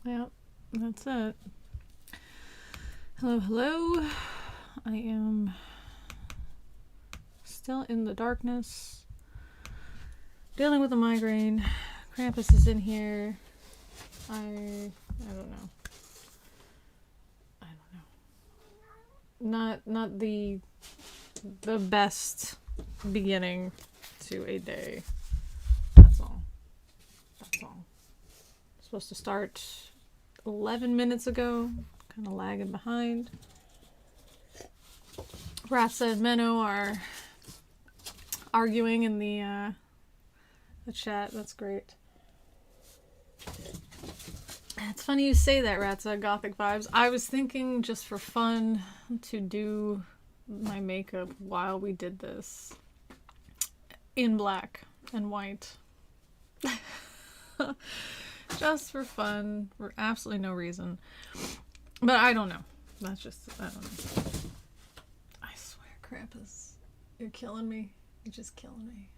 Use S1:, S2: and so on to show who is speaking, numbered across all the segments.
S1: Yeah, that's it. Hello, hello. I am still in the darkness, dealing with a migraine. Krampus is in here. I don't know. Not the best beginning to a day. That's all. Supposed to start 11 minutes ago. Kind of lagging behind. Ratsa and Amino are arguing in the chat. That's great. It's funny you say that, Ratsa. Gothic vibes. I was thinking, just for fun, to do my makeup while we did this in black and white. Just for fun, for absolutely no reason. But I don't know. That's just, I don't know. I swear, Krampus, you're killing me. You're just killing me.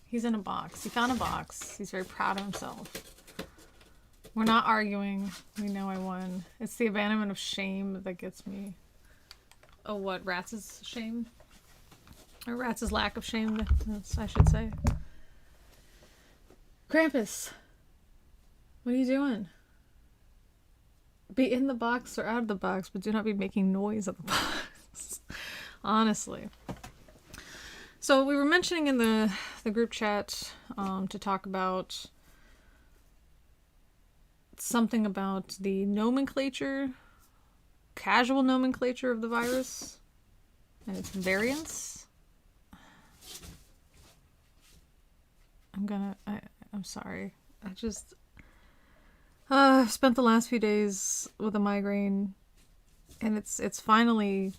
S1: He's in a box. He found a box. He's very proud of himself. We're not arguing. We know I won. It's the abandonment of shame that gets me. Oh, what? Rats' shame? Or Rats' lack of shame, I should say. Krampus! What are you doing? Be in the box or out of the box, but do not be making noise at the box. Honestly. So we were mentioning in the group chat to talk about something about the nomenclature, casual nomenclature of the virus and its variants. I'm sorry. I've spent the last few days with a migraine, and it's finally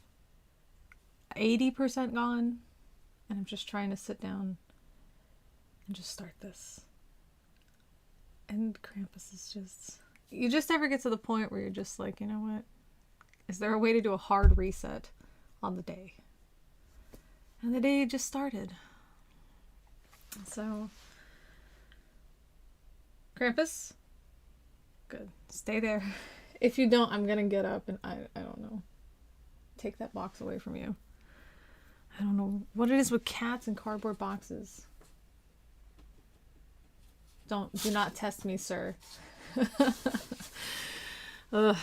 S1: 80% gone, and I'm just trying to sit down and just start this. And Krampus is just... You just ever get to the point where you're just like, you know what? Is there a way to do a hard reset on the day? And the day just started. So... Krampus? Good. Stay there. If you don't, I'm gonna get up and I don't know. Take that box away from you. I don't know what it is with cats and cardboard boxes. Do not test me, sir. Ugh.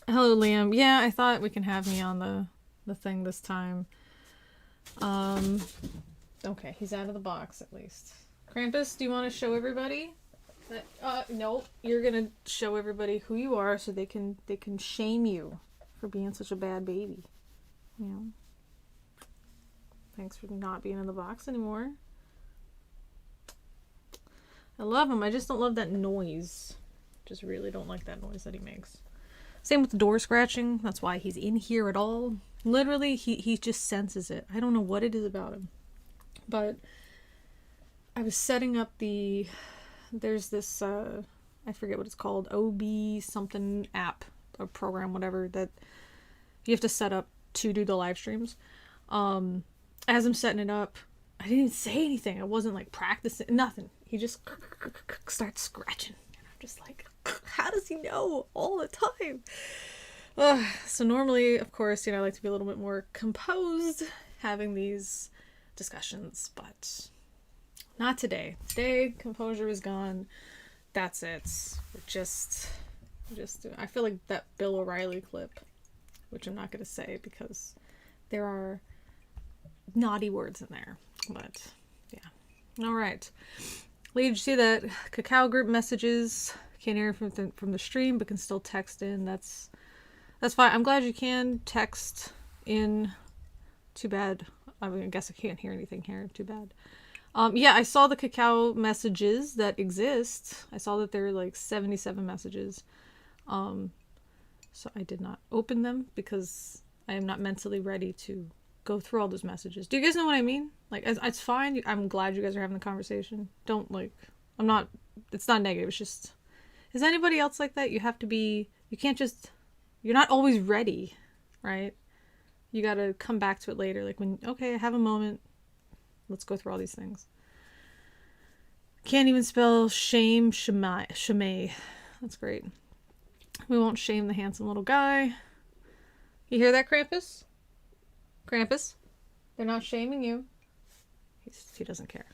S1: Hello, Liam. Yeah, I thought we can have me on the thing this time. Okay, he's out of the box at least. Krampus, do you want to show everybody? No, you're gonna show everybody who you are so they can shame you for being such a bad baby. You know? Thanks for not being in the box anymore. I love him. I just don't love that noise. Just really don't like that noise that he makes. Same with the door scratching. That's why he's in here at all. Literally, he just senses it. I don't know what it is about him. But I was setting up there's this, I forget what it's called, OB something app or program, whatever, that you have to set up to do the live streams. As I'm setting it up, I didn't even say anything. I wasn't like practicing, nothing. He just starts scratching. And I'm just like, how does he know all the time? So normally, of course, I like to be a little bit more composed having these discussions, but not today. Today, composure is gone. That's it. We're just doing... I feel like that Bill O'Reilly clip, which I'm not going to say because there are naughty words in there. But, yeah. All right. Lee, did you see that Cacao group messages? Can't hear from the stream, but can still text in. That's fine. I'm glad you can text in. Too bad. I guess I can't hear anything here. Too bad. Yeah, I saw the Cacao messages that exist. I saw that there are like 77 messages. So I did not open them because I am not mentally ready to go through all those messages. Do you guys know what I mean? Like, it's fine. I'm glad you guys are having the conversation. Don't it's not negative. It's just, is anybody else like that? You have to be, you can't just, you're not always ready right? You got to come back to it later. Like when, okay, I have a moment. Let's go through all these things. Can't even spell shame, shame. That's great. We won't shame the handsome little guy. You hear that, Krampus? Krampus? They're not shaming you. He doesn't care.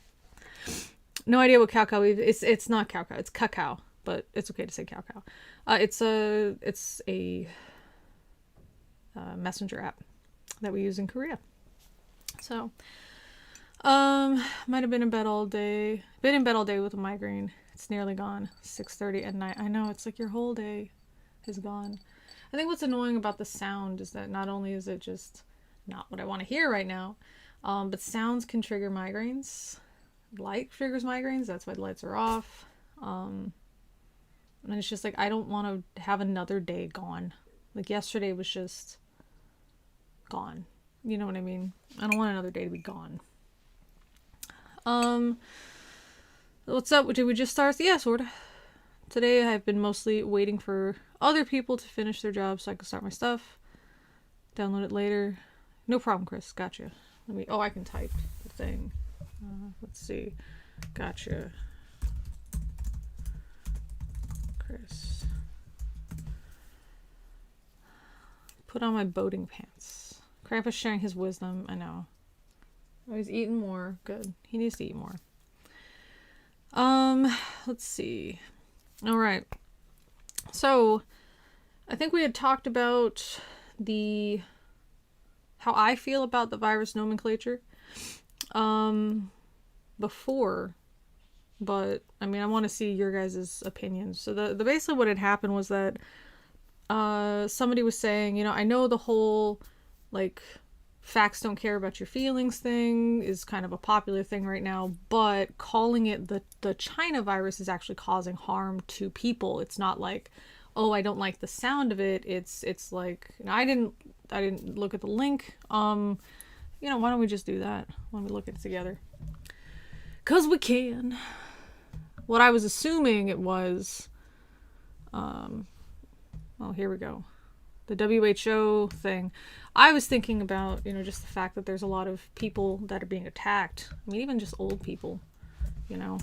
S1: No idea what cacao is. It's not cacao. It's cacao, but it's okay to say cacao. It's a messenger app that we use in Korea. So, might have been in bed all day. Been in bed all day with a migraine. It's nearly gone. 6:30 at night. I know, it's like your whole day is gone. I think what's annoying about the sound is that not only is it just not what I want to hear right now, but sounds can trigger migraines. Light triggers migraines. That's why the lights are off. And it's just like, I don't want to have another day gone. Like yesterday was just gone. You know what I mean? I don't want another day to be gone. What's up? Did we just start? Yeah, sort of. Today I've been mostly waiting for other people to finish their jobs so I can start my stuff. Download it later. No problem, Chris. Gotcha. I can type the thing. Let's see. Gotcha. Chris. Put on my boating pants. Krampus sharing his wisdom. I know. Oh, he's eating more. Good. He needs to eat more. Let's see. All right. So, I think we had talked about how I feel about the virus nomenclature before, but I mean, I want to see your guys' opinions. So the basically what had happened was that somebody was saying, I know the whole like facts don't care about your feelings thing is kind of a popular thing right now, but calling it the China virus is actually causing harm to people. It's not like, oh, I don't like the sound of it. It's like, I didn't look at the link. Why don't we just do that? Why don't we look at it together? 'Cause we can. What I was assuming it was, here we go. The WHO thing. I was thinking about, just the fact that there's a lot of people that are being attacked. I mean, even just old people, So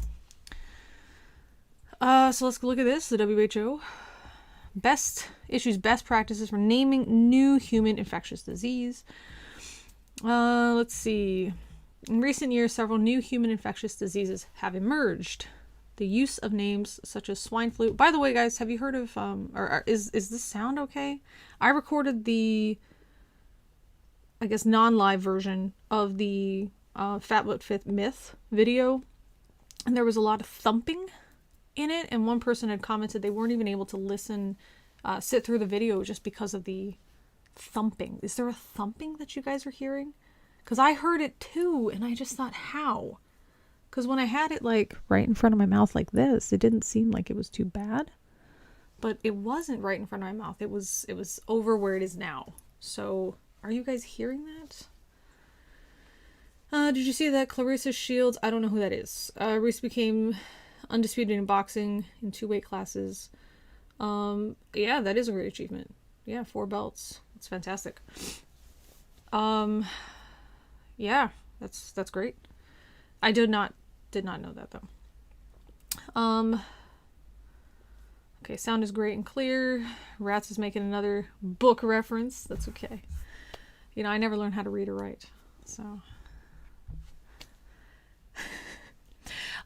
S1: let's look at this. The WHO issues best practices for naming new human infectious disease. Let's see. In recent years, several new human infectious diseases have emerged. The use of names such as swine flu. By the way, guys, have you heard of is this sound okay? I recorded the, I guess, non-live version of the Fat But Fit Myth video, and there was a lot of thumping in it, and one person had commented they weren't even able to sit through the video just because of the thumping. Is there a thumping that you guys are hearing? Because I heard it too, and I just thought, how? Because when I had it like right in front of my mouth like this, it didn't seem like it was too bad. But it wasn't right in front of my mouth. It was over where it is now. So are you guys hearing that? Did you see that Clarissa Shields? I don't know who that is. Reese became undisputed in boxing in 2 weight classes. Yeah, that is a great achievement. Yeah, 4 belts. That's fantastic. Yeah, that's great. I did not know that though. Okay, sound is great and clear. Rats is making another book reference. That's okay. I never learned how to read or write, so.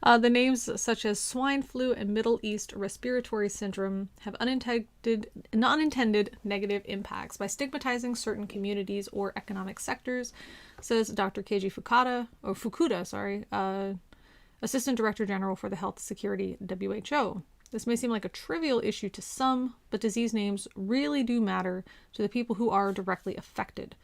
S1: The names such as swine flu and Middle East respiratory syndrome have unintended negative impacts by stigmatizing certain communities or economic sectors, says Dr. Keiji Fukuda, Assistant Director General for the Health Security WHO. This may seem like a trivial issue to some, but disease names really do matter to the people who are directly affected.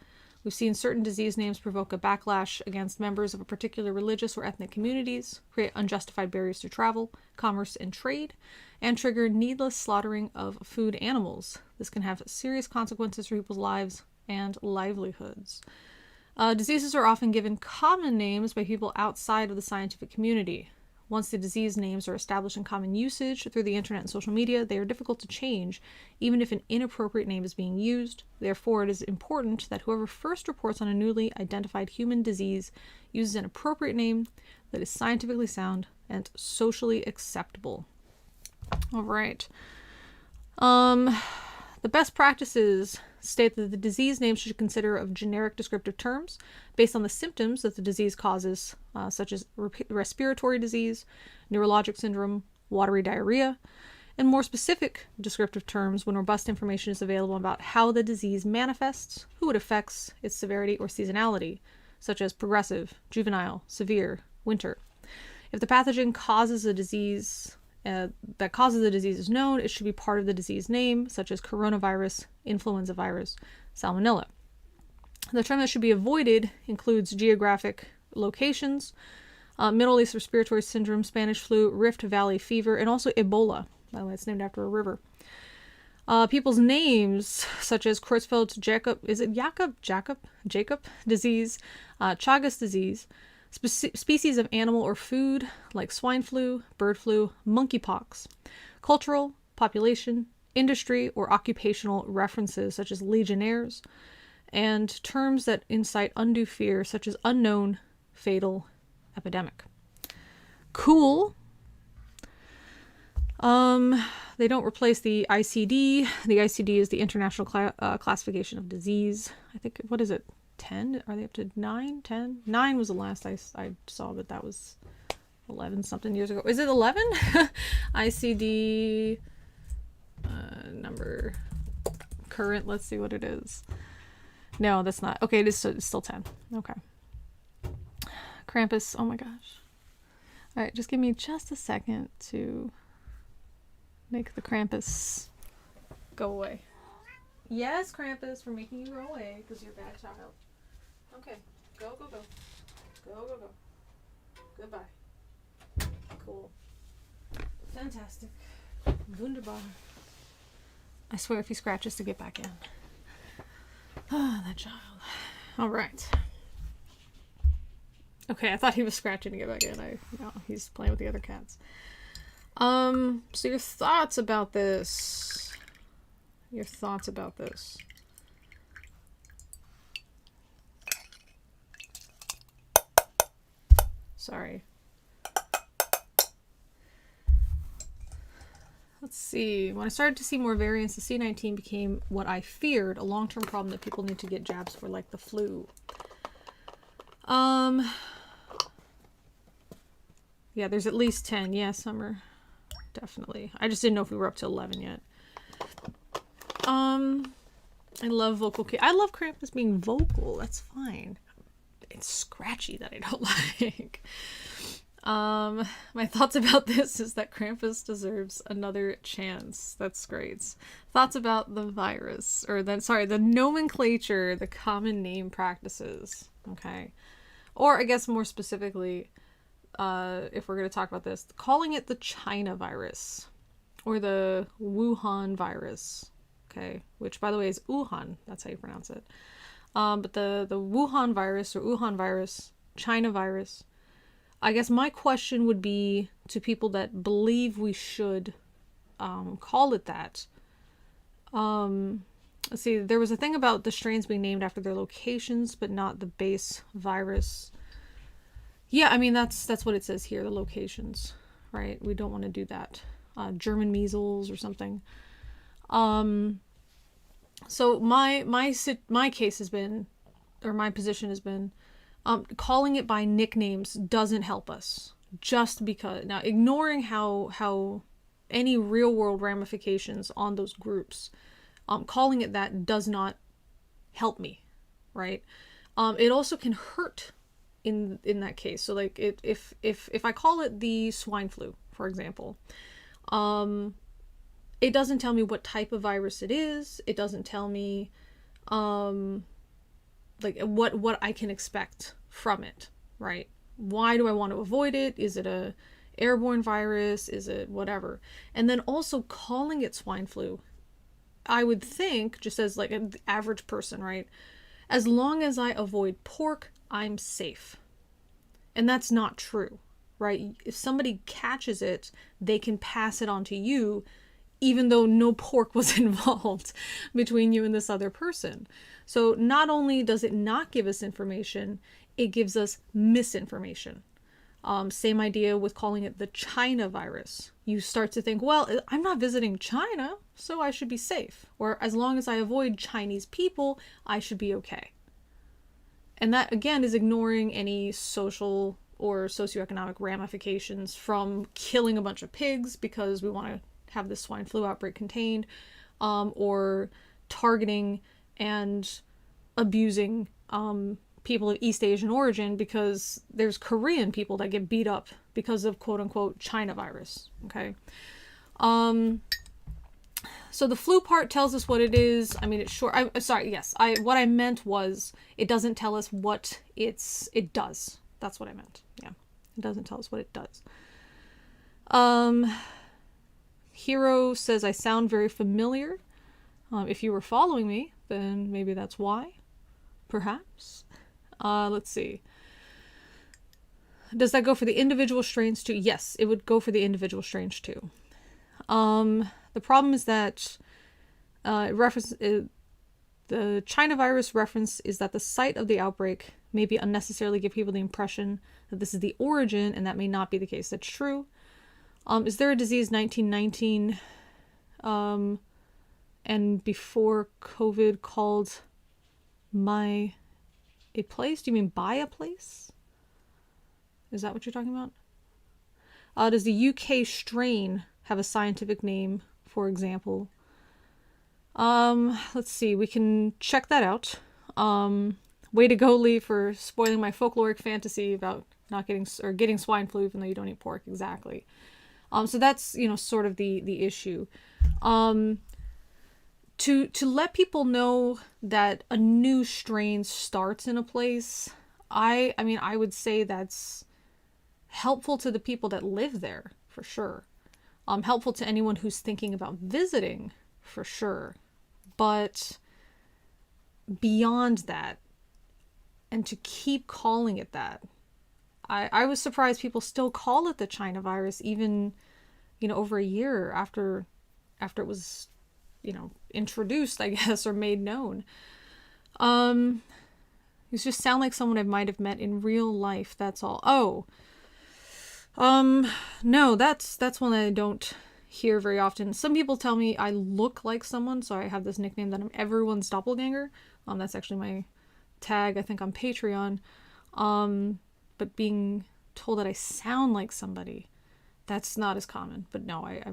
S1: We've seen certain disease names provoke a backlash against members of a particular religious or ethnic communities, create unjustified barriers to travel, commerce, and trade, and trigger needless slaughtering of food animals. This can have serious consequences for people's lives and livelihoods. Diseases are often given common names by people outside of the scientific community. Once the disease names are established in common usage through the internet and social media, they are difficult to change, even if an inappropriate name is being used. Therefore, it is important that whoever first reports on a newly identified human disease uses an appropriate name that is scientifically sound and socially acceptable. All right. The best practices state that the disease name should consider of generic descriptive terms based on the symptoms that the disease causes, such as respiratory disease, neurologic syndrome, watery diarrhea, and more specific descriptive terms when robust information is available about how the disease manifests, who it affects, its severity or seasonality, such as progressive, juvenile, severe, winter. If the pathogen causes a disease that causes the disease is known, it should be part of the disease name, such as coronavirus, influenza virus, salmonella. The term that should be avoided includes geographic locations, Middle East respiratory syndrome, Spanish flu, Rift Valley fever, and also Ebola. By the way, it's named after a river. People's names, such as Creutzfeldt Jakob, Jacob disease, Chagas disease, species of animal or food like swine flu, bird flu, monkeypox, cultural, population, industry, or occupational references such as legionnaires, and terms that incite undue fear such as unknown, fatal, epidemic. Cool. They don't replace the ICD. The ICD is the International Classification of Disease. I think, what is it? 10? Are they up to 9? 10? 9 was the last I saw, but that was 11 something years ago. Is it 11? ICD number current. Let's see what it is. No, that's not. Okay, it's still 10. Okay. Krampus. Oh my gosh. All right, just give me just a second to make the Krampus go away. Yes, Krampus, we're making you go away because you're a bad child. Okay, go. Go. Goodbye. Cool. Fantastic. Wunderbar. I swear if he scratches to get back in. Ah, that child. All right. Okay, I thought he was scratching to get back in. No, he's playing with the other cats. So your thoughts about this? Sorry. Let's see. When I started to see more variants, the C19 became what I feared, a long-term problem that people need to get jabs for, like the flu. Yeah, there's at least 10. Yeah, Summer. Definitely. I just didn't know if we were up to 11 yet. I love vocal. I love Krampus being vocal. That's fine. It's scratchy that I don't like. My thoughts about this is that Krampus deserves another chance. That's great. Thoughts about the virus, the nomenclature, the common name practices. Okay. Or I guess more specifically, if we're going to talk about this, calling it the China virus or the Wuhan virus. Okay. Which, by the way, is Wuhan. That's how you pronounce it. But the Wuhan virus or Wuhan virus, China virus, I guess my question would be to people that believe we should call it that. Let's see, there was a thing about the strains being named after their locations, but not the base virus. Yeah, I mean, that's what it says here, the locations, right? We don't want to do that. German measles or something. So my case has been, or my position has been, calling it by nicknames doesn't help us. Just because, now ignoring how any real world ramifications on those groups, calling it that does not help me, right? It also can hurt in that case. So like if I call it the swine flu, for example, it doesn't tell me what type of virus it is. It doesn't tell me like what I can expect from it, right? Why do I want to avoid it? Is it a airborne virus? Is it whatever? And then also calling it swine flu, I would think, just as like an average person, right? As long as I avoid pork, I'm safe. And that's not true. right? If somebody catches it, they can pass it on to you, even though no pork was involved between you and this other person. So not only does it not give us information, it gives us misinformation. Same idea with calling it the China virus. You start to think, well, I'm not visiting China, so I should be safe. Or as long as I avoid Chinese people, I should be okay. And that, again, is ignoring any social or socioeconomic ramifications from killing a bunch of pigs because we want to have this swine flu outbreak contained, or targeting and abusing people of East Asian origin because there's Korean people that get beat up because of quote-unquote China virus, okay? So the flu part tells us what it is. I mean, it's short. What I meant was it doesn't tell us what it does. That's what I meant. Yeah. It doesn't tell us what it does. Hero says, I sound very familiar. If you were following me, then maybe that's why. Perhaps. Let's see. Does that go for the individual strains too? Yes, it would go for the individual strains too. The problem is that the China virus reference is that the site of the outbreak maybe unnecessarily give people the impression that this is the origin, and that may not be the case. That's true. Is there a disease 1919 and before COVID called a place? Do you mean by a place? Is that what you're talking about? Does the UK strain have a scientific name, for example? Let's see. We can check that out. Way to go, Lee, for spoiling my folkloric fantasy about not getting swine flu even though you don't eat pork. Exactly. So that's, sort of the issue. To let people know that a new strain starts in a place, I would say that's helpful to the people that live there, for sure. Helpful to anyone who's thinking about visiting, for sure. But beyond that, and to keep calling it that, I was surprised people still call it the China virus, even, over a year after it was, introduced, I guess, or made known. You just sound like someone I might have met in real life, that's all. Oh, no, that's one that I don't hear very often. Some people tell me I look like someone, so I have this nickname that I'm everyone's doppelganger. That's actually my tag, I think, on Patreon. But being told that I sound like somebody, that's not as common. But no, I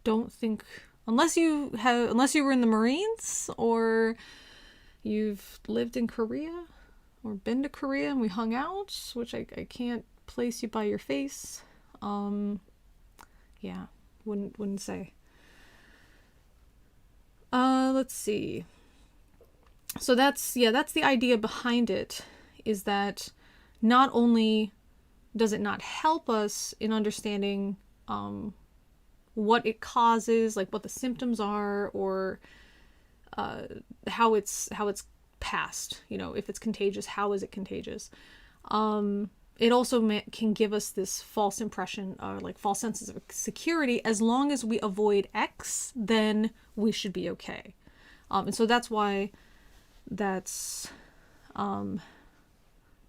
S1: don't think, unless you were in the Marines or you've lived in Korea or been to Korea and we hung out, which I can't place you by your face. Yeah, wouldn't say. Let's see. So that's the idea behind it, is that not only does it not help us in understanding what it causes, like what the symptoms are, or how it's passed, if it's contagious, how is it contagious? It also can give us this false impression, like false senses of security. As long as we avoid X, then we should be okay. And so that's why that's,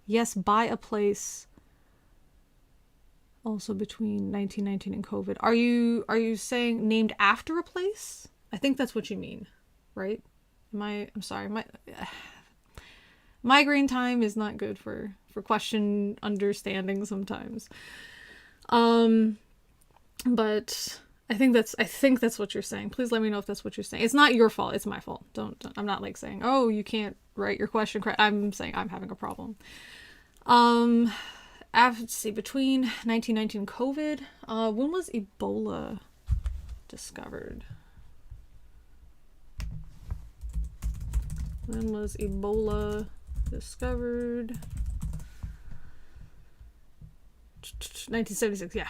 S1: yes, by a place, also between 1919 and COVID. Are you saying named after a place? I think that's what you mean, right? I'm sorry, my migraine time is not good for question understanding sometimes. But I think that's what you're saying. Please let me know if that's what you're saying. It's not your fault, it's my fault. Don't I'm not like saying, oh, you can't write your question correct. I'm saying I'm having a problem. Let's see, between 1919 and COVID, when was Ebola discovered? When was Ebola discovered? 1976, yeah.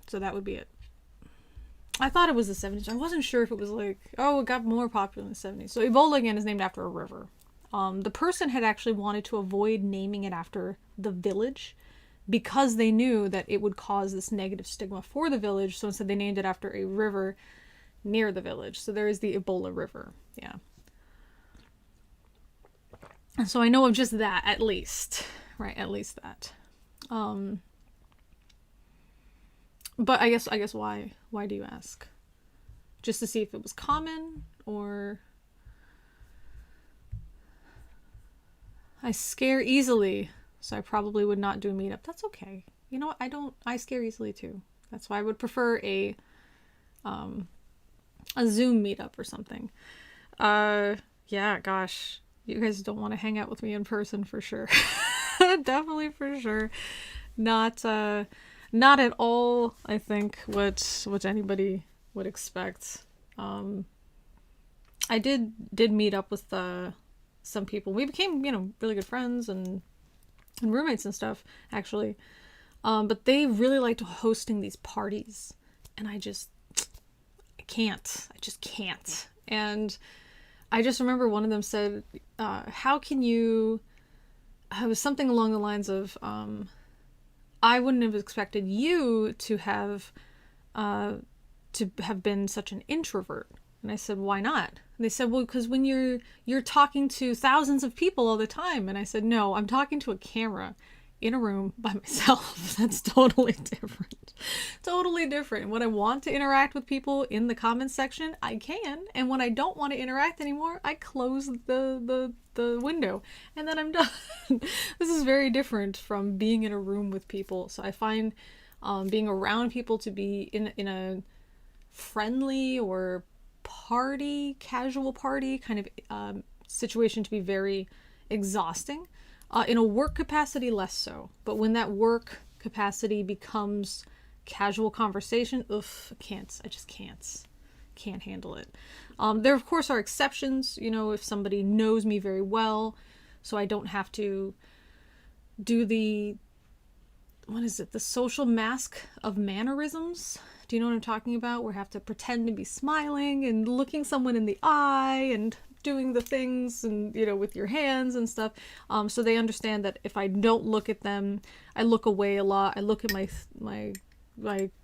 S1: So that would be it. I thought it was the 70s. I wasn't sure if it was like, it got more popular in the 70s. So Ebola, again, is named after a river. The person had actually wanted to avoid naming it after the village because they knew that it would cause this negative stigma for the village. So instead they named it after a river near the village. So there is the Ebola River. Yeah. And so I know of just that, at least. Right, at least that. But I guess why do you ask? Just to see if it was common, or... I scare easily, so I probably would not do a meetup. That's okay. You know what? I scare easily too. That's why I would prefer a Zoom meetup or something. Yeah, gosh. You guys don't want to hang out with me in person for sure. Definitely for sure. Not at all, I think, what anybody would expect. I did meet up with some people. We became, really good friends and roommates and stuff, actually. But they really liked hosting these parties, and I just can't. And I just remember one of them said, how can you... It was something along the lines of, I wouldn't have expected you to have been such an introvert. And I said, why not? And they said, well, because when you're talking to thousands of people all the time. And I said, no, I'm talking to a camera in a room by myself. That's totally different. Totally different. When I want to interact with people in the comments section, I can. And when I don't want to interact anymore, I close the window and then I'm done. This is very different from being in a room with people. So I find being around people to be in a friendly or casual party kind of situation to be very exhausting. In a work capacity, less so. But when that work capacity becomes casual conversation, I just can't handle it. There of course are exceptions, if somebody knows me very well, so I don't have to do the social mask of mannerisms. Do you know what I'm talking about? Where I have to pretend to be smiling and looking someone in the eye and doing the things and, with your hands and stuff. So they understand that if I don't look at them, I look away a lot. I look at my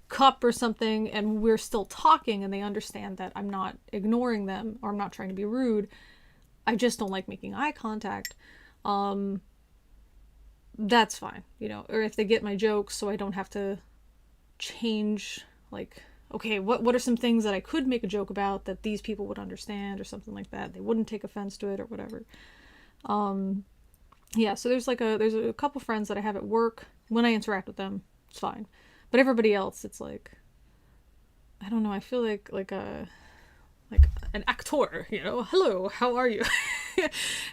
S1: cup or something and we're still talking, and they understand that I'm not ignoring them or I'm not trying to be rude. I just don't like making eye contact. That's fine, or if they get my jokes so I don't have to change, okay, what are some things that I could make a joke about that these people would understand or something like that. They wouldn't take offense to it or whatever. Yeah, so there's a couple friends that I have at work. When I interact with them, it's fine. But everybody else, it's I don't know, I feel like an actor, hello, how are you?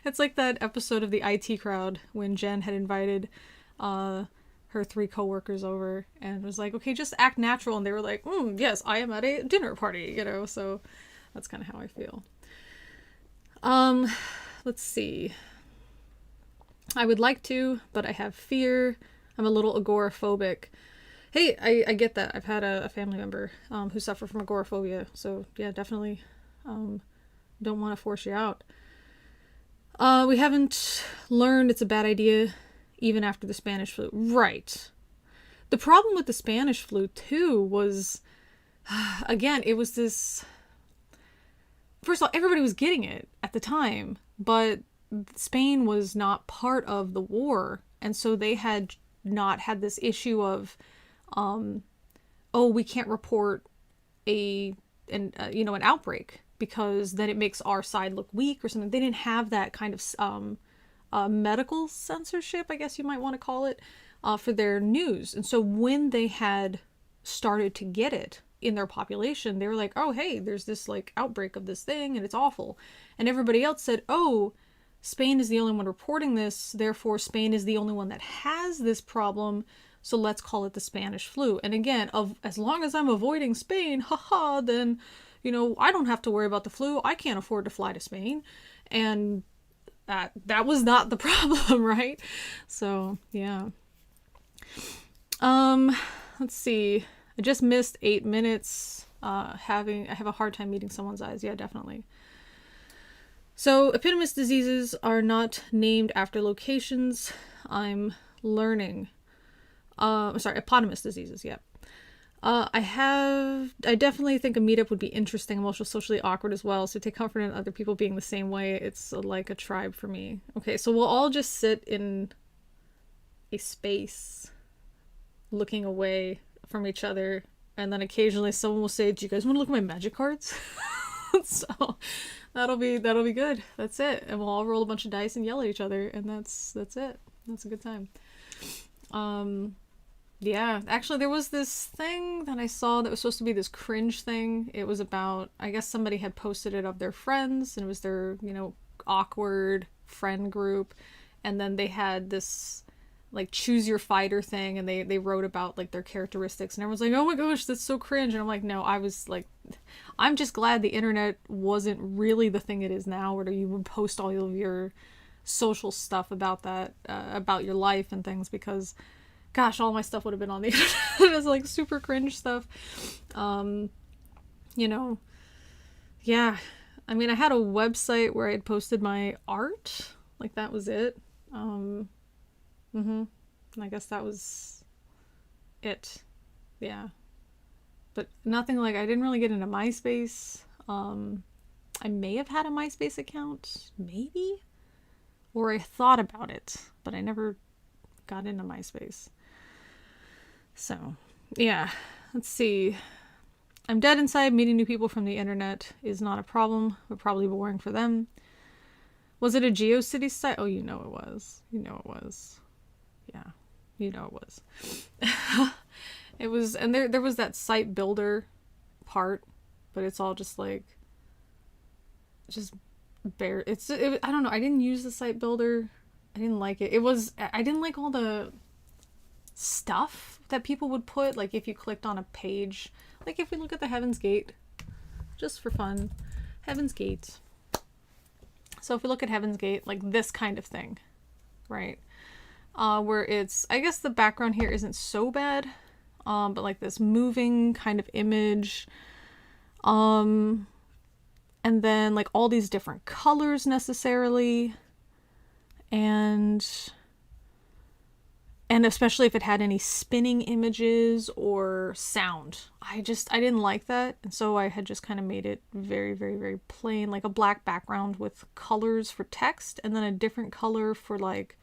S1: It's like that episode of the IT Crowd when Jen had invited her 3 coworkers over and was like, okay, just act natural, and they were like, yes, I am at a dinner party, so that's kind of how I feel. Let's see. I would like to, but I have fear. I'm a little agoraphobic. Hey, I get that. I've had a family member who suffered from agoraphobia, so yeah, definitely don't want to force you out. We haven't learned it's a bad idea even after the Spanish flu. Right. The problem with the Spanish flu, too, was, again, it was this... First of all, everybody was getting it at the time, but Spain was not part of the war, and so they had not had this issue of, we can't report an outbreak because then it makes our side look weak or something. They didn't have that kind of medical censorship, I guess you might want to call it, for their news. And so when they had started to get it in their population, they were like, oh, hey, there's this outbreak of this thing and it's awful. And everybody else said, oh, Spain is the only one reporting this, therefore Spain is the only one that has this problem, so let's call it the Spanish flu. And again, as long as I'm avoiding Spain, then, I don't have to worry about the flu. I can't afford to fly to Spain. And that was not the problem, right? So, yeah. Let's see. I just missed 8 minutes. I have a hard time meeting someone's eyes. Yeah, definitely. So, epidermis diseases are not named after locations. I'm learning. Sorry, eponymous diseases. Yeah. I definitely think a meetup would be interesting. I'm also socially awkward as well, so take comfort in other people being the same way. It's like a tribe for me. Okay, so we'll all just sit in a space looking away from each other, and then occasionally someone will say, do you guys want to look at my magic cards? So that'll be good. That's it. And we'll all roll a bunch of dice and yell at each other, and that's it. That's a good time. Yeah, actually there was this thing that I saw that was supposed to be this cringe thing. It was about, I guess somebody had posted it of their friends, and it was their, awkward friend group. And then they had this like choose your fighter thing, and they wrote about like their characteristics, and everyone's like, oh my gosh, that's so cringe. And I'm like, no, I was like, I'm just glad the internet wasn't really the thing it is now, where you would post all of your social stuff about that, about your life and things, because gosh, all my stuff would have been on the internet. It was like super cringe stuff. Yeah. I mean, I had a website where I had posted my art. Like, that was it. I guess that was it. Yeah. But nothing like, I didn't really get into MySpace. I may have had a MySpace account. Maybe? Or I thought about it, but I never got into MySpace. So, yeah, let's see. I'm dead inside. Meeting new people from the internet is not a problem, but probably boring for them. Was it a GeoCities site? Oh, it was. It was. Yeah, it was. It was, and there was that site builder part, but it's all just like, just bare. I don't know. I didn't use the site builder. I didn't like it. I didn't like all the stuff that people would put, like if you clicked on a page, like if we look at the Heaven's Gate, just for fun, Heaven's Gate. So if we look at Heaven's Gate, like this kind of thing, right? Where it's, I guess the background here isn't so bad, but like this moving kind of image, and then like all these different colors necessarily, and especially if it had any spinning images or sound. I didn't like that. And so I had just kind of made it very, very, very plain, like a black background with colors for text, and then a different color for like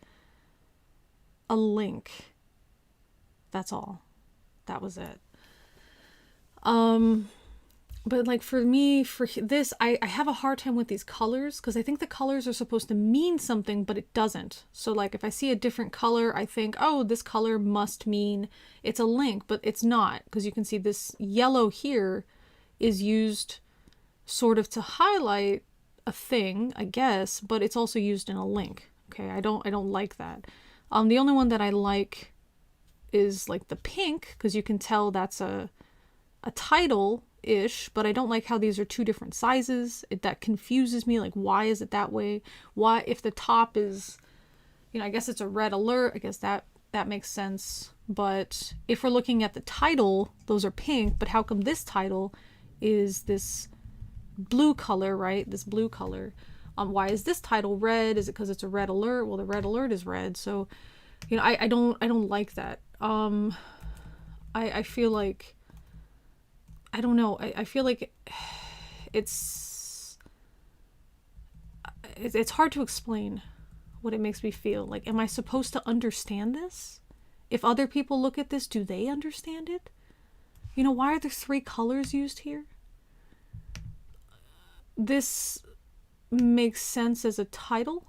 S1: a link. That's all. That was it. But like for me, for this, I have a hard time with these colors, because I think the colors are supposed to mean something, but it doesn't. So like if I see a different color, I think, oh, this color must mean it's a link, but it's not, because you can see this yellow here is used sort of to highlight a thing, I guess, but it's also used in a link. Okay, I don't like that. The only one that I like is like the pink, because you can tell that's a title-ish, but I don't like how these are two different sizes. That confuses me. Like, why is it that way? Why, if the top is, I guess it's a red alert, I guess that makes sense. But if we're looking at the title, those are pink, but how come this title is this blue color, right? This blue color. Why is this title red? Is it because it's a red alert? Well, the red alert is red. So, I don't like that. I feel like, I don't know. I feel like it's hard to explain what it makes me feel. Like, am I supposed to understand this? If other people look at this, do they understand it? Why are there 3 colors used here? This makes sense as a title.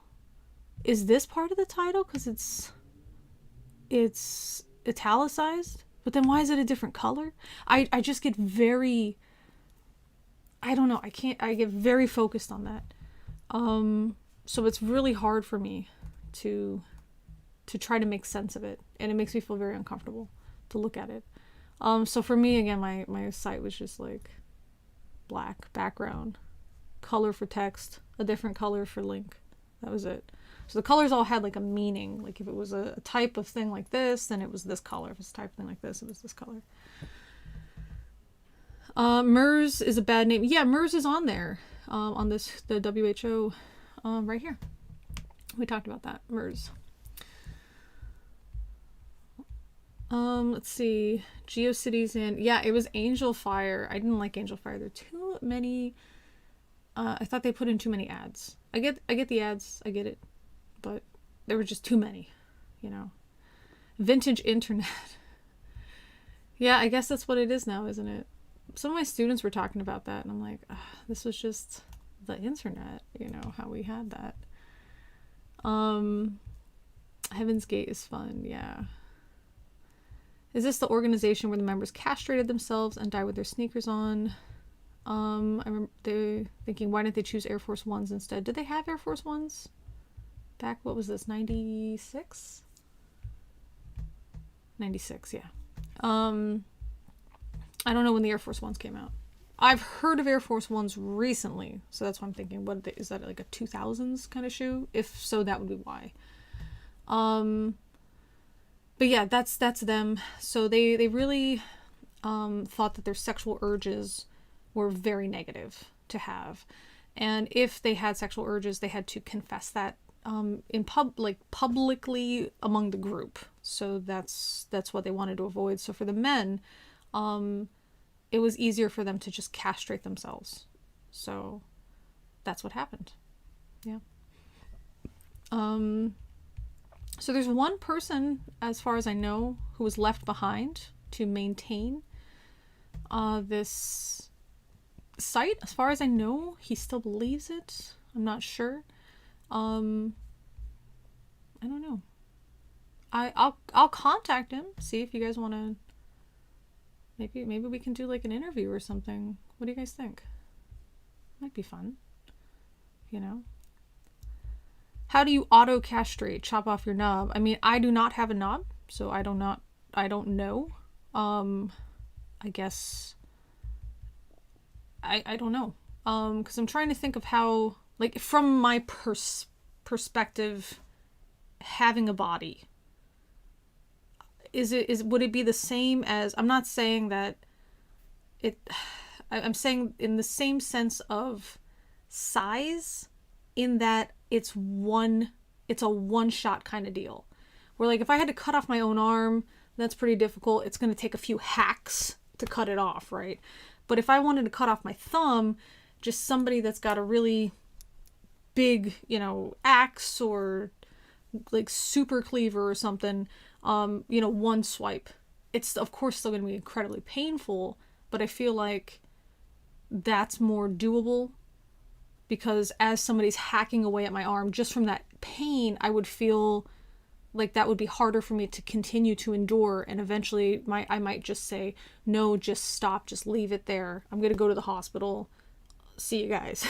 S1: Is this part of the title? Because it's italicized. But then why is it a different color? I just get very, I don't know, I get very focused on that. So it's really hard for me to try to make sense of it. And it makes me feel very uncomfortable to look at it. So for me, again, my site was just like black background, color for text, a different color for link. That was it. So the colors all had like a meaning. Like if it was a type of thing like this, then it was this color. If it's a type of thing like this, it was this color. MERS is a bad name. Yeah, MERS is on there. On the WHO, right here. We talked about that. MERS. Let's see. GeoCities and yeah, it was Angel Fire. I didn't like Angel Fire. There are too many. I thought they put in too many ads. I get the ads. I get it, but there were just too many. You know, vintage internet. Yeah, I guess that's what it is now, isn't it? Some of my students were talking about that, and I'm like, this was just the internet. You know how we had that. Heaven's Gate is fun. Yeah. Is this the organization where the members castrated themselves and died with their sneakers on? I remember they thinking, why didn't they choose Air Force Ones instead? Did they have Air Force Ones? Back, what was this, 96? 96, yeah. I don't know when the Air Force Ones came out. I've heard of Air Force Ones recently, so that's why I'm thinking, is that like a 2000s kind of shoe? If so, that would be why. But yeah, that's them. So they really thought that their sexual urges were very negative to have, and if they had sexual urges, they had to confess that in publicly among the group. So that's what they wanted to avoid. So for the men, it was easier for them to just castrate themselves. So that's what happened. Yeah. So there's one person, as far as I know, who was left behind to maintain this site. As far as I know, he still believes it. I'm not sure. I don't know. I'll contact him, see if you guys want to. Maybe we can do like an interview or something. What do you guys think? Might be fun. You know. How do you auto castrate? Chop off your knob. I mean, I do not have a knob, so I don't know. I guess I don't know. Because I'm trying to think of how, like, from my perspective, having a body. Would it be the same as, I'm not saying that I'm saying in the same sense of size, in that it's a one-shot kind of deal. Where, like, if I had to cut off my own arm, that's pretty difficult. It's going to take a few hacks to cut it off, right? But if I wanted to cut off my thumb, just somebody that's got a really big, axe or like super cleaver or something, one swipe. It's of course still going to be incredibly painful, but I feel like that's more doable, because as somebody's hacking away at my arm, just from that pain, I would feel like that would be harder for me to continue to endure, and eventually I might just say, no, just stop, just leave it there. I'm going to go to the hospital. See you guys,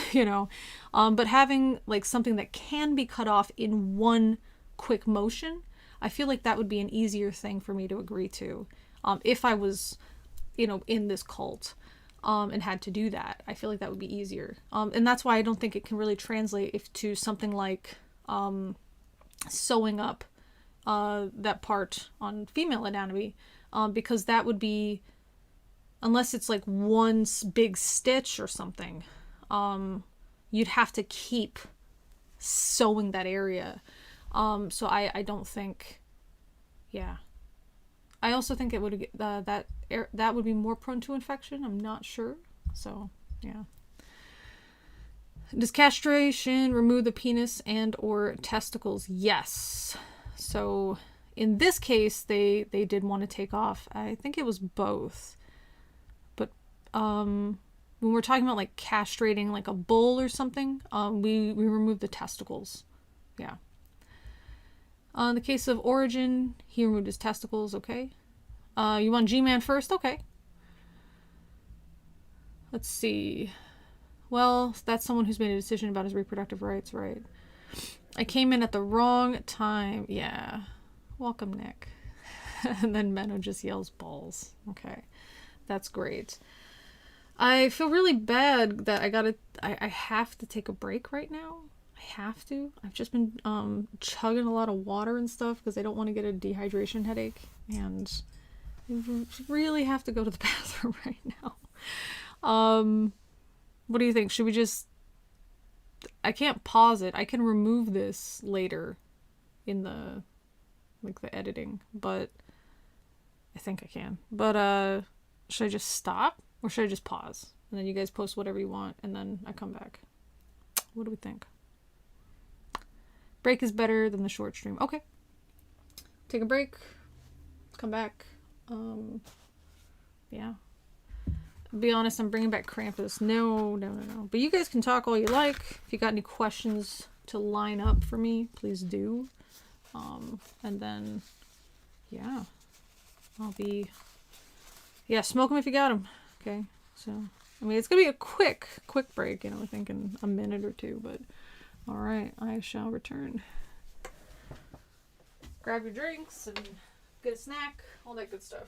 S1: But having like something that can be cut off in one quick motion, I feel like that would be an easier thing for me to agree to. If I was, in this cult, and had to do that, I feel like that would be easier. And that's why I don't think it can really translate to something like sewing up that part on female anatomy, because that would be, unless it's like one big stitch or something, you'd have to keep sewing that area. So I don't think, yeah. I also think it would that would be more prone to infection. I'm not sure. So yeah. Does castration remove the penis and or testicles? Yes. So in this case, they did want to take off. I think it was both. But when we're talking about like castrating like a bull or something, we removed the testicles. Yeah. In the case of Origin, he removed his testicles. Okay. You want G-Man first? Okay. Let's see. Well, that's someone who's made a decision about his reproductive rights, right? I came in at the wrong time. Yeah. Welcome, Nick. And then Menno just yells balls. Okay. That's great. I feel really bad that I have to take a break right now. I have to. I've just been chugging a lot of water and stuff because I don't want to get a dehydration headache, and I really have to go to the bathroom right now. What do you think? Should we just... I can't pause it. I can remove this later in the editing, but I think I can. But should I just stop or should I just pause? And then you guys post whatever you want and then I come back. What do we think? Break is better than the short stream. Okay. Take a break. Come back. Yeah. Be honest, I'm bringing back Krampus. No. But you guys can talk all you like. If you got any questions to line up for me, please do. And then, yeah. I'll be... Yeah, smoke them if you got them. Okay, so... I mean, it's going to be a quick break, you know, I think in a minute or two, but... Alright, I shall return. Grab your drinks and get a snack, all that good stuff.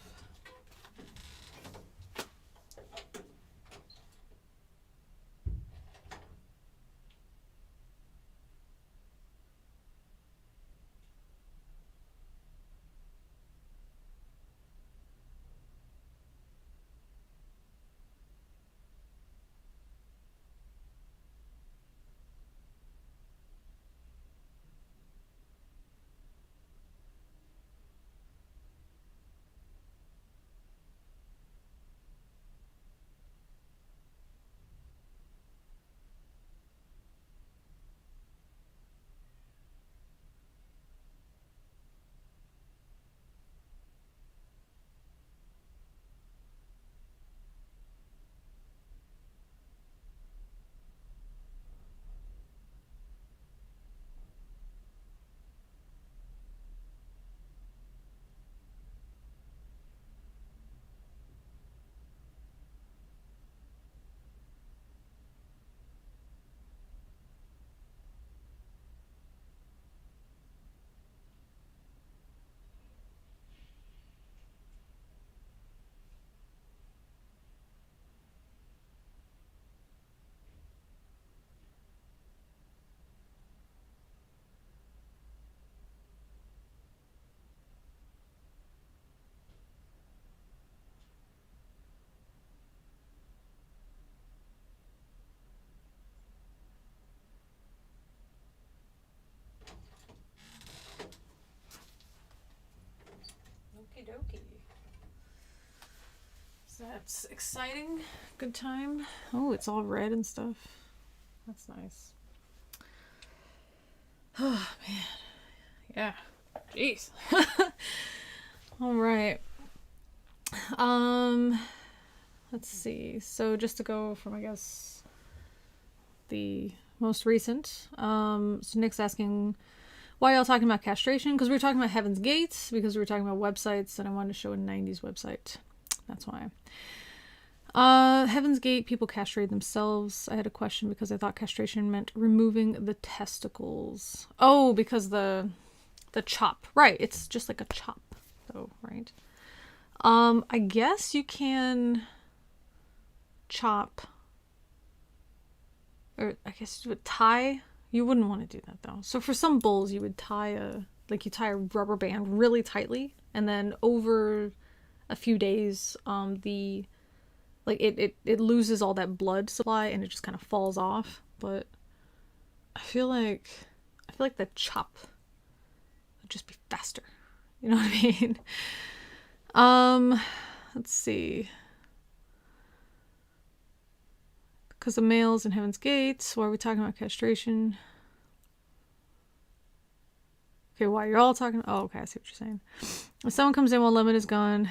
S1: Okie dokie. So that's exciting. Good time. Oh, it's all red and stuff. That's nice. Oh, man. Yeah. Jeez. All right. Let's see. So just to go from, I guess, the most recent. So Nick's asking, why y'all talking about castration? Because we were talking about Heaven's Gate, because we were talking about websites, and I wanted to show a 90s website. That's why. Heaven's Gate, people castrate themselves. I had a question because I thought castration meant removing the testicles. Oh, because the chop. Right, it's just like a chop, though, right? I guess you can chop, or I guess you would tie. You wouldn't want to do that, though. So for some bulls, you would tie you tie a rubber band really tightly, and then over a few days, it loses all that blood supply and it just kind of falls off. But I feel like the chop would just be faster. You know what I mean? Let's see. Because the males in Heaven's Gate, why are we talking about castration? Okay, why you're all talking? Oh, okay, I see what you're saying. If someone comes in while lemon is gone,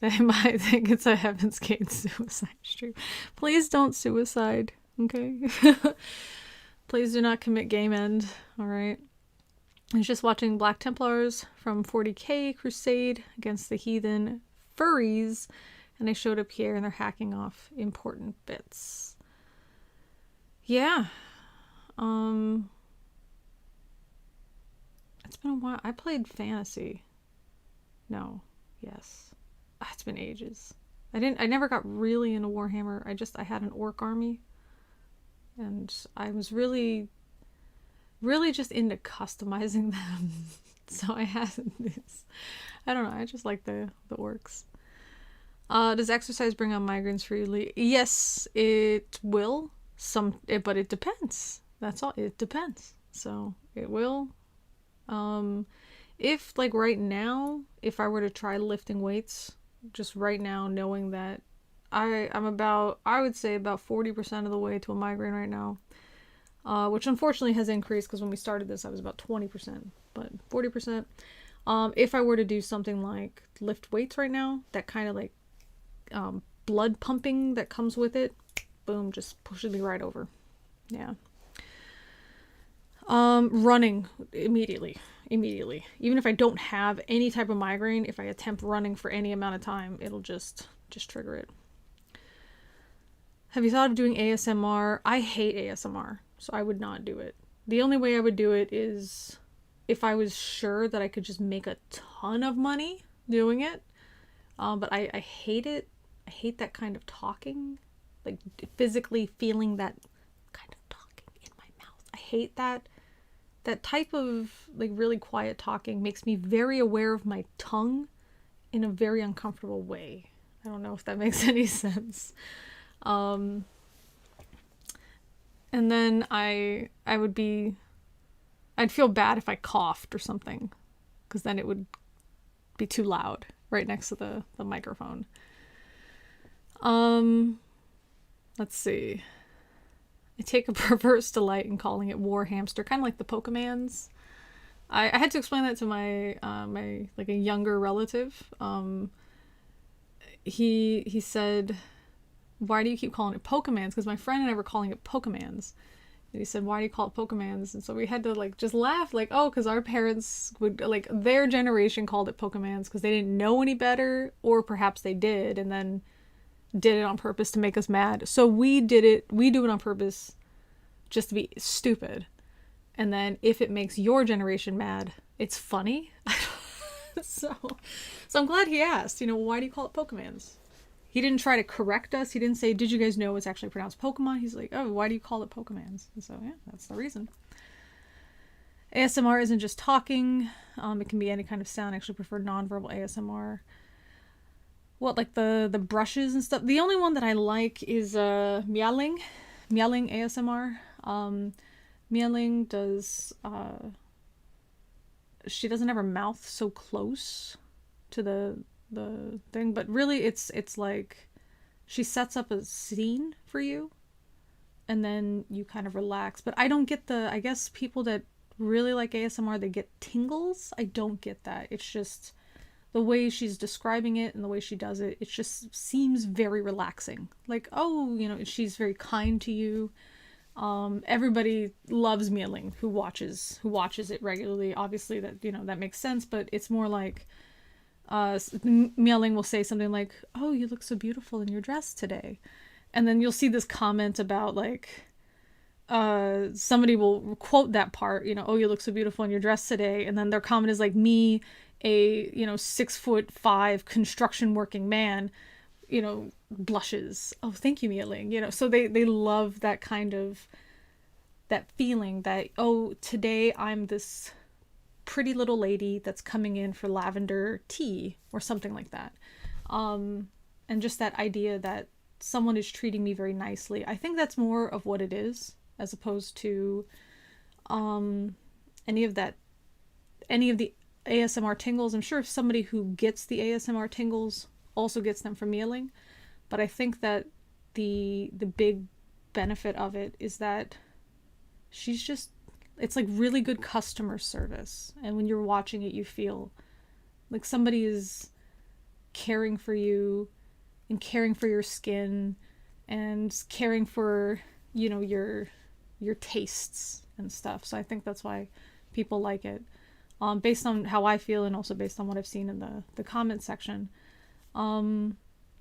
S1: they might think it's a Heaven's Gate suicide stream. Please don't suicide, okay? Please do not commit game end, alright? I was just watching Black Templars from 40k Crusade against the heathen furries, and they showed up here and they're hacking off important bits. Yeah. It's been a while. I played fantasy. No. Yes. It's been ages. I never got really into Warhammer. I had an orc army. And I was really just into customizing them. So I had this. I don't know. I just like the orcs. Does exercise bring on migraines for you? Yes, it will. But it depends. That's all. It depends. So it will. if like right now, if I were to try lifting weights, just right now, knowing that I'm about, I would say about 40% of the way to a migraine right now, which unfortunately has increased because when we started this, I was about 20%, but 40%. If I were to do something like lift weights right now, that kind of like blood pumping that comes with it, boom, just pushes me right over. Yeah. Running immediately. Even if I don't have any type of migraine, if I attempt running for any amount of time, it'll just trigger it. Have you thought of doing ASMR? I hate ASMR, so I would not do it. The only way I would do it is if I was sure that I could just make a ton of money doing it. But I hate it. I hate that kind of talking. Like physically feeling that kind of talking in my mouth. I hate that. That type of like really quiet talking makes me very aware of my tongue in a very uncomfortable way. I don't know if that makes any sense. And then I'd feel bad if I coughed or something, because then it would be too loud right next to the microphone. Let's see. I take a perverse delight in calling it war hamster, kind of like the Pokemans. I had to explain that to my like a younger relative. He said, "Why do you keep calling it Pokemans?" Because my friend and I were calling it Pokemans. And he said, "Why do you call it Pokemans?" And so we had to like just laugh, like, oh, because our parents would, like, their generation called it Pokemans because they didn't know any better, or perhaps they did and then did it on purpose to make us mad. So we do it on purpose just to be stupid. And then if it makes your generation mad, it's funny. so I'm glad he asked, why do you call it Pokemans? He didn't try to correct us. He didn't say, did you guys know it's actually pronounced Pokemon? He's like, oh, why do you call it Pokemans? And so, yeah, that's the reason. ASMR isn't just talking. It can be any kind of sound. I actually prefer nonverbal ASMR. What, like the brushes and stuff? The only one that I like is meowing ASMR. Meowing does, she doesn't have her mouth so close to the thing, but really it's like she sets up a scene for you and then you kind of relax. But I don't get I guess people that really like ASMR, they get tingles. I don't get that. It's just the way she's describing it and the way she does it, it just seems very relaxing. Like, oh, she's very kind to you. Everybody loves meowing who watches it regularly. Obviously that, that makes sense, but it's more like meowing will say something like, oh, you look so beautiful in your dress today. And then you'll see this comment about like, somebody will quote that part, oh, you look so beautiful in your dress today. And then their comment is like, me, a 6'5" construction working man, blushes. Oh, thank you, meowing. So they love that kind of, that feeling that, oh, today I'm this pretty little lady that's coming in for lavender tea or something like that. And just that idea that someone is treating me very nicely. I think that's more of what it is, as opposed to any of the ASMR tingles. I'm sure if somebody who gets the ASMR tingles also gets them from meowing, but I think that the big benefit of it is that it's like really good customer service. And when you're watching it, you feel like somebody is caring for you and caring for your skin and caring for, your tastes and stuff. So I think that's why people like it. Based on how I feel and also based on what I've seen in the comment section. I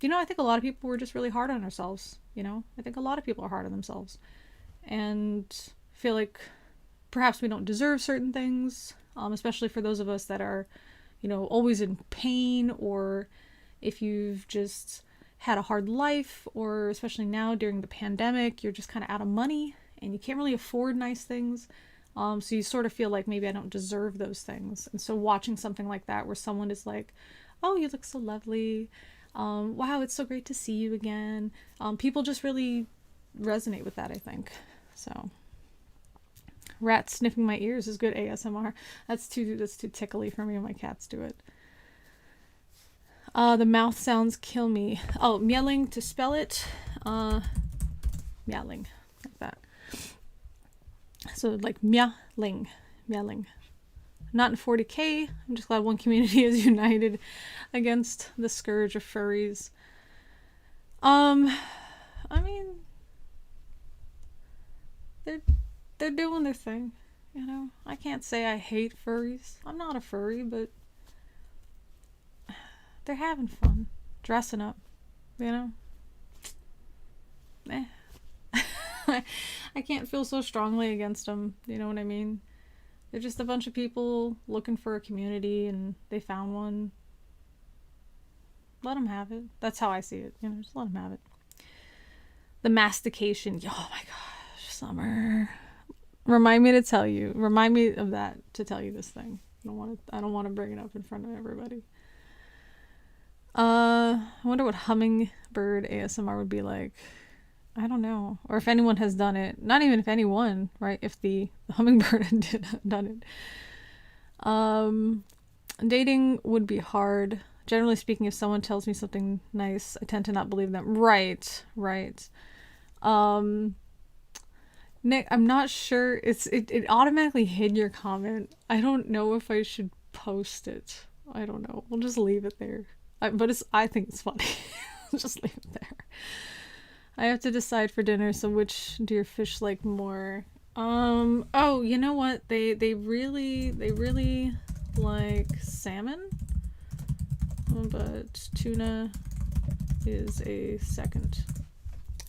S1: think a lot of people were just really hard on ourselves. I think a lot of people are hard on themselves and feel like perhaps we don't deserve certain things, especially for those of us that are, always in pain, or if you've just had a hard life, or especially now during the pandemic, you're just kind of out of money and you can't really afford nice things. So you sort of feel like maybe I don't deserve those things. And so watching something like that where someone is like, oh, you look so lovely. Wow, it's so great to see you again. People just really resonate with that, I think. So, Rat sniffing my ears is good ASMR. That's too tickly for me when my cats do it. The mouth sounds kill me. Oh, meowing to spell it. Meowing. Like that. So like meowing. Meowing. Not in 40k. I'm just glad one community is united against the scourge of furries. I mean, they're doing their thing, you know. I can't say I hate furries. I'm not a furry, but they're having fun, dressing up, you know. I can't feel so strongly against them, you know what I mean? They're just a bunch of people looking for a community, and they found one. Let them have it. That's how I see it, you know, just let them have it. The mastication. Oh my gosh, Summer. Remind me of that to tell you this thing. I don't want to bring it up in front of everybody. I wonder what hummingbird ASMR would be like. I don't know. Or if anyone has done it. Not even if anyone, right? If the hummingbird had done it. Dating would be hard. Generally speaking, if someone tells me something nice, I tend to not believe them. Right. Nick, I'm not sure. It automatically hid your comment. I don't know if I should post it. I don't know. We'll just leave it there. But I think it's funny. Just leave it there. I have to decide for dinner, so which do your fish like more? Oh, you know what? They really like salmon, but tuna is a second.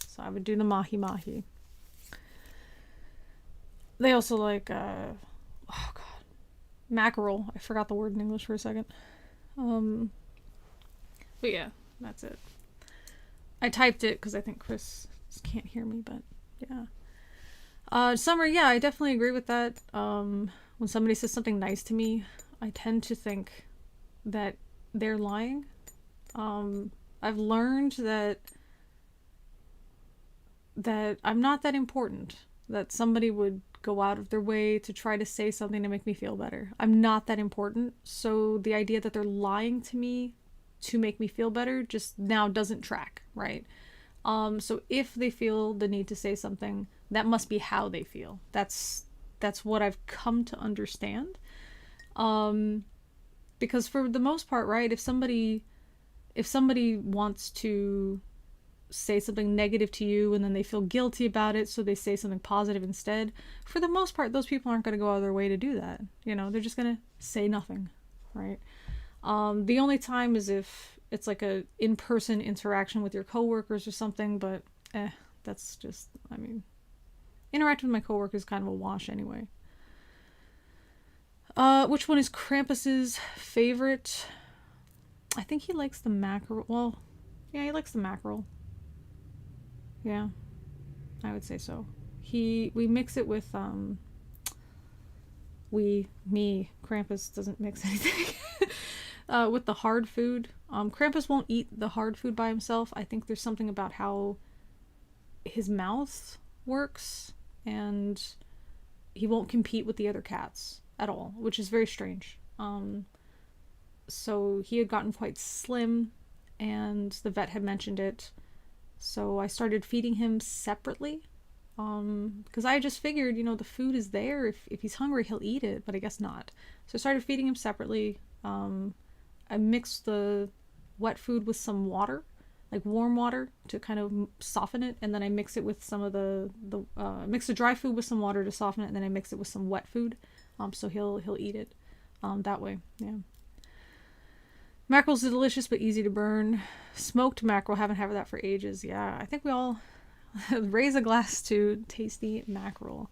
S1: So I would do the mahi. They also like oh god, mackerel. I forgot the word in English for a second. But yeah, that's it. I typed it because I think Chris can't hear me, but yeah. Summer, yeah, I definitely agree with that. When somebody says something nice to me, I tend to think that they're lying. I've learned that I'm not that important, that somebody would go out of their way to try to say something to make me feel better. I'm not that important, so the idea that they're lying to me to make me feel better just now doesn't track, right? So if they feel the need to say something, that must be how they feel. That's what I've come to understand. Because for the most part, right, if somebody wants to say something negative to you and then they feel guilty about it, so they say something positive instead, for the most part, those people aren't going to go out of their way to do that. You know, they're just going to say nothing, right? The only time is if it's like a in-person interaction with your coworkers or something, but that's just, I mean, interacting with my coworkers is kind of a wash anyway. Which one is Krampus's favorite? I think he likes the mackerel. Well, yeah, he likes the mackerel. Yeah, I would say so. We mix it with, Krampus doesn't mix anything. With the hard food. Krampus won't eat the hard food by himself. I think there's something about how his mouth works, and he won't compete with the other cats at all, which is very strange. So he had gotten quite slim, and the vet had mentioned it. So I started feeding him separately. Because I just figured, you know, the food is there. If he's hungry, he'll eat it, but I guess not. So I started feeding him separately. I mixed the wet food with some water, like warm water, to kind of soften it, and then I mix it with some of mix the dry food with some water to soften it, and then I mix it with some wet food, so he'll eat it that way. Yeah. Mackerel's delicious but easy to burn. Smoked mackerel, haven't had that for ages. Yeah, I think we all raise a glass to tasty mackerel.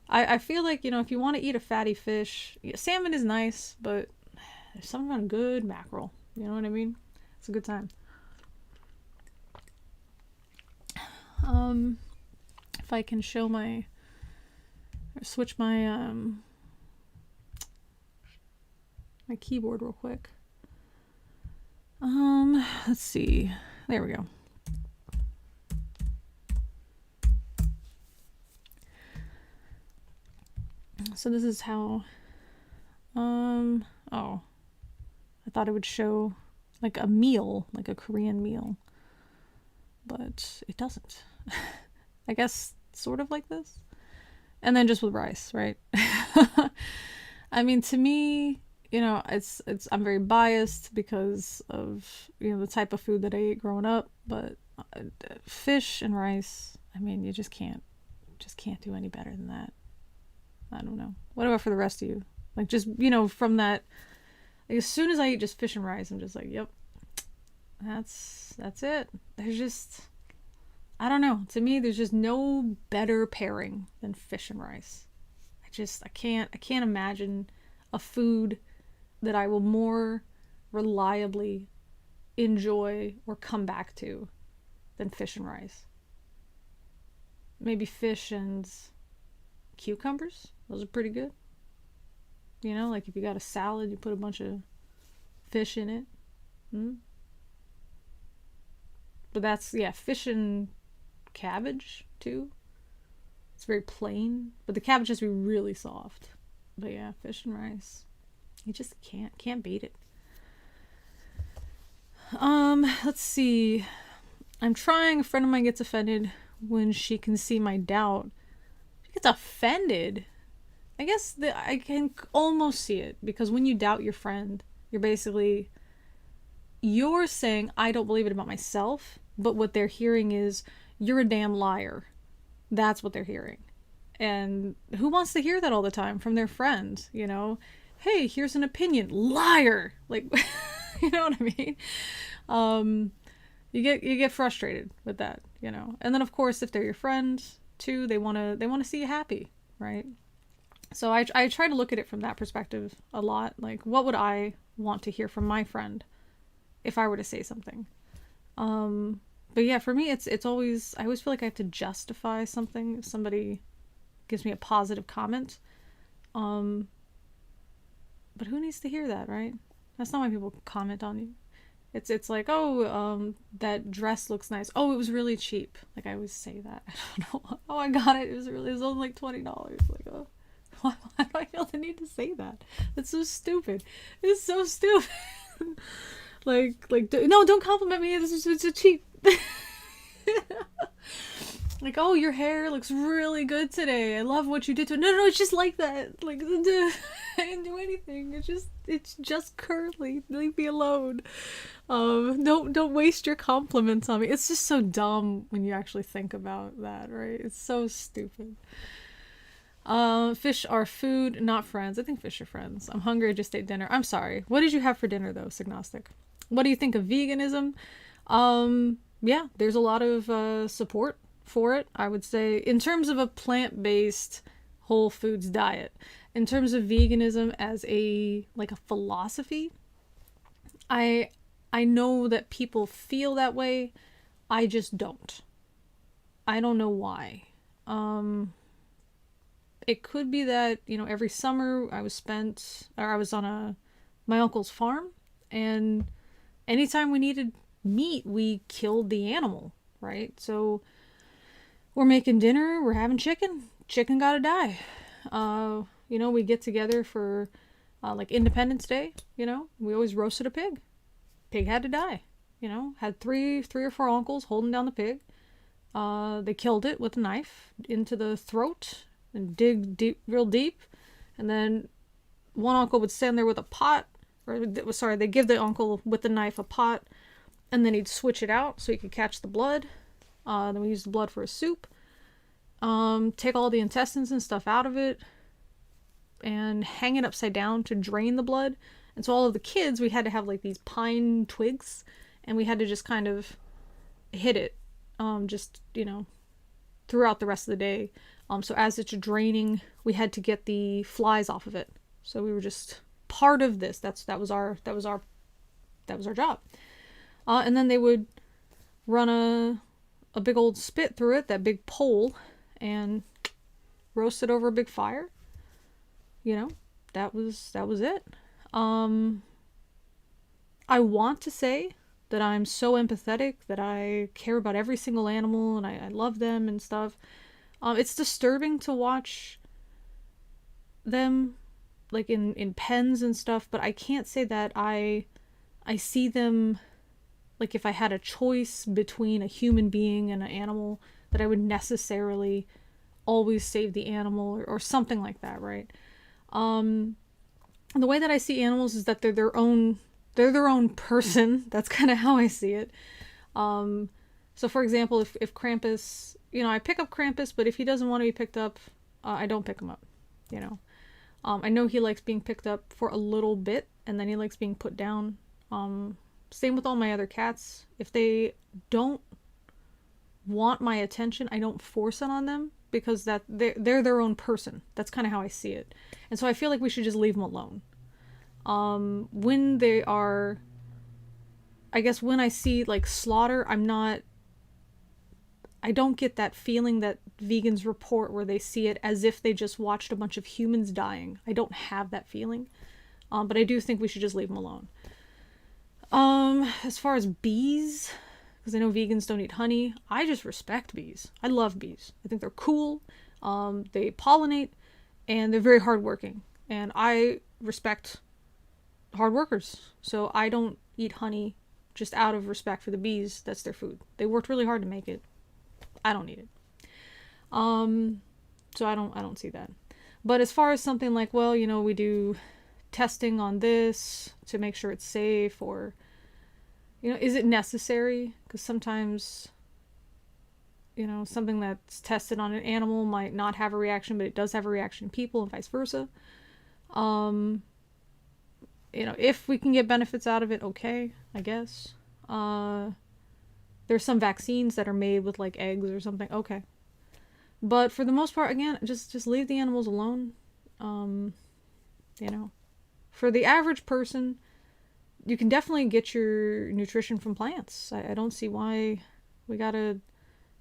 S1: I feel like, you know, if you want to eat a fatty fish, salmon is nice, but there's something about good mackerel. You know what I mean? It's a good time. If I can show switch my my keyboard real quick. Let's see. There we go. So this is how, oh, I thought it would show like a meal, like a Korean meal, but it doesn't. I guess sort of like this. And then just with rice, right? I mean, to me, you know, it's I'm very biased because of, you know, the type of food that I ate growing up, but fish and rice, I mean, you just can't do any better than that. I don't know. What about for the rest of you? Like, just, you know, from that, like, as soon as I eat just fish and rice, I'm just like, yep, that's it. There's just, I don't know. To me, there's just no better pairing than fish and rice. I can't imagine a food that I will more reliably enjoy or come back to than fish and rice. Maybe fish and cucumbers. Those are pretty good. You know, like if you got a salad, you put a bunch of fish in it. But that's, yeah, fish and cabbage too. It's very plain, but the cabbage has to be really soft. But yeah, fish and rice, you just can't beat it. Let's see. I'm trying. A friend of mine gets offended when she can see my doubt. She gets offended. I guess I can almost see it, because when you doubt your friend, you're saying, I don't believe it about myself, but what they're hearing is, you're a damn liar. That's what they're hearing. And who wants to hear that all the time from their friend, you know? Hey, here's an opinion. Liar! Like, you know what I mean? You get frustrated with that, you know? And then, of course, if they're your friend, too, they want to see you happy, right? So I try to look at it from that perspective a lot. Like, what would I want to hear from my friend if I were to say something? But yeah, for me, it's always, I always feel like I have to justify something if somebody gives me a positive comment. But who needs to hear that, right? That's not why people comment on you. It's like, oh, that dress looks nice. Oh, it was really cheap. Like, I always say that. I don't know. Oh, I got it. It was only like $20. Like, oh, why do I feel the need to say that? That's so stupid. It's so stupid. No, don't compliment me. This is so cheap. Like, oh, your hair looks really good today. I love what you did to it. No, it's just like that. Like, I didn't do anything. It's just curly. Leave me alone. Don't waste your compliments on me. It's just so dumb when you actually think about that, right? It's so stupid. Fish are food, not friends. I think fish are friends. I'm hungry. I just ate dinner. I'm sorry. What did you have for dinner, though, Signostic? What do you think of veganism? Yeah, there's a lot of support for it, I would say, in terms of a plant-based whole foods diet. In terms of veganism as a philosophy, I know that people feel that way. I just don't. I don't know why. It could be that, you know, every summer I was on my uncle's farm, and anytime we needed meat, we killed the animal, right? So we're making dinner, we're having chicken gotta die. You know, we get together for like Independence Day, you know, we always roasted a pig. Pig had to die, you know, had three or four uncles holding down the pig. They killed it with a knife into the throat and dig deep, real deep. And then one uncle would stand there with a pot, they give the uncle with the knife a pot, and then he'd switch it out so he could catch the blood. Then we used the blood for a soup. Take all the intestines and stuff out of it and hang it upside down to drain the blood. And so all of the kids, we had to have like these pine twigs, and we had to just kind of hit it, just, you know, throughout the rest of the day. So as it's draining, we had to get the flies off of it. So we were just part of this. That was our job. And then they would run a big old spit through it, that big pole, and roast it over a big fire. You know, that was it. I want to say that I'm so empathetic, that I care about every single animal and I love them and stuff. It's disturbing to watch them like in pens and stuff, but I can't say that I see them like if I had a choice between a human being and an animal, that I would necessarily always save the animal or something like that, right? The way that I see animals is that they're their own person. That's kind of how I see it. So for example, if Krampus, I pick up Krampus, but if he doesn't want to be picked up, I don't pick him up, I know he likes being picked up for a little bit, and then he likes being put down. Same with all my other cats. If they don't want my attention, I don't force it on them, because that they're their own person. That's kind of how I see it. And so I feel like we should just leave them alone. When they are, I guess when I see like slaughter, I don't get that feeling that vegans report where they see it as if they just watched a bunch of humans dying. I don't have that feeling. But I do think we should just leave them alone. As far as bees, because I know vegans don't eat honey, I just respect bees. I love bees. I think they're cool. They pollinate, and they're very hardworking. And I respect hard workers. So I don't eat honey just out of respect for the bees. That's their food. They worked really hard to make it. I don't eat it. So I don't see that. But as far as something like, well, we do testing on this to make sure it's safe, or is it necessary? Because sometimes something that's tested on an animal might not have a reaction, but it does have a reaction in people, and vice versa. If we can get benefits out of it, okay, I guess. There's some vaccines that are made with like eggs or something, okay. But for the most part, again, just leave the animals alone. For the average person, you can definitely get your nutrition from plants. I don't see why we gotta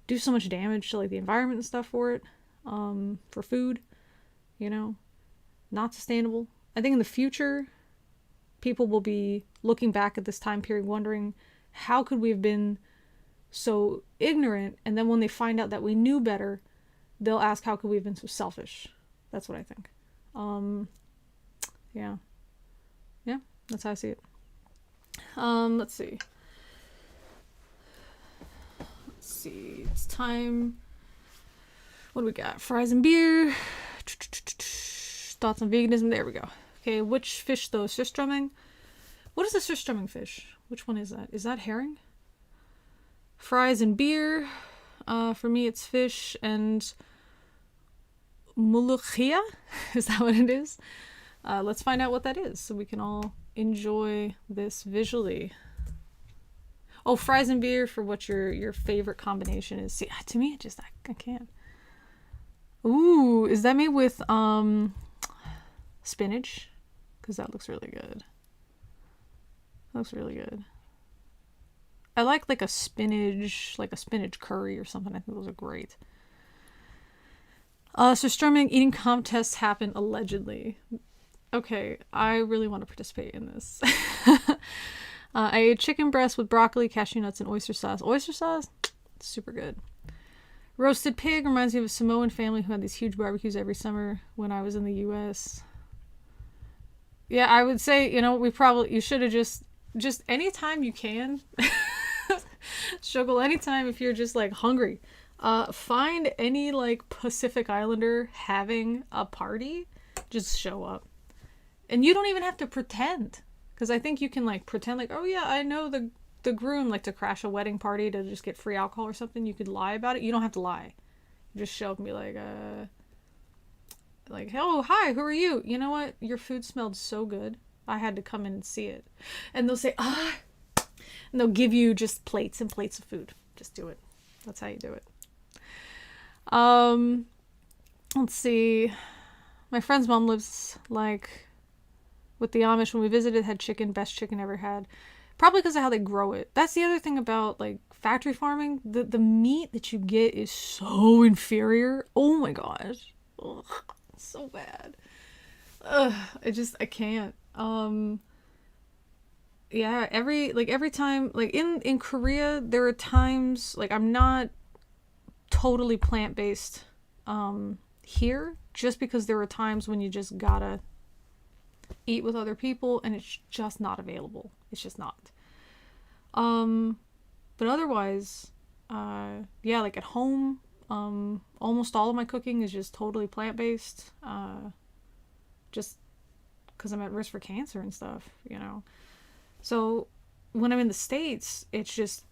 S1: do so much damage to like the environment and stuff for it, for food, not sustainable. I think in the future, people will be looking back at this time period wondering, how could we have been so ignorant? And then when they find out that we knew better, they'll ask, how could we have been so selfish? That's what I think. Yeah, that's how I see it. Let's see, it's time. What do we got? Fries and beer. Thoughts on veganism. There we go. Okay, which fish though? Surströmming? What is a surströmming fish? Which one is that? Is that herring? Fries and beer. For me it's fish and muluchia. Is that what it is? Let's find out what that is so we can all enjoy this visually. Oh, fries and beer for what your favorite combination is. See, to me, I can't. Ooh, is that made with spinach? Because that looks really good. Looks really good. I like a spinach curry or something. I think those are great. Surströmming eating contests happen allegedly. Okay, I really want to participate in this. I ate chicken breast with broccoli, cashew nuts, and oyster sauce. Oyster sauce? Super good. Roasted pig reminds me of a Samoan family who had these huge barbecues every summer when I was in the US. Yeah, I would say, you should have just anytime you can, struggle anytime if you're just like hungry. Find any like Pacific Islander having a party, just show up. And you don't even have to pretend, because I think you can like pretend like, oh yeah, I know the groom, like to crash a wedding party to just get free alcohol or something. You could lie about it. You don't have to lie. You just show up and be like, oh, hi, who are you? You know what? Your food smelled so good. I had to come in and see it. And they'll say, and they'll give you just plates and plates of food. Just do it. That's how you do it. Let's see. My friend's mom lives with the Amish. When we visited, had chicken, best chicken ever had. Probably because of how they grow it. That's the other thing about factory farming. The meat that you get is so inferior. Oh my gosh. Ugh, so bad. Ugh, I can't. Yeah, every time, in Korea, there are times, I'm not totally plant-based, here, just because there are times when you just gotta eat with other people and it's just not available. It's just not. But otherwise, yeah, like at home, almost all of my cooking is just totally plant-based, just because I'm at risk for cancer and stuff, you know. So when I'm in the States, it's just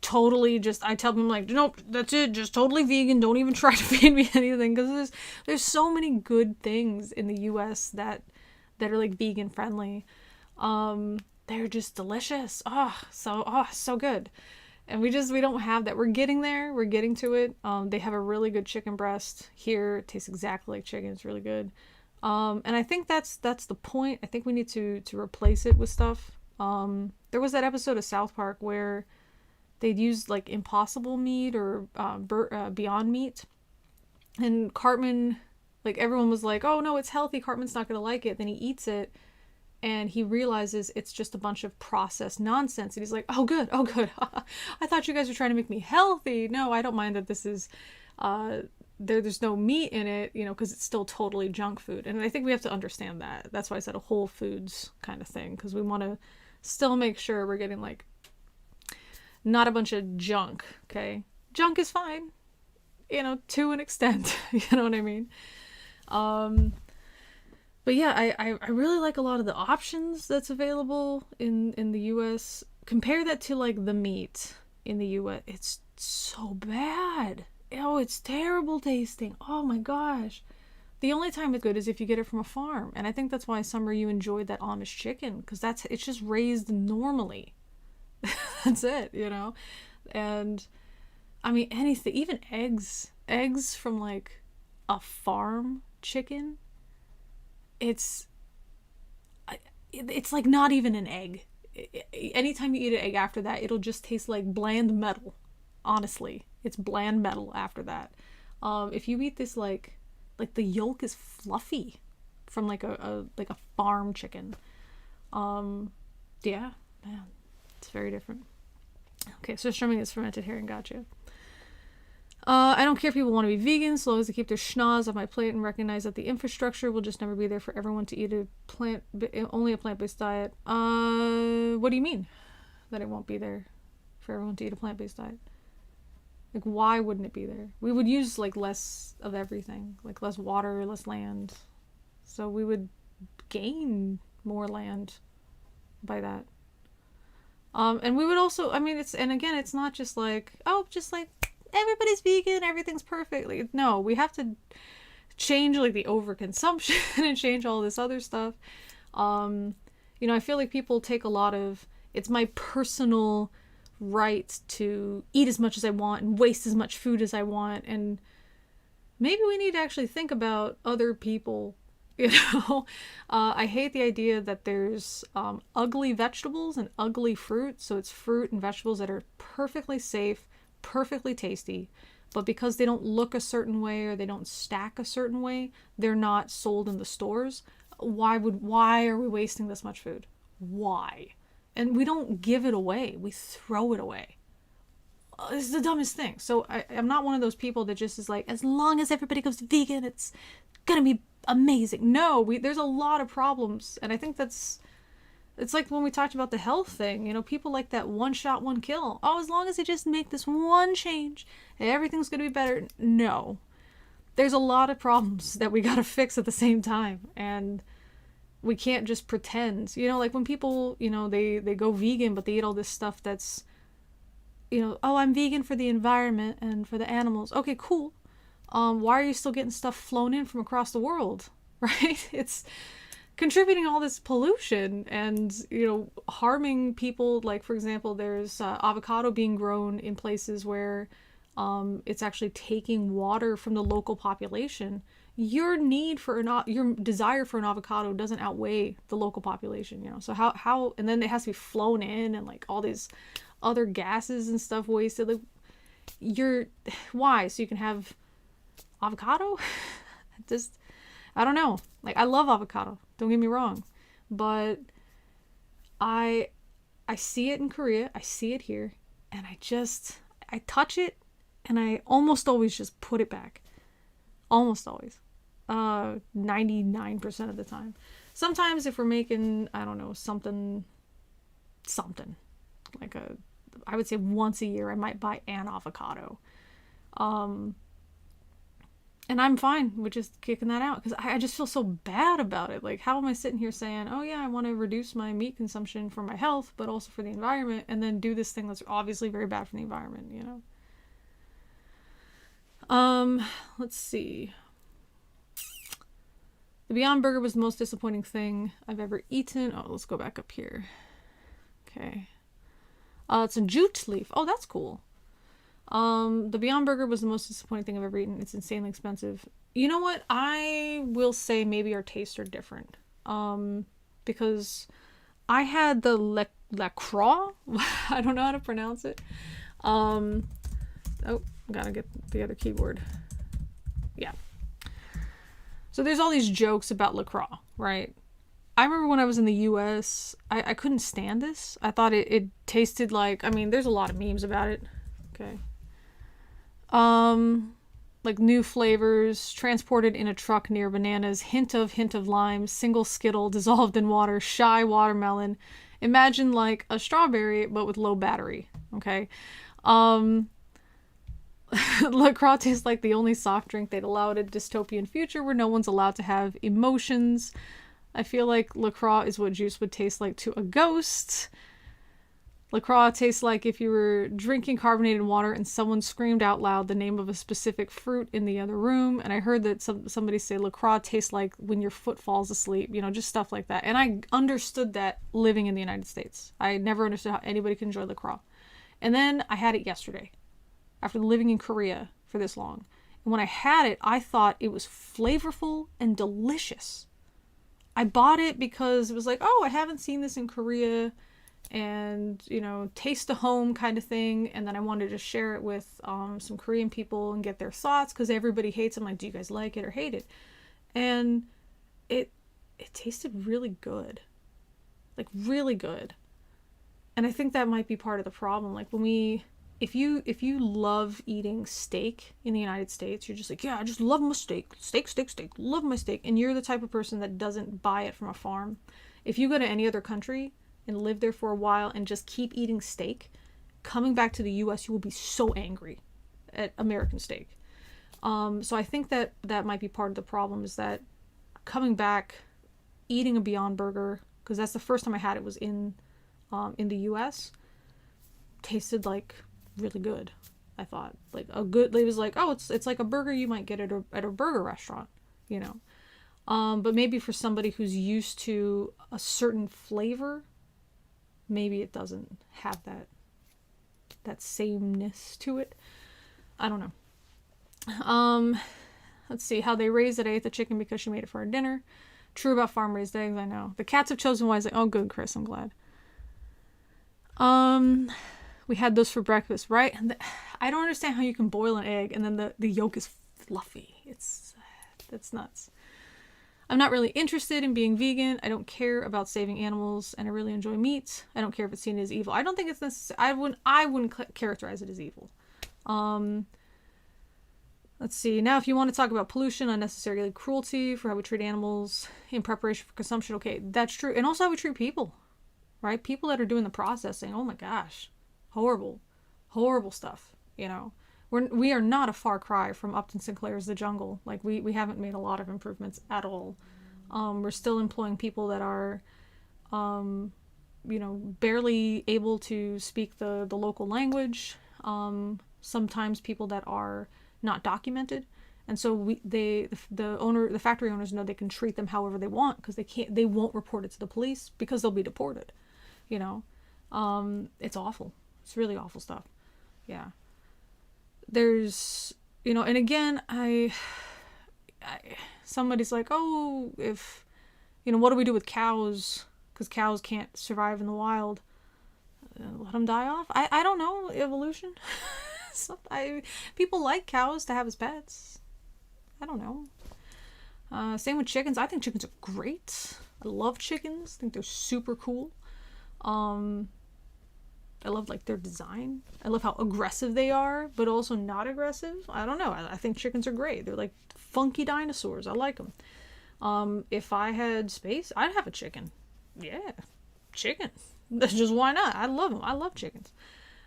S1: totally just, I tell them like, nope, that's it, just totally vegan, don't even try to feed me anything, because there's so many good things in the US that are like vegan friendly. They're just delicious. So good. And we don't have that. We're getting there. We're getting to it. They have a really good chicken breast here. It tastes exactly like chicken. It's really good. And I think that's the point. I think we need to replace it with stuff. There was that episode of South Park where they'd use like Impossible meat or Beyond Meat, and Cartman, like everyone was like, "Oh no, it's healthy. Cartman's not gonna like it." Then he eats it, and he realizes it's just a bunch of processed nonsense. And he's like, oh good. I thought you guys were trying to make me healthy. No, I don't mind that this is, there's no meat in it, you know, because it's still totally junk food. And I think we have to understand that. That's why I said a whole foods kind of thing, because we want to still make sure we're getting like, not a bunch of junk, okay? Junk is fine, you know, to an extent, you know what I mean? But yeah, I really like a lot of the options that's available in the US. Compare that to like the meat in the US. It's so bad. Oh, it's terrible tasting. Oh my gosh. The only time it's good is if you get it from a farm. And I think that's why, Summer, you enjoyed that Amish chicken, because it's just raised normally. That's it, you know? And I mean, anything, even eggs from like a farm chicken, it's like not even an egg. Anytime you eat an egg after that, it'll just taste like bland metal. Honestly, it's bland metal after that. If you eat this like the yolk is fluffy from like a farm chicken. Yeah, man, it's very different. Okay, so strumming is fermented herring, gotcha. I don't care if people want to be vegan, so long as they keep their schnoz off my plate and recognize that the infrastructure will just never be there for everyone to eat only a plant-based diet. What do you mean that it won't be there for everyone to eat a plant-based diet? Like, why wouldn't it be there? We would use like less of everything, like less water, less land. So we would gain more land by that. And we would also, I mean, it's not just like, oh, just like, everybody's vegan, everything's perfect. Like, no, we have to change like the overconsumption and change all this other stuff. You know, I feel like people take a lot of, it's my personal right to eat as much as I want and waste as much food as I want, and maybe we need to actually think about other people, you know. I hate the idea that there's ugly vegetables and ugly fruit. So it's fruit and vegetables that are perfectly safe, perfectly tasty, but because they don't look a certain way or they don't stack a certain way, they're not sold in the stores. Why are we wasting this much food? Why? And we don't give it away, we throw it away. It's the dumbest thing. So I'm not one of those people that just is like, as long as everybody goes vegan, it's gonna be amazing. No, there's a lot of problems, and I think it's like when we talked about the health thing, you know, people like that one shot, one kill. Oh, as long as they just make this one change, everything's going to be better. No. There's a lot of problems that we got to fix at the same time. And we can't just pretend. You know, like when people, you know, they go vegan, but they eat all this stuff that's, you know, oh, I'm vegan for the environment and for the animals. Okay, cool. Why are you still getting stuff flown in from across the world? Right? It's contributing all this pollution and, you know, harming people. Like, for example, there's avocado being grown in places where it's actually taking water from the local population. Your desire for an avocado doesn't outweigh the local population, you know. So how and then it has to be flown in, and like all these other gases and stuff wasted. Like, why? So you can have avocado? Just, I don't know. Like, I love avocado, don't get me wrong, but I see it in Korea, I see it here, and I touch it and I almost always just put it back. Almost always. 99% of the time. Sometimes if we're making, I don't know, something, like I would say once a year I might buy an avocado. And I'm fine with just kicking that out because I just feel so bad about it. Like, how am I sitting here saying, oh yeah, I want to reduce my meat consumption for my health, but also for the environment, and then do this thing that's obviously very bad for the environment, you know? Let's see. The Beyond Burger was the most disappointing thing I've ever eaten. Oh, let's go back up here. Okay. It's a jute leaf. Oh, that's cool. The Beyond Burger was the most disappointing thing I've ever eaten. It's insanely expensive. You know what? I will say maybe our tastes are different. Because I had the La Croix. I don't know how to pronounce it. Oh, gotta get the other keyboard. Yeah. So there's all these jokes about La Croix, right? I remember when I was in the US, I couldn't stand this. I thought it tasted like, I mean, there's a lot of memes about it. Okay. Like new flavors, transported in a truck near bananas, hint of lime, single Skittle dissolved in water, shy watermelon. Imagine like a strawberry, but with low battery. Okay. La Croix tastes like the only soft drink they'd allow at a dystopian future where no one's allowed to have emotions. I feel like La Croix is what juice would taste like to a ghost. La Croix tastes like if you were drinking carbonated water and someone screamed out loud the name of a specific fruit in the other room. And I heard that somebody say La Croix tastes like when your foot falls asleep, you know, just stuff like that. And I understood that living in the United States. I never understood how anybody could enjoy La Croix. And then I had it yesterday after living in Korea for this long. And when I had it, I thought it was flavorful and delicious. I bought it because it was like, oh, I haven't seen this in Korea, and, you know, taste of home kind of thing. And then I wanted to share it with some Korean people and get their thoughts because everybody hates it. I'm like, do you guys like it or hate it? And it tasted really good. Like, really good. And I think that might be part of the problem. Like, when if you love eating steak in the United States, you're just like, yeah, I just love my steak, love my steak, and you're the type of person that doesn't buy it from a farm. If you go to any other country and live there for a while and just keep eating steak, coming back to the US, you will be so angry at American steak. So I think that might be part of the problem, is that coming back, eating a Beyond Burger, because that's the first time I had it was in the US, tasted like really good. I thought like a good, it was like, oh, it's like a burger you might get at a burger restaurant, you know. But maybe for somebody who's used to a certain flavor, maybe it doesn't have that sameness to it. I don't know. Let's see. How they raised it. I ate the chicken because she made it for our dinner. True about farm raised eggs, I know. The cats have chosen wisely. Oh, good, Chris. I'm glad. We had those for breakfast, right? And I don't understand how you can boil an egg and then the yolk is fluffy. That's nuts. I'm not really interested in being vegan. I don't care about saving animals, and I really enjoy meat. I don't care if it's seen as evil. I don't think it's necessary. I wouldn't characterize it as evil. Let's see. Now, if you want to talk about pollution, unnecessary cruelty for how we treat animals in preparation for consumption, okay, that's true. And also how we treat people, right? People that are doing the processing. Oh my gosh. Horrible stuff, you know. We are not a far cry from Upton Sinclair's The Jungle. Like, we haven't made a lot of improvements at all. We're still employing people that are, you know, barely able to speak the local language. Sometimes people that are not documented. And so the factory owners know they can treat them however they want because they won't report it to the police because they'll be deported, you know. It's awful. It's really awful stuff. Yeah. There's, you know, and again, somebody's like, oh, if, you know, what do we do with cows? Because cows can't survive in the wild. Let them die off? I don't know. Evolution? People like cows to have as pets. I don't know. Same with chickens. I think chickens are great. I love chickens. I think they're super cool. love like their design. I love how aggressive they are, but also not aggressive. I don't know. I think chickens are great. They're like funky dinosaurs. I like them. If I had space, I'd have a chicken. Yeah, chicken. That's just why not? I love them. I love chickens.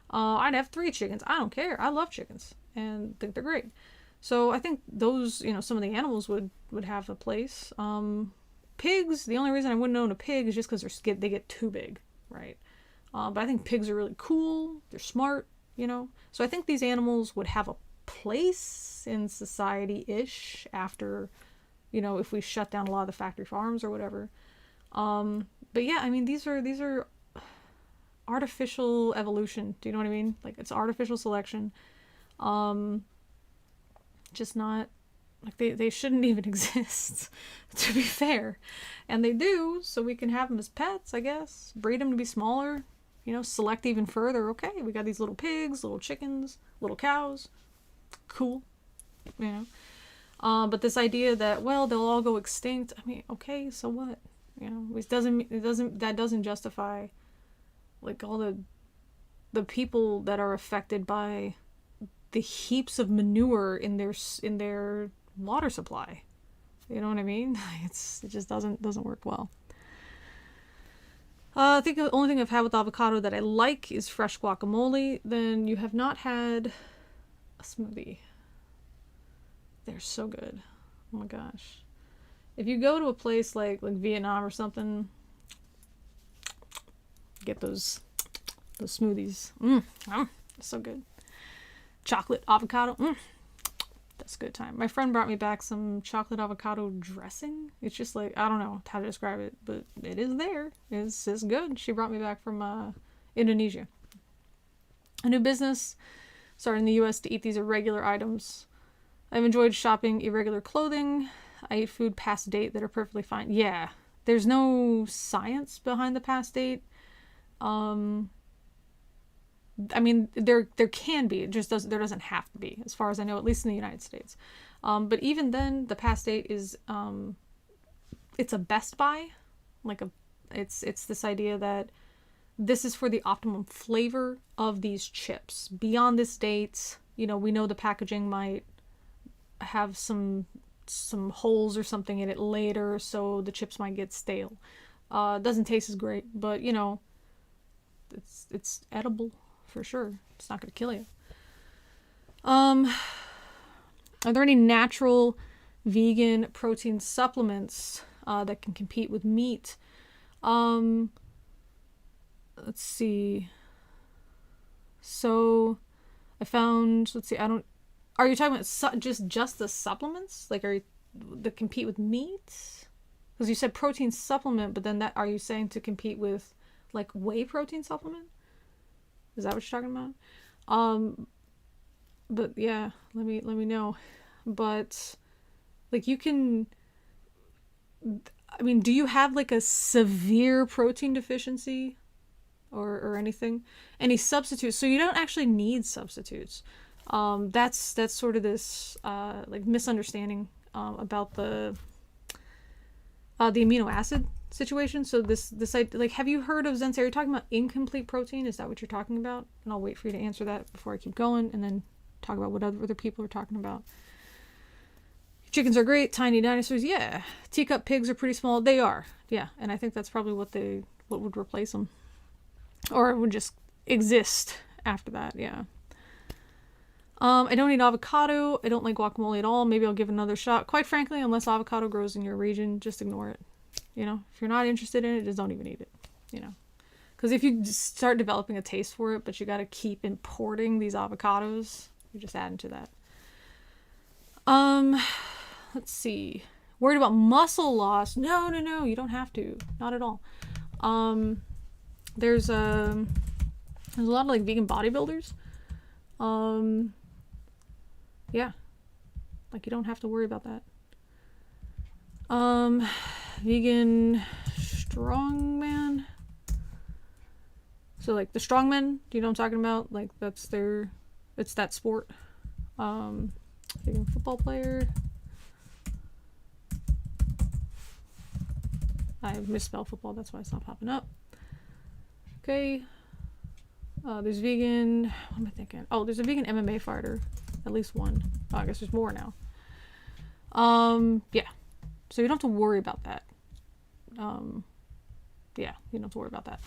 S1: I'd have 3 chickens. I don't care. I love chickens and think they're great. So I think those, you know, some of the animals would have a place. Pigs, the only reason I wouldn't own a pig is just because they get too big, right? But I think pigs are really cool. They're smart, you know. So I think these animals would have a place in society-ish after, you know, if we shut down a lot of the factory farms or whatever. But yeah, I mean, these are artificial evolution. Do you know what I mean? Like, it's artificial selection. Just not, like, they shouldn't even exist, to be fair. And they do, so we can have them as pets, I guess. Breed them to be smaller, you know, select even further. Okay, we got these little pigs, little chickens, little cows. Cool, you know. But this idea that, well, they'll all go extinct, I mean, okay, so what? You know, that doesn't justify, like, all the people that are affected by the heaps of manure in their water supply. You know what I mean? It just doesn't work well. I think the only thing I've had with avocado that I like is fresh guacamole. Then you have not had a smoothie. They're so good. Oh my gosh. If you go to a place like Vietnam or something, get those smoothies. So good. Chocolate avocado. That's a good time. My friend brought me back some chocolate avocado dressing. It's just like, I don't know how to describe it, but it is there. It's good. She brought me back from Indonesia. A new business started in the US to eat these irregular items. I've enjoyed shopping irregular clothing. I eat food past date that are perfectly fine. Yeah, there's no science behind the past date. I mean, there can be. It just there doesn't have to be, as far as I know, at least in the United States. But even then, the past date is it's a best buy. It's this idea that this is for the optimum flavor of these chips. Beyond this date, you know, we know the packaging might have some holes or something in it later, so the chips might get stale. Doesn't taste as great, but you know, it's edible. For sure. It's not going to kill you. Are there any natural vegan protein supplements that can compete with meat? Let's see. So I found, are you talking about just the supplements? Like, that compete with meat? Because you said protein supplement, but then are you saying to compete with like whey protein supplement? Is that what you're talking about? But yeah, let me know. But like, you can, I mean, do you have like a severe protein deficiency or anything? Any substitutes? So you don't actually need substitutes. That's sort of this like misunderstanding about the amino acid situation. So this like, have you heard of Zensei? Are you talking about incomplete protein? Is that what you're talking about? And I'll wait for you to answer that before I keep going, and then talk about what other people are talking about. Chickens are great. Tiny dinosaurs. Yeah. Teacup pigs are pretty small. They are. Yeah. And I think that's probably what would replace them, or it would just exist after that. Yeah. I don't eat avocado. I don't like guacamole at all. Maybe I'll give it another shot. Quite frankly, unless avocado grows in your region, just ignore it. You know, if you're not interested in it, just don't even eat it, you know. Because if you start developing a taste for it, but you got to keep importing these avocados, you're just adding to that. Let's see. Worried about muscle loss? No, you don't have to. Not at all. There's a lot of like vegan bodybuilders. Yeah. Like, you don't have to worry about that. Vegan strongman. So like the strongmen, do you know what I'm talking about? Like, it's that sport. Vegan football player. I misspelled football, that's why it's not popping up. Okay. There's vegan, what am I thinking? Oh, there's a vegan MMA fighter. At least one. Oh, I guess there's more now. Yeah. So you don't have to worry about that. Yeah, you don't have to worry about that.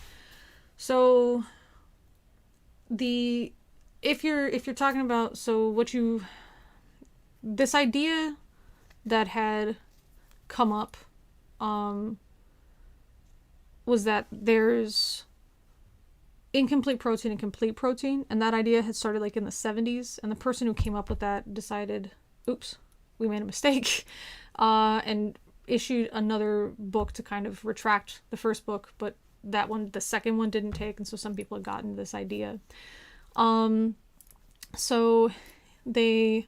S1: So if you're talking about, this idea that had come up was that there's incomplete protein and complete protein, and that idea had started like in the 70s, and the person who came up with that decided, oops, we made a mistake, and issued another book to kind of retract the first book, but the second one didn't take, and so some people had gotten this idea. So they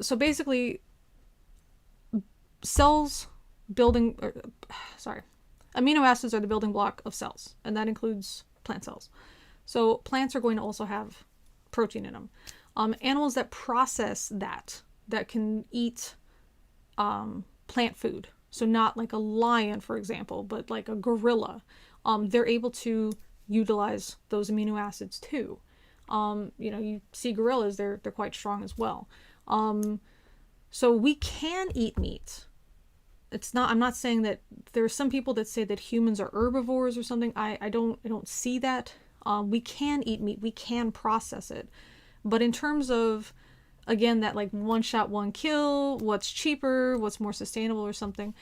S1: so basically amino acids are the building block of cells, and that includes plant cells. So plants are going to also have protein in them. Animals that process that can eat plant food, so not like a lion, for example, but like a gorilla, they're able to utilize those amino acids too. You see gorillas, they're quite strong as well. So we can eat meat. I'm not saying that. There are some people that say that humans are herbivores or something. I don't see that. We can eat meat. We can process it. But in terms of, again, that like one shot, one kill, what's cheaper, what's more sustainable or something,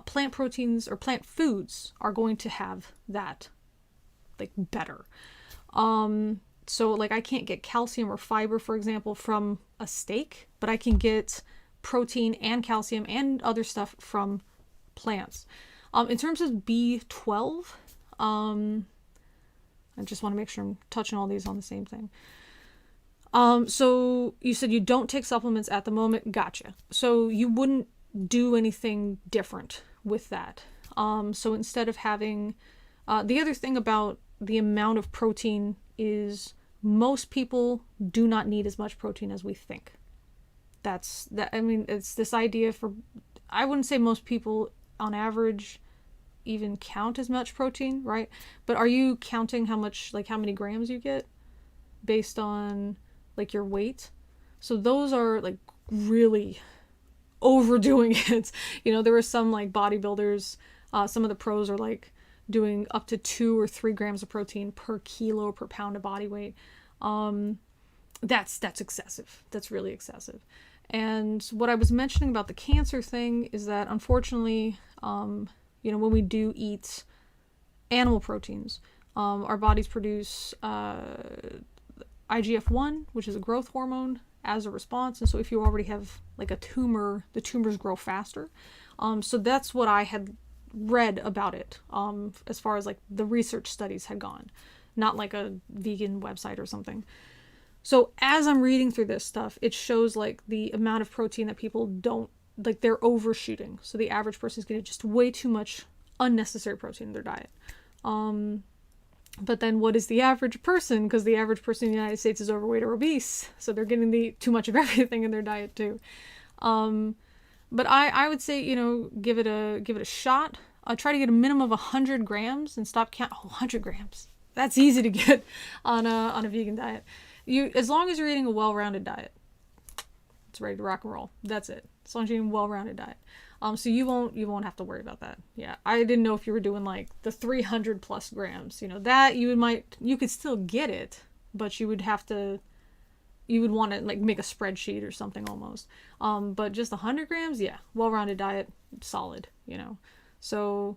S1: plant proteins or plant foods are going to have that like better. So like I can't get calcium or fiber, for example, from a steak, but I can get protein and calcium and other stuff from plants. In terms of B12, I just want to make sure I'm touching all these on the same thing. So you said you don't take supplements at the moment. Gotcha. So you wouldn't do anything different with that. So instead of having, the other thing about the amount of protein is most people do not need as much protein as we think. It's this idea I wouldn't say most people on average even count as much protein, right? But are you counting how many grams you get based on like your weight? So those are like really overdoing it. There were some like bodybuilders, some of the pros are like doing up to 2 or 3 grams of protein per kilo or per pound of body weight. That's excessive. That's really excessive. And what I was mentioning about the cancer thing is that unfortunately, when we do eat animal proteins, our bodies produce IGF-1, which is a growth hormone, as a response. And so if you already have like a tumor, the tumors grow faster. So that's what I had read about it, as far as like the research studies had gone, not like a vegan website or something. So as I'm reading through this stuff, it shows like the amount of protein that people don't, like they're overshooting. So the average person is getting just way too much unnecessary protein in their diet. But then what is the average person? Because the average person in the United States is overweight or obese. So they're getting too much of everything in their diet too. But I would say, give it a shot. Try to get a minimum of 100 grams and stop counting. 100 grams. That's easy to get on a vegan diet. As long as you're eating a well-rounded diet, it's ready to rock and roll. That's it. As long as you're eating a well-rounded diet. So you won't have to worry about that. Yeah. I didn't know if you were doing like the 300 plus grams, that you could still get it, but you would want to like make a spreadsheet or something almost. But just 100 grams, yeah, well-rounded diet, solid, So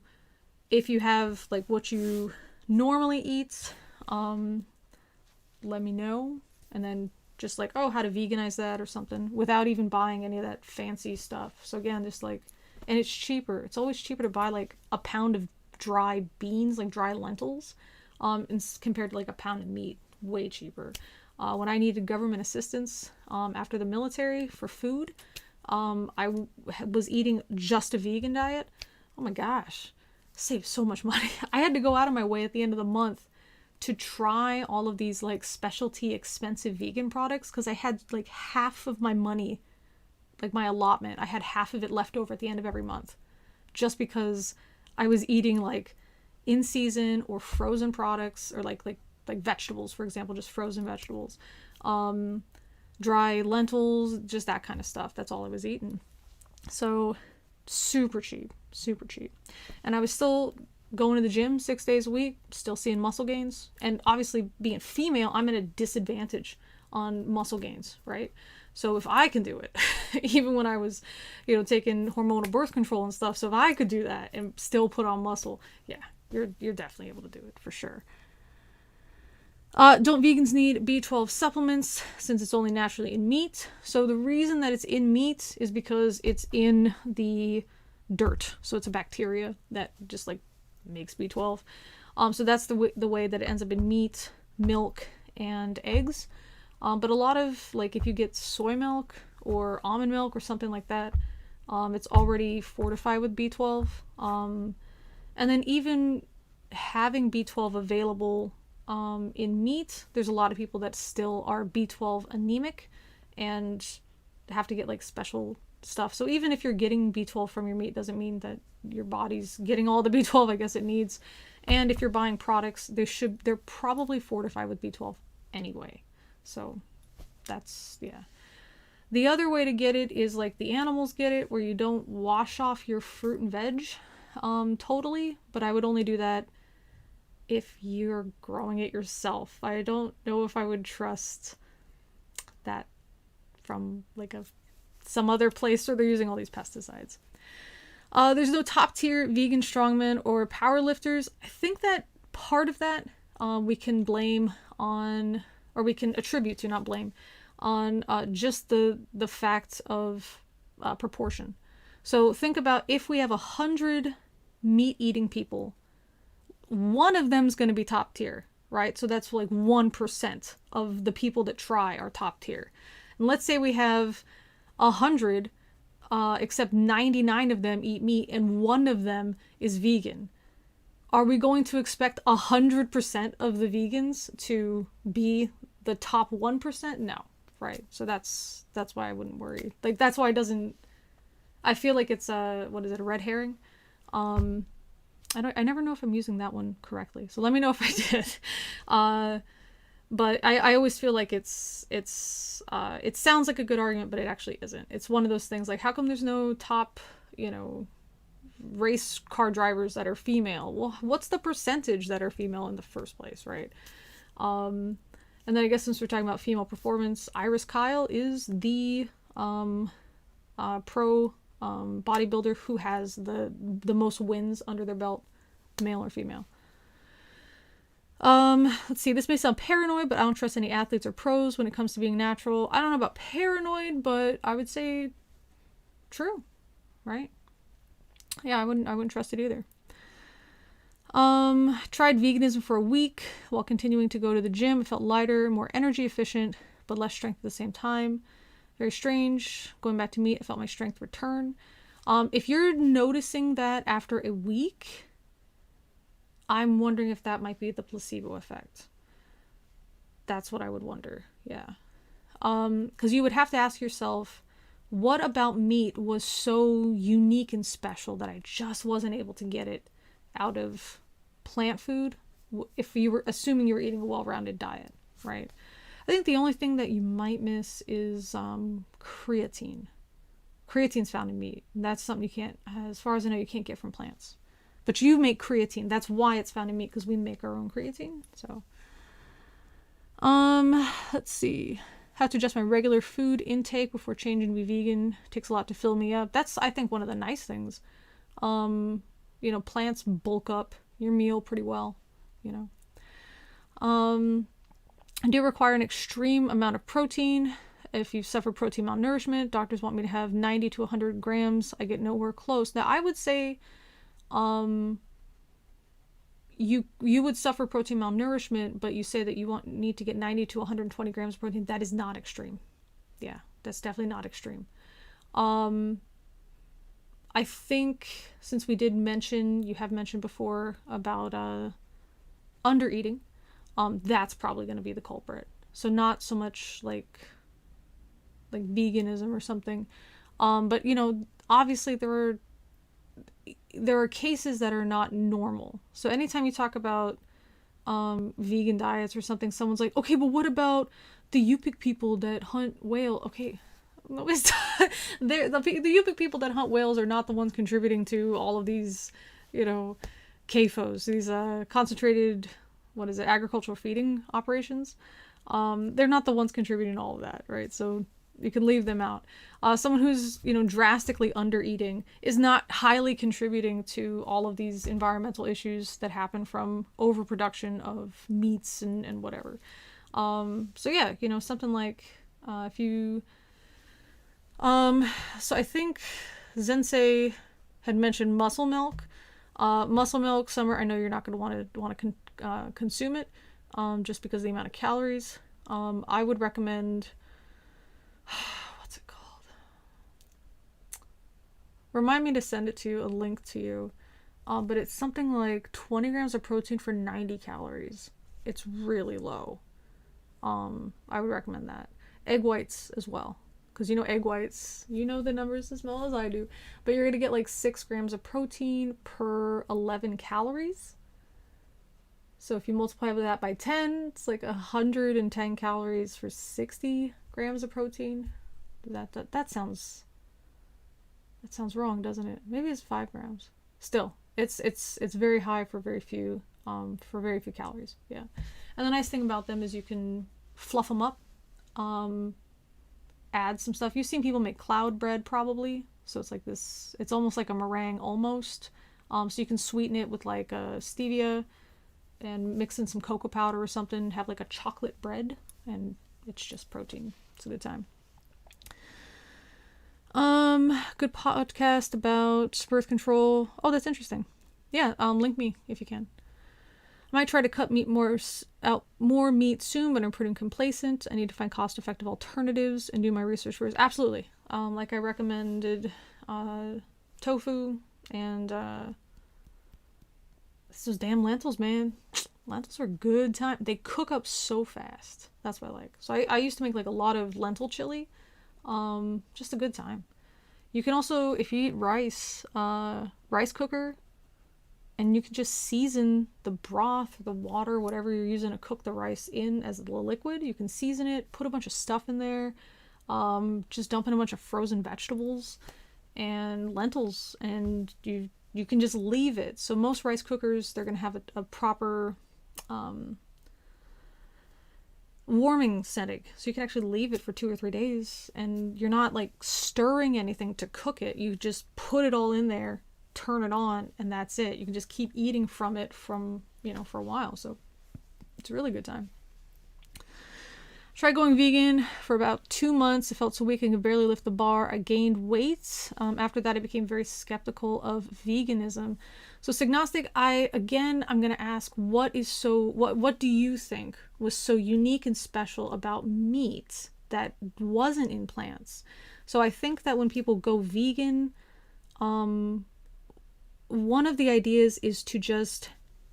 S1: if you have like what you normally eat, let me know. And then just like, how to veganize that or something without even buying any of that fancy stuff. So again, just like, and it's cheaper. It's always cheaper to buy like a pound of dry beans, like dry lentils, compared to like a pound of meat. Way cheaper. When I needed government assistance after the military for food, I was eating just a vegan diet. Oh my gosh, saved so much money. I had to go out of my way at the end of the month to try all of these like specialty expensive vegan products because I had like half of my money, like my allotment, I had half of it left over at the end of every month just because I was eating like in season or frozen products, or like vegetables, for example, just frozen vegetables, dry lentils, just that kind of stuff. That's all I was eating. So super cheap, super cheap. And I was still going to the gym 6 days a week, still seeing muscle gains. And obviously being female, I'm at a disadvantage on muscle gains, right? So if I can do it, even when I was, taking hormonal birth control and stuff, so if I could do that and still put on muscle, yeah, you're definitely able to do it for sure. Don't vegans need B12 supplements since it's only naturally in meat? So the reason that it's in meat is because it's in the dirt. So it's a bacteria that just like makes B12. So that's the way that it ends up in meat, milk, and eggs. But a lot of, like, if you get soy milk or almond milk or something like that, it's already fortified with B12. And then even having B12 available in meat, there's a lot of people that still are B12 anemic and have to get like special stuff. So even if you're getting B12 from your meat, doesn't mean that your body's getting all the B12 I guess it needs. And if you're buying products, they're probably fortified with B12 anyway. So that's, yeah. The other way to get it is like the animals get it, where you don't wash off your fruit and veg totally, but I would only do that if you're growing it yourself. I don't know if I would trust that from like some other place where they're using all these pesticides. There's no top tier vegan strongmen or power lifters. I think that part of that we can blame on, or we can attribute to, not blame, on just the fact of proportion. So think about if we have 100 meat eating people, one of them's going to be top tier, right? So that's like 1% of the people that try are top tier. And let's say we have 100, except 99 of them eat meat and one of them is vegan. Are we going to expect 100% of the vegans to be the top 1%? No, right? So that's why I wouldn't worry. Like, that's why I feel like it's a red herring. I never know if I'm using that one correctly, so let me know if I did. But I always feel like it sounds like a good argument, but it actually isn't. It's one of those things like, how come there's no top, race car drivers that are female? Well, what's the percentage that are female in the first place, right? And then I guess since we're talking about female performance, Iris Kyle is the pro bodybuilder who has the most wins under their belt, male or female. Let's see, this may sound paranoid, but I don't trust any athletes or pros when it comes to being natural. I don't know about paranoid, but I would say true, right? Yeah, I wouldn't trust it either. Tried veganism for a week while continuing to go to the gym. It felt lighter, more energy efficient, but less strength at the same time. Very strange. Going back to meat, I felt my strength return. If you're noticing that after a week, I'm wondering if that might be the placebo effect. That's what I would wonder. Yeah. Because you would have to ask yourself, what about meat was so unique and special that I just wasn't able to get it out of plant food if you were assuming you were eating a well-rounded diet, right? I think the only thing that you might miss is creatine. Creatine's found in meat. That's something you can't, as far as I know, you can't get from plants. But you make creatine. That's why it's found in meat, because we make our own creatine. So, let's see. Have to adjust my regular food intake before changing to be vegan. Takes a lot to fill me up. That's, I think, one of the nice things. Plants bulk up your meal pretty well, I do require an extreme amount of protein. If you suffer protein malnourishment, doctors want me to have 90 to 100 grams. I get nowhere close. Now, I would say you would suffer protein malnourishment, but you say that you need to get 90 to 120 grams of protein. That is not extreme. Yeah, that's definitely not extreme. I think since you have mentioned before about under eating, that's probably going to be the culprit. So not so much like veganism or something. But obviously there are cases that are not normal. So anytime you talk about vegan diets or something, someone's like, okay, but what about the Yupik people that hunt whale? Okay, nobody's the Yupik people that hunt whales are not the ones contributing to all of these, CAFOs, these concentrated, agricultural feeding operations. They're not the ones contributing to all of that, right? So you can leave them out. Someone who's, drastically under eating is not highly contributing to all of these environmental issues that happen from overproduction of meats and whatever. So yeah, something like, if you, so I think Zensei had mentioned muscle milk. Muscle milk, Summer, I know you're not going to want to consume it, just because of the amount of calories. I would recommend, what's it called? Remind me to send it to you, a link to you. But it's something like 20 grams of protein for 90 calories. It's really low. I would recommend that. Egg whites as well. Because egg whites, the numbers as well as I do. But you're going to get like 6 grams of protein per 11 calories. So if you multiply that by 10, it's like 110 calories for 60 grams of protein. That sounds wrong, doesn't it? Maybe it's 5 grams. Still, it's very high for very few calories. Yeah. And the nice thing about them is you can fluff them up, add some stuff. You've seen people make cloud bread probably. So it's like this, it's almost like a meringue almost. So you can sweeten it with like stevia and mix in some cocoa powder or something, have like a chocolate bread, and it's just protein. It's a good time. Good podcast about birth control. Oh, that's interesting. Yeah, link me if you can. I might try to cut more meat soon, but I'm pretty complacent. I need to find cost-effective alternatives and do my research first. Absolutely. Like I recommended tofu and those damn lentils, man. Lentils are a good time. They cook up so fast. That's what I like. So I used to make like a lot of lentil chili. Just a good time. You can also, if you eat rice cooker, and you can just season the broth or the water, whatever you're using to cook the rice in as the liquid. You can season it, put a bunch of stuff in there, just dump in a bunch of frozen vegetables and lentils, and you can just leave it. So most rice cookers, they're going to have a proper warming setting. So you can actually leave it for 2 or 3 days, and you're not like stirring anything to cook it. You just put it all in there, turn it on, and that's it. You can just keep eating from it for a while. So it's a really good time. Tried going vegan for about 2 months. I felt so weak I could barely lift the bar. I gained weight. After that, I became very skeptical of veganism. So Signostic, I'm going to ask, what do you think was so unique and special about meat that wasn't in plants? So I think that when people go vegan, one of the ideas is to just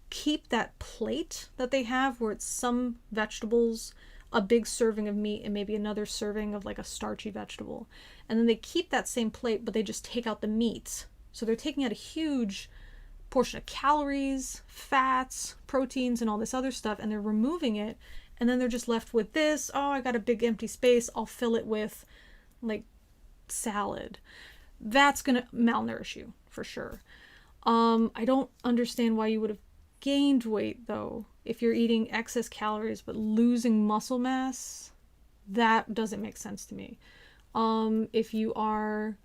S1: keep that plate that they have where it's some vegetables, a big serving of meat, and maybe another serving of like a starchy vegetable. And then they keep that same plate, but they just take out the meat. So they're taking out a huge portion of calories, fats, proteins, and all this other stuff, and they're removing it. And then they're just left with this. Oh, I got a big empty space. I'll fill it with like salad. That's going to malnourish you for sure. I don't understand why you would have gained weight though if you're eating excess calories but losing muscle mass. That doesn't make sense to me. If you're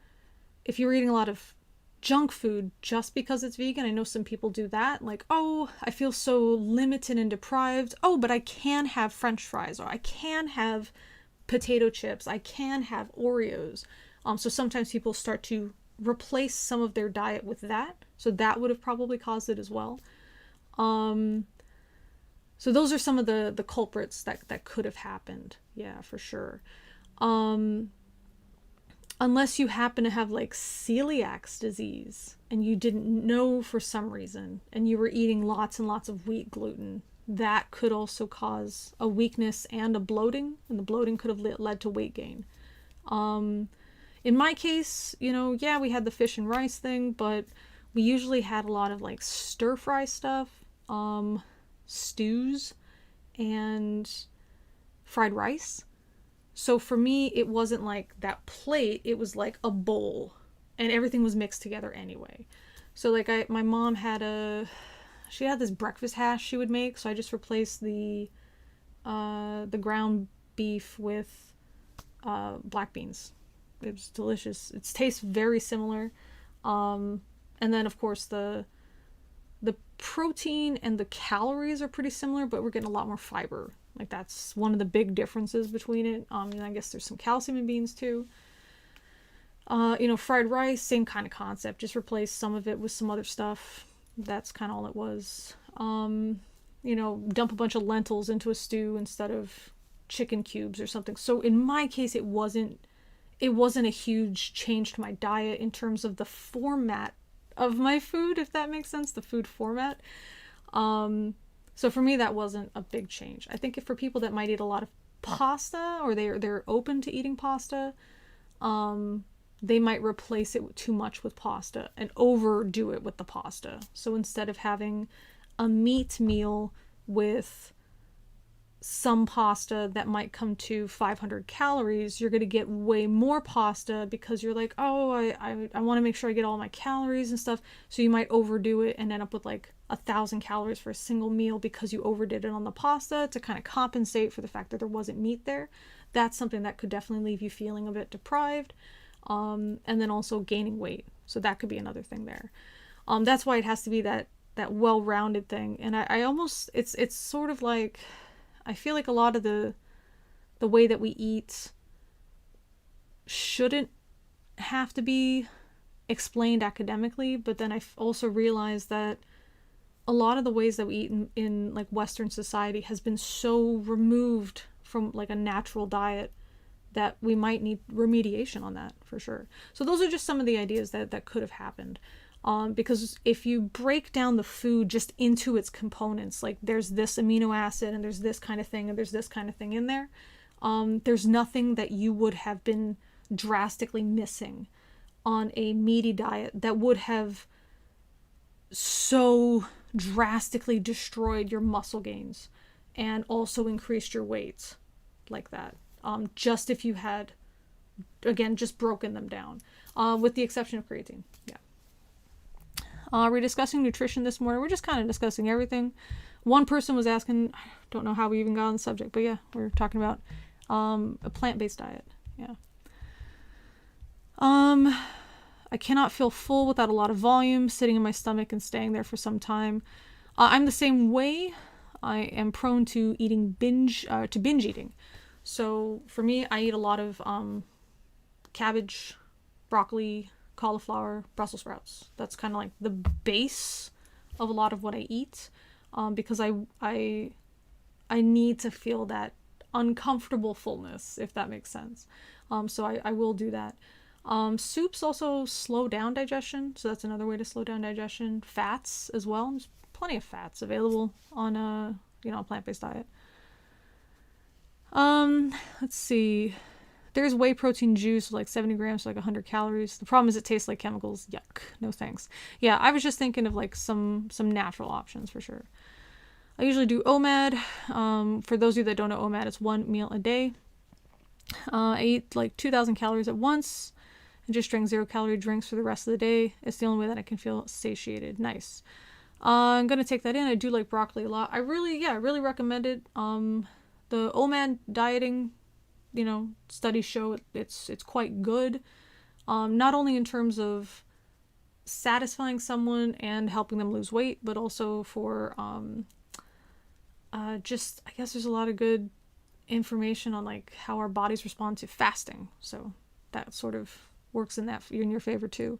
S1: eating a lot of junk food just because it's vegan, I know some people do that, like, oh, I feel so limited and deprived, oh, but I can have French fries, or I can have potato chips, I can have Oreos. So sometimes people start to replace some of their diet with that. So that would have probably caused it as well. So those are some of the culprits that could have happened. Yeah, for sure. Unless you happen to have like celiac disease and you didn't know for some reason and you were eating lots and lots of wheat gluten, that could also cause a weakness and a bloating, and the bloating could have led to weight gain. In my case, yeah, we had the fish and rice thing, but we usually had a lot of like stir fry stuff, stews, and fried rice. So for me, it wasn't like that plate, it was like a bowl, and everything was mixed together anyway. So like my mom had she had this breakfast hash she would make, so I just replaced the ground beef with black beans. It was delicious. It tastes very similar. And then of course the protein and the calories are pretty similar, but we're getting a lot more fiber. Like that's one of the big differences between it. And I guess there's some calcium in beans too. Fried rice, same kind of concept. Just replace some of it with some other stuff. That's kind of all it was. Dump a bunch of lentils into a stew instead of chicken cubes or something. So in my case, it wasn't a huge change to my diet in terms of the format of my food, if that makes sense, the food format. So for me, that wasn't a big change. I think for people that might eat a lot of pasta, or they're open to eating pasta, they might replace it too much with pasta and overdo it with the pasta. So instead of having a meat meal with some pasta that might come to 500 calories, you're going to get way more pasta because you're like, oh, I want to make sure I get all my calories and stuff. So you might overdo it and end up with like 1,000 calories for a single meal because you overdid it on the pasta to kind of compensate for the fact that there wasn't meat there. That's something that could definitely leave you feeling a bit deprived. And then also gaining weight. So that could be another thing there. That's why it has to be that well-rounded thing. And I almost, it's sort of like, I feel like a lot of the way that we eat shouldn't have to be explained academically, but then I also realized that a lot of the ways that we eat in like Western society has been so removed from like a natural diet that we might need remediation on that for sure. So those are just some of the ideas that could have happened. Because if you break down the food just into its components, like there's this amino acid and there's this kind of thing and there's this kind of thing in there, there's nothing that you would have been drastically missing on a meaty diet that would have so drastically destroyed your muscle gains and also increased your weight like that. Just if you had, again, just broken them down, with the exception of creatine. Yeah. We're discussing nutrition this morning. We're just kind of discussing everything. One person was asking, I don't know how we even got on the subject, but yeah, we're talking about a plant-based diet. Yeah. I cannot feel full without a lot of volume sitting in my stomach and staying there for some time. I'm the same way. I am prone to binge eating. So for me, I eat a lot of cabbage, broccoli, cauliflower, Brussels sprouts. That's kind of like the base of a lot of what I eat, because I need to feel that uncomfortable fullness, if that makes sense. So I will do that. Soups also slow down digestion, so that's another way to slow down digestion. Fats as well. There's plenty of fats available on a plant-based diet. Let's see. There's whey protein juice, like 70 grams, like 100 calories. The problem is it tastes like chemicals. Yuck. No thanks. Yeah, I was just thinking of like some natural options for sure. I usually do OMAD. For those of you that don't know OMAD, it's 1 meal a day. I eat like 2,000 calories at once and just drink 0-calorie drinks for the rest of the day. It's the only way that I can feel satiated. Nice. I'm going to take that in. I do like broccoli a lot. I really recommend it. The OMAD dieting, studies show it's quite good. Not only in terms of satisfying someone and helping them lose weight, but also for I guess there's a lot of good information on like how our bodies respond to fasting. So that sort of works in your favor too.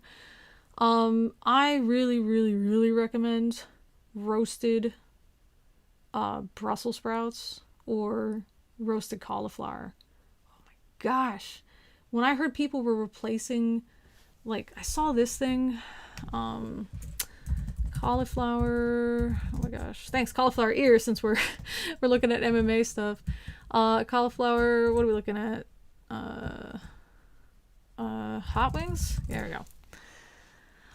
S1: I really, really, really recommend roasted Brussels sprouts or roasted cauliflower. Oh my gosh. When I heard people were replacing, like, I saw this thing, cauliflower, oh my gosh, thanks, cauliflower ears, since we're looking at MMA stuff. Cauliflower, what are we looking at? Hot wings? There we go.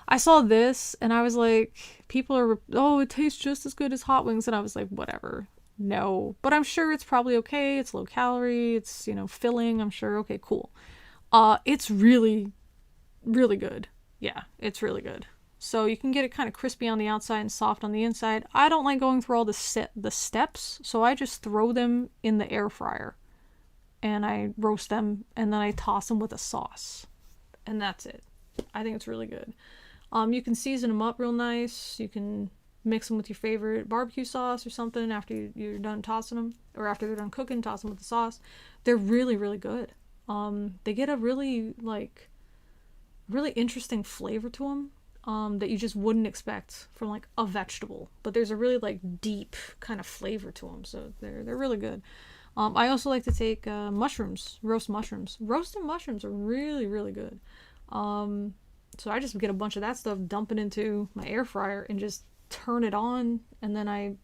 S1: I saw this and I was like, people are, oh, it tastes just as good as hot wings. And I was like, whatever. No. But I'm sure it's probably okay. It's low calorie. It's, filling. I'm sure. Okay, cool. It's really, really good. Yeah, it's really good. So you can get it kind of crispy on the outside and soft on the inside. I don't like going through all the steps, so I just throw them in the air fryer. And I roast them, and then I toss them with a sauce. And that's it. I think it's really good. You can season them up real nice. You can mix them with your favorite barbecue sauce or something after you're done tossing them. Or after they're done cooking, toss them with the sauce. They're really, really good. They get a really, really interesting flavor to them. That you just wouldn't expect from like a vegetable, but there's a really deep kind of flavor to them, so they're really good. I also like to take mushrooms, roast mushrooms. Roasted mushrooms are really, really good. So I just get a bunch of that stuff, dump it into my air fryer, and just turn it on, and then I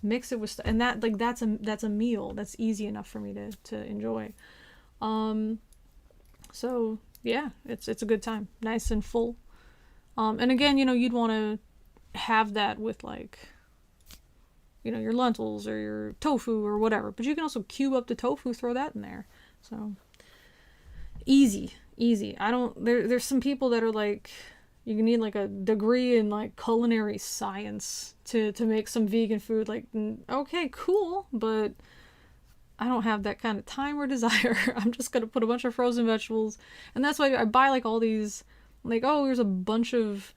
S1: mix it with and that's a meal that's easy enough for me to enjoy. So yeah, it's a good time, nice and full. And again, you'd want to have that with your lentils or your tofu or whatever. But you can also cube up the tofu, throw that in there. So easy. There's some people that are like, you need a degree in culinary science to make some vegan food. Okay, cool, but I don't have that kind of time or desire. I'm just gonna put a bunch of frozen vegetables, and that's why I buy all these. Oh, there's a bunch of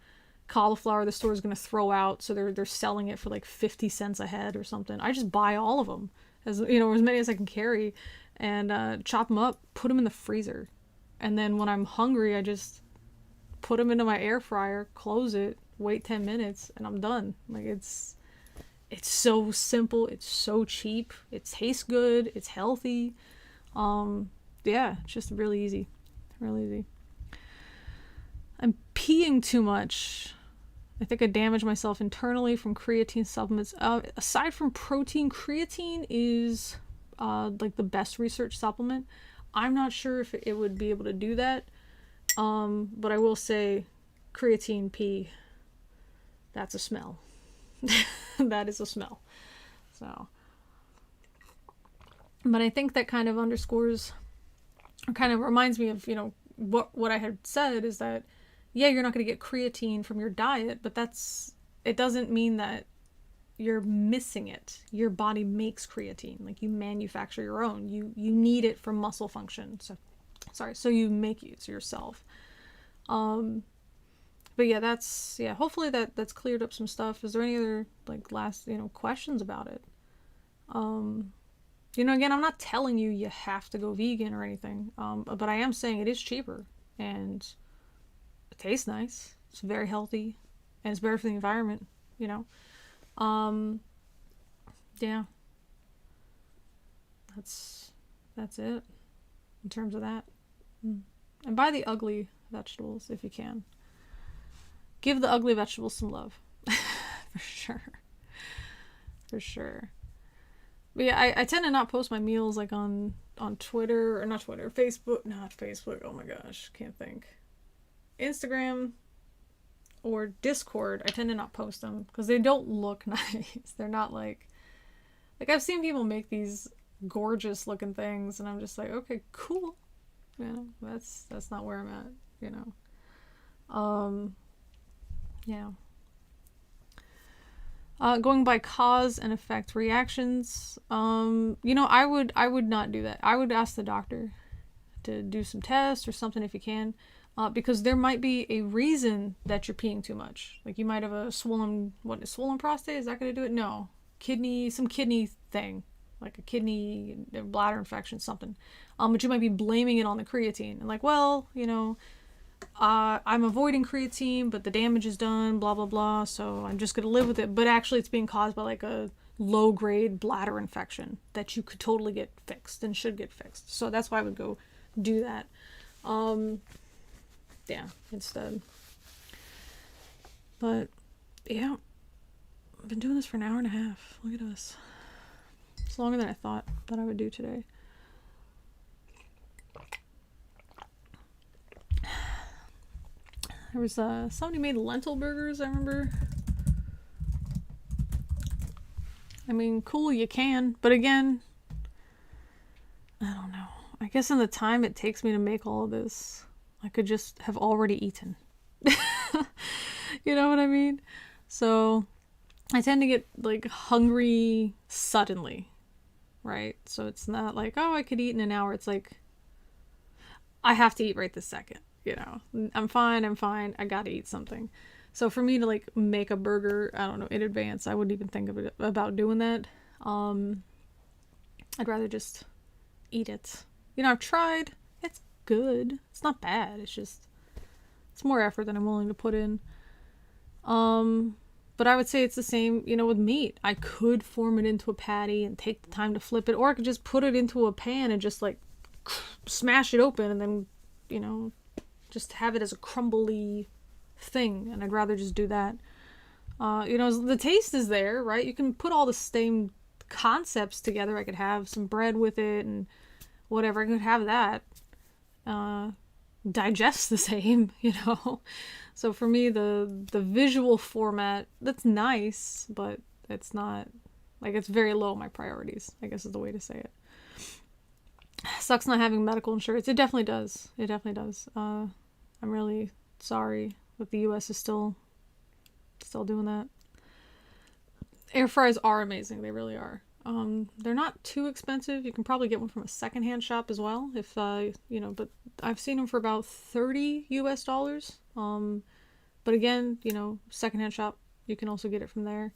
S1: cauliflower the store's gonna throw out, so they're selling it for 50 cents a head or something. I just buy all of them, as many as I can carry, and chop them up, put them in the freezer, and then when I'm hungry, I just put them into my air fryer, close it, wait 10 minutes, and I'm done. It's so simple, it's so cheap, it tastes good, it's healthy. Yeah, it's just really easy. I'm peeing too much. I think I damaged myself internally from creatine supplements. Aside from protein, creatine is the best research supplement. I'm not sure if it would be able to do that. But I will say creatine pee, that's a smell. That is a smell. So, but I think that kind of underscores, or kind of reminds me of, what I had said is that, yeah, you're not going to get creatine from your diet, but it doesn't mean that you're missing it. Your body makes creatine. You manufacture your own. You need it for muscle function. So you make it yourself. But yeah, hopefully that's cleared up some stuff. Is there any other last questions about it? Again, I'm not telling you have to go vegan or anything. But I am saying it is cheaper and it tastes nice. It's very healthy and it's better for the environment, Yeah. That's it in terms of that. And buy the ugly vegetables if you can. Give the ugly vegetables some love. For sure. But yeah, I tend to not post my meals on Twitter, or not Twitter, not Facebook, oh my gosh, can't think. Instagram or Discord, I tend to not post them because they don't look nice. They're not I've seen people make these gorgeous looking things and I'm just okay, cool. That's not where I'm at, Yeah. Going by cause and effect reactions, I would not do that. I would ask the doctor to do some tests or something if you can, because there might be a reason that you're peeing too much. You might have a swollen prostate. Is that going to do it? No. Some kidney thing, a kidney bladder infection, something. But you might be blaming it on the creatine and I'm avoiding creatine, but the damage is done, blah, blah, blah, so I'm just going to live with it. But actually it's being caused by a low-grade bladder infection that you could totally get fixed and should get fixed. So that's why I would go do that. Instead. But, yeah. I've been doing this for an hour and a half. Look at us. It's longer than I thought that I would do today. There was somebody made lentil burgers, I remember. I mean, cool, you can, but again, I don't know. I guess in the time it takes me to make all of this, I could just have already eaten. You know what I mean? So I tend to get like hungry suddenly, right? So it's not like, oh, I could eat in an hour. It's like, I have to eat right this second, you know? I'm fine, I gotta eat something. So for me to like make a burger, I don't know, in advance, I wouldn't even think of it about doing that. I'd rather just eat it. You know, I've tried. It's good. It's not bad. It's just, it's more effort than I'm willing to put in. But I would say it's the same, you know, with meat. I could form it into a patty and take the time to flip it, or I could just put it into a pan and just like smash it open and then, you know, just have it as a crumbly thing. And I'd rather just do that. You know, the taste is there, right? You can put all the same concepts together. I could have some bread with it and whatever. I could have that. Digest the same, you know. So for me, the visual format, that's nice, but it's not, like, it's very low on my priorities, I guess is the way to say it. Sucks not having medical insurance. It definitely does. It definitely does. I'm really sorry that the US is still doing that. Air fryers are amazing. They really are. They're not too expensive. You can probably get one from a secondhand shop as well, if you know, but I've seen them for about $30 US. But again, you know, secondhand shop, you can also get it from there.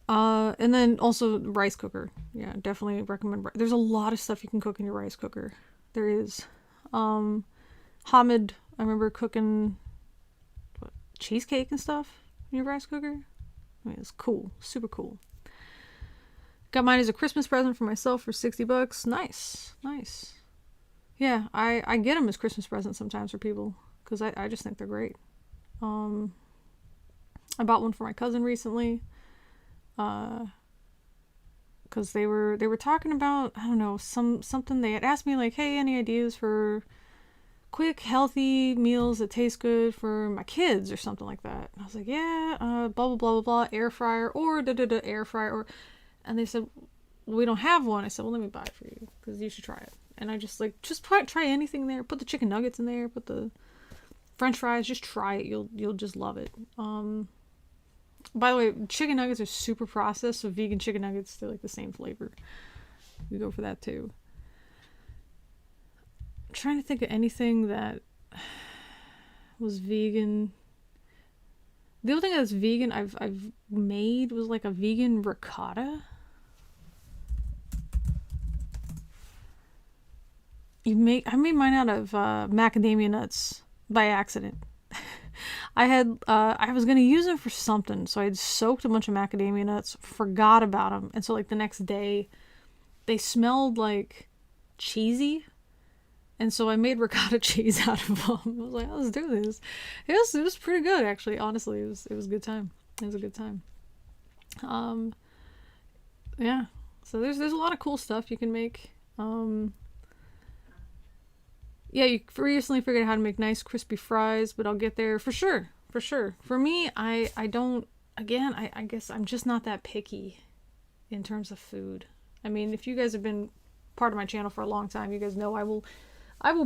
S1: And then also rice cooker. Yeah, definitely recommend. There's a lot of stuff you can cook in your rice cooker. There is. Hamid, I remember cooking cheesecake and stuff in your rice cooker. I mean, it's cool. Super cool. Got mine as a Christmas present for myself for $60. Nice. Nice. Yeah, I get them as Christmas presents sometimes for people because I just think they're great. I bought one for my cousin recently because they were talking about, I don't know, something. They had asked me like, hey, any ideas for quick, healthy meals that taste good for my kids or something like that. And I was like, yeah, blah, blah, blah, blah, blah, air fryer or da-da-da, air fryer or... And they said, well, we don't have one. I said, well, let me buy it for you because you should try it. And I just like, just try anything there. Put the chicken nuggets in there. Put the French fries. Just try it. You'll just love it. By the way, chicken nuggets are super processed, so vegan chicken nuggets, they're like the same flavor. You go for that too. I'm trying to think of anything that was vegan. The only thing that's vegan I've made was like a vegan ricotta. I made mine out of macadamia nuts by accident. I was gonna use them for something, so I had soaked a bunch of macadamia nuts, forgot about them, and so like the next day, they smelled like cheesy, and so I made ricotta cheese out of them. I was like, oh, let's do this. It was pretty good actually. Honestly, it was a good time. It was a good time. Yeah. So there's a lot of cool stuff you can make. Yeah, you recently figured out how to make nice crispy fries, but I'll get there for sure. For sure. For me, I don't, again, I guess I'm just not that picky in terms of food. I mean, if you guys have been part of my channel for a long time, you guys know I will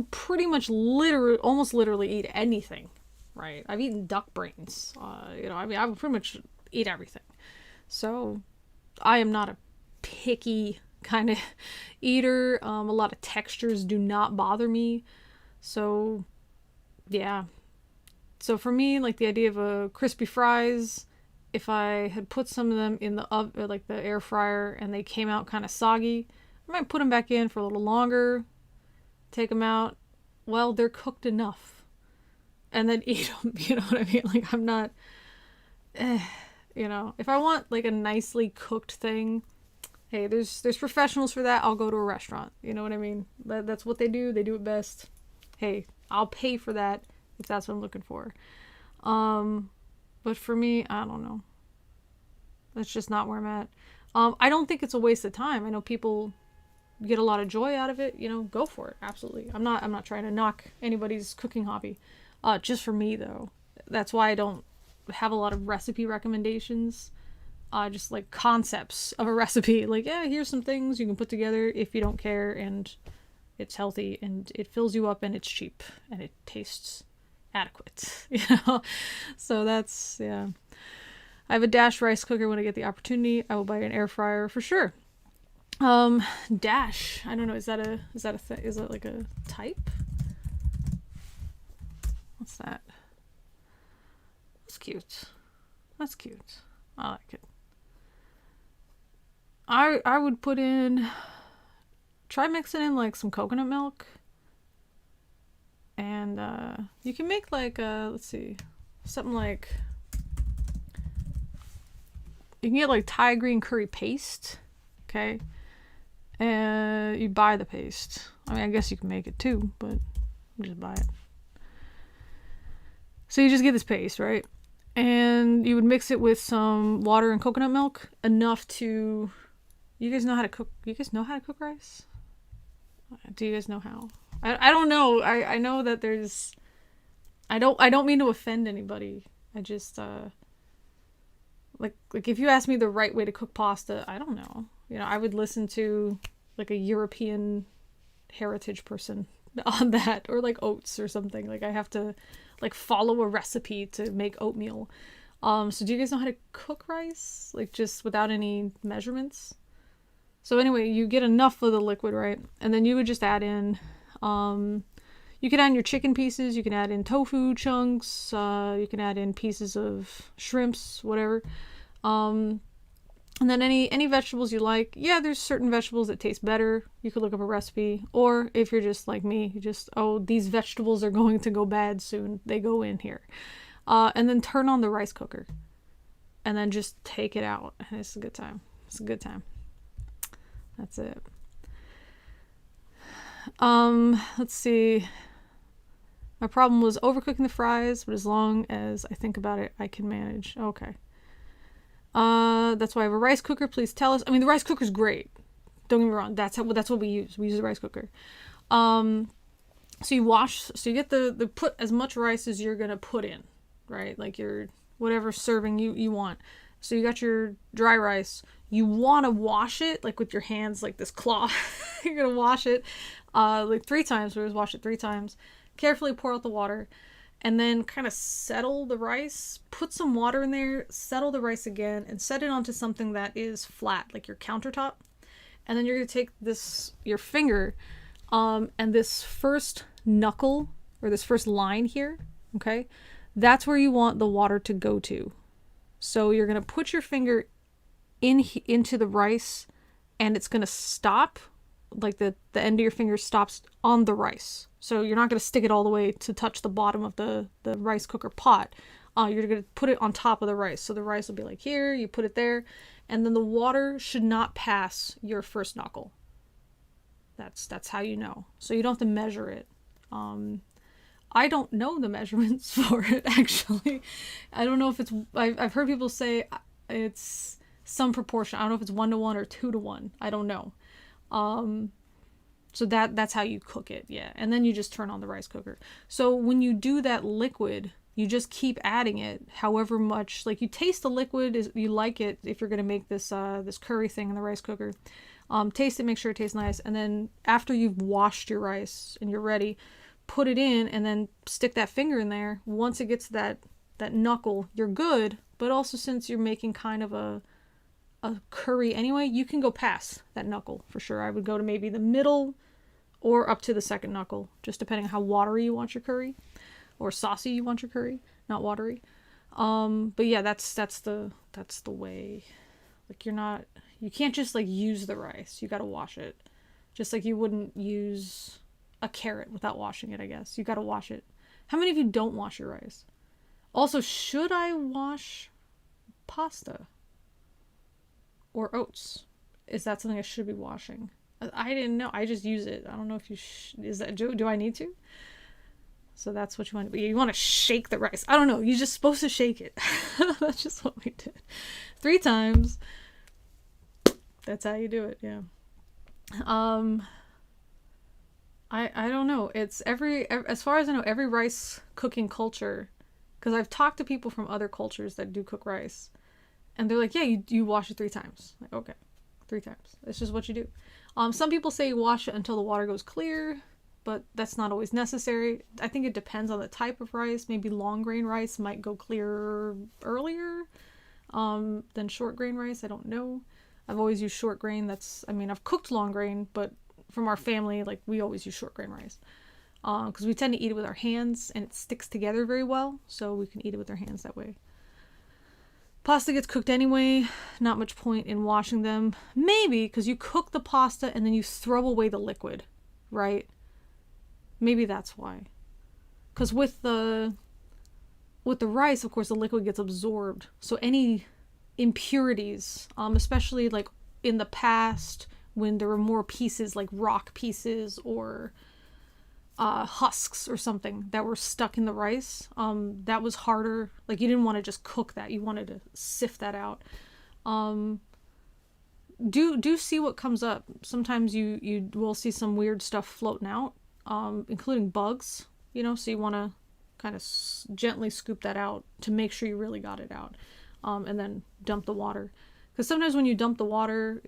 S1: pretty much almost literally eat anything, right? I've eaten duck brains. You know, I mean, I will pretty much eat everything. So I am not a picky kind of eater. A lot of textures do not bother me. So yeah. So for me, like the idea of a crispy fries, if I had put some of them in the oven, like the air fryer, and they came out kind of soggy, I might put them back in for a little longer, take them out. Well, they're cooked enough, and then eat them. You know what I mean? Like I'm not, you know, if I want like a nicely cooked thing, hey, there's professionals for that. I'll go to a restaurant. You know what I mean? That's what they do. They do it best. Hey, I'll pay for that if that's what I'm looking for. But for me, I don't know. That's just not where I'm at. I don't think it's a waste of time. I know people get a lot of joy out of it. You know, go for it. Absolutely. I'm not trying to knock anybody's cooking hobby. Just for me though, that's why I don't have a lot of recipe recommendations. Just like concepts of a recipe. Like, yeah, here's some things you can put together if you don't care, and it's healthy and it fills you up and it's cheap and it tastes adequate, you know? So that's, yeah. I have a Dash rice cooker. When I get the opportunity, I will buy an air fryer for sure. Dash. I don't know. Is that like a type? What's that? That's cute. That's cute. I like it. I would put in, try mixing in like some coconut milk. And you can make like, let's see, something like, you can get like Thai green curry paste. Okay. And you buy the paste. I mean, I guess you can make it too, but you just buy it. So you just get this paste, right? And you would mix it with some water and coconut milk, enough to, you guys know how to cook, rice? Do you guys know how? I don't know. I know that there's, I don't mean to offend anybody. I just, like if you ask me the right way to cook pasta, I don't know. You know, I would listen to like a European heritage person on that, or like oats or something. Like I have to like follow a recipe to make oatmeal. So do you guys know how to cook rice? Like just without any measurements? So anyway, you get enough of the liquid, right? And then you would just add in, you can add in your chicken pieces, you can add in tofu chunks, you can add in pieces of shrimps, whatever. And then any vegetables you like. Yeah, there's certain vegetables that taste better. You could look up a recipe. Or if you're just like me, you just, oh, these vegetables are going to go bad soon. They go in here. And then turn on the rice cooker. And then just take it out. And it's a good time. It's a good time. That's it. Let's see. My problem was overcooking the fries, but as long as I think about it, I can manage. Okay. That's why I have a rice cooker. Please tell us. I mean, the rice cooker's great. Don't get me wrong. That's what we use. We use the rice cooker. So you get the put as much rice as you're gonna put in, right? Like your whatever serving you want. So you got your dry rice. You want to wash it like with your hands, like this cloth. You're gonna wash it like 3 times. We always wash it 3 times. Carefully pour out the water, and then kind of settle the rice. Put some water in there, settle the rice again, and set it onto something that is flat, like your countertop. And then you're gonna take your finger, and this first knuckle, or this first line here, okay? That's where you want the water to go to. So you're gonna put your finger into the rice, and it's gonna stop, like the end of your finger stops on the rice. So you're not gonna stick it all the way to touch the bottom of the rice cooker pot. You're gonna put it on top of the rice. So the rice will be like here, you put it there, and then the water should not pass your first knuckle. That's how you know. So you don't have to measure it. I don't know the measurements for it, actually. I don't know if it's, I've heard people say it's some proportion. I don't know if it's 1-to-1 or 2-to-1. I don't know. So that's how you cook it, yeah. And then you just turn on the rice cooker. So when you do that liquid, you just keep adding it, however much, like you taste the liquid, you like it if you're gonna make this this curry thing in the rice cooker. Taste it, make sure it tastes nice, and then after you've washed your rice and you're ready, put it in and then stick that finger in there. Once it gets that knuckle, you're good. But also, since you're making kind of a curry anyway, you can go past that knuckle for sure. I would go to maybe the middle or up to the second knuckle, just depending on how watery you want your curry, or saucy you want your curry, not watery. But yeah, that's the way. Like you can't just like use the rice. You got to wash it. Just like you wouldn't use a carrot without washing it, I guess. You got to wash it. How many of you don't wash your rice? Also, should I wash pasta or oats? Is that something I should be washing? I didn't know. I just use it. I don't know if you do I need to? So that's what you want to be. You want to shake the rice. I don't know. You're just supposed to shake it. That's just what we did. 3 times. That's how you do it. Yeah. I don't know. It's as far as I know, every rice cooking culture Because I've talked to people from other cultures that do cook rice. And they're like, yeah, you wash it 3 times. Like, okay, 3 times. It's just what you do. Some people say you wash it until the water goes clear, but that's not always necessary. I think it depends on the type of rice. Maybe long grain rice might go clear earlier than short grain rice. I don't know. I've always used short grain. I've cooked long grain, but from our family, like, we always use short grain rice. Because we tend to eat it with our hands, and it sticks together very well, so we can eat it with our hands that way. Pasta gets cooked anyway, not much point in washing them. Maybe, because you cook the pasta and then you throw away the liquid, right? Maybe that's why. Because with the rice, of course, the liquid gets absorbed. So any impurities, especially like in the past when there were more pieces, like rock pieces or husks or something that were stuck in the rice, that was harder. Like, you didn't want to just cook that, you wanted to sift that out. Do see what comes up. Sometimes you will see some weird stuff floating out, including bugs, so you want to kind of gently scoop that out to make sure you really got it out, and then dump the water, because sometimes when you dump the water,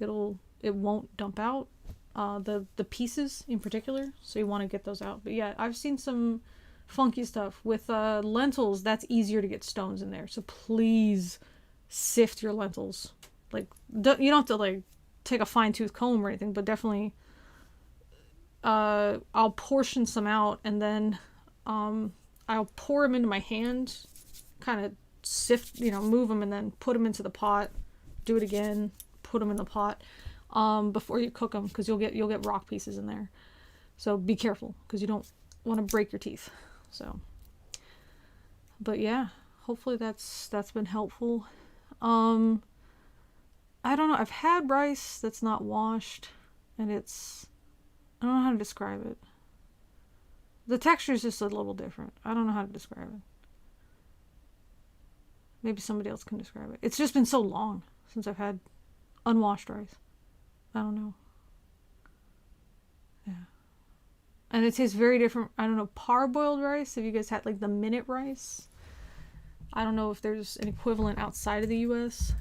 S1: it won't dump out the pieces in particular, so you want to get those out. But yeah, I've seen some funky stuff with lentils. That's easier to get stones in there, so please sift your lentils. Like, you don't have to like take a fine-tooth comb or anything, but definitely I'll portion some out, and then I'll pour them into my hand, kind of sift, move them, and then put them into the pot, do it again, put them in the pot before you cook them, because you'll get rock pieces in there. So be careful, because you don't want to break your teeth. So, but yeah, hopefully that's been helpful. I don't know. I've had rice that's not washed, and I don't know how to describe it. The texture is just a little different. I don't know how to describe it. Maybe somebody else can describe it. It's just been so long since I've had unwashed rice. I don't know. Yeah. And it tastes very different. I don't know, parboiled rice. Have you guys had like the minute rice? I don't know if there's an equivalent outside of the US.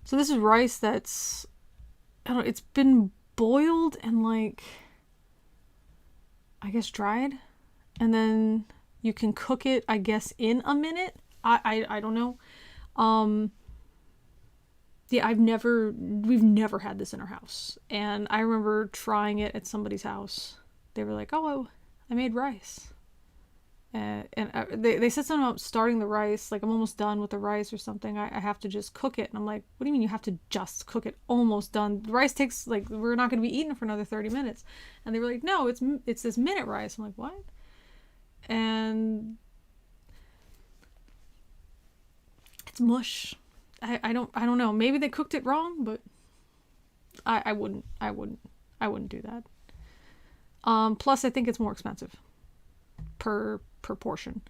S1: So this is rice that's, I don't know, it's been boiled and like, I guess dried. And then you can cook it, I guess, in a minute. I don't know. Yeah, we've never had this in our house. And I remember trying it at somebody's house. They were like, oh, I made rice. And they said something about starting the rice, like, I'm almost done with the rice or something. I have to just cook it. And I'm like, what do you mean you have to just cook it? Almost done. The rice takes, like, we're not going to be eating for another 30 minutes. And they were like, no, it's this minute rice. I'm like, what? And it's mush. I don't know. Maybe they cooked it wrong, but I wouldn't do that. Plus I think it's more expensive per portion.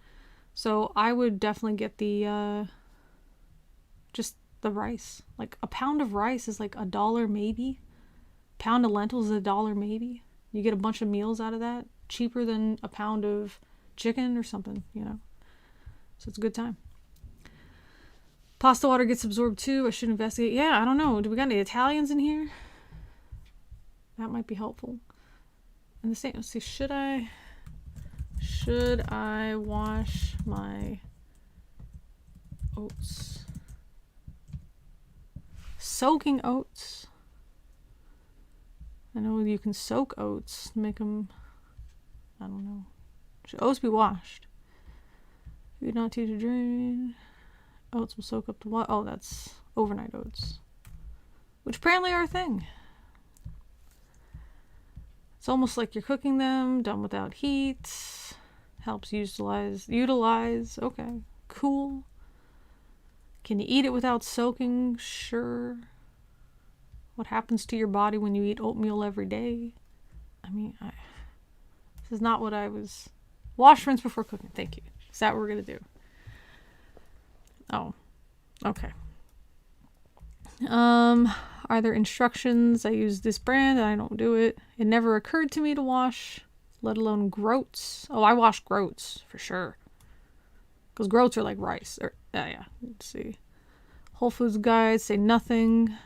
S1: So I would definitely get the just the rice. Like a pound of rice is like $1 maybe. Pound of lentils is $1 maybe. You get a bunch of meals out of that. Cheaper than a pound of chicken or something, So it's a good time. Pasta water gets absorbed too. I should investigate. Yeah, I don't know. Do we got any Italians in here? That might be helpful. And the same. Let's see. Should I wash my oats? Soaking oats. I know you can soak oats, make them. I don't know. Should oats be washed? Food not too to drain. Oats will soak up the water. Oh, that's overnight oats, which apparently are a thing. It's almost like you're cooking them, done without heat. Helps utilize. Okay, cool. Can you eat it without soaking? Sure. What happens to your body when you eat oatmeal every day? I mean, this is not what I was. Wash, rinse before cooking. Thank you. Is that what we're gonna do? Oh, okay. Are there instructions? I use this brand and I don't do it. It never occurred to me to wash let alone groats. Oh, I wash groats for sure. Because groats are like rice. Yeah. Let's see. Whole Foods guide, say nothing.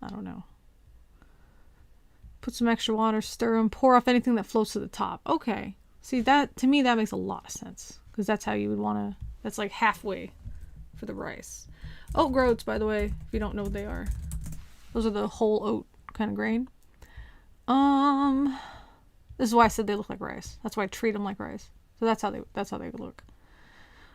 S1: I don't know. Put some extra water, stir them, pour off anything that floats to the top. Okay. See, that, to me, that makes a lot of sense. Because that's how you would want to, that's like halfway for the rice. Oat groats, by the way, if you don't know what they are. Those are the whole oat kind of grain. This is why I said they look like rice. That's why I treat them like rice. So that's how they look.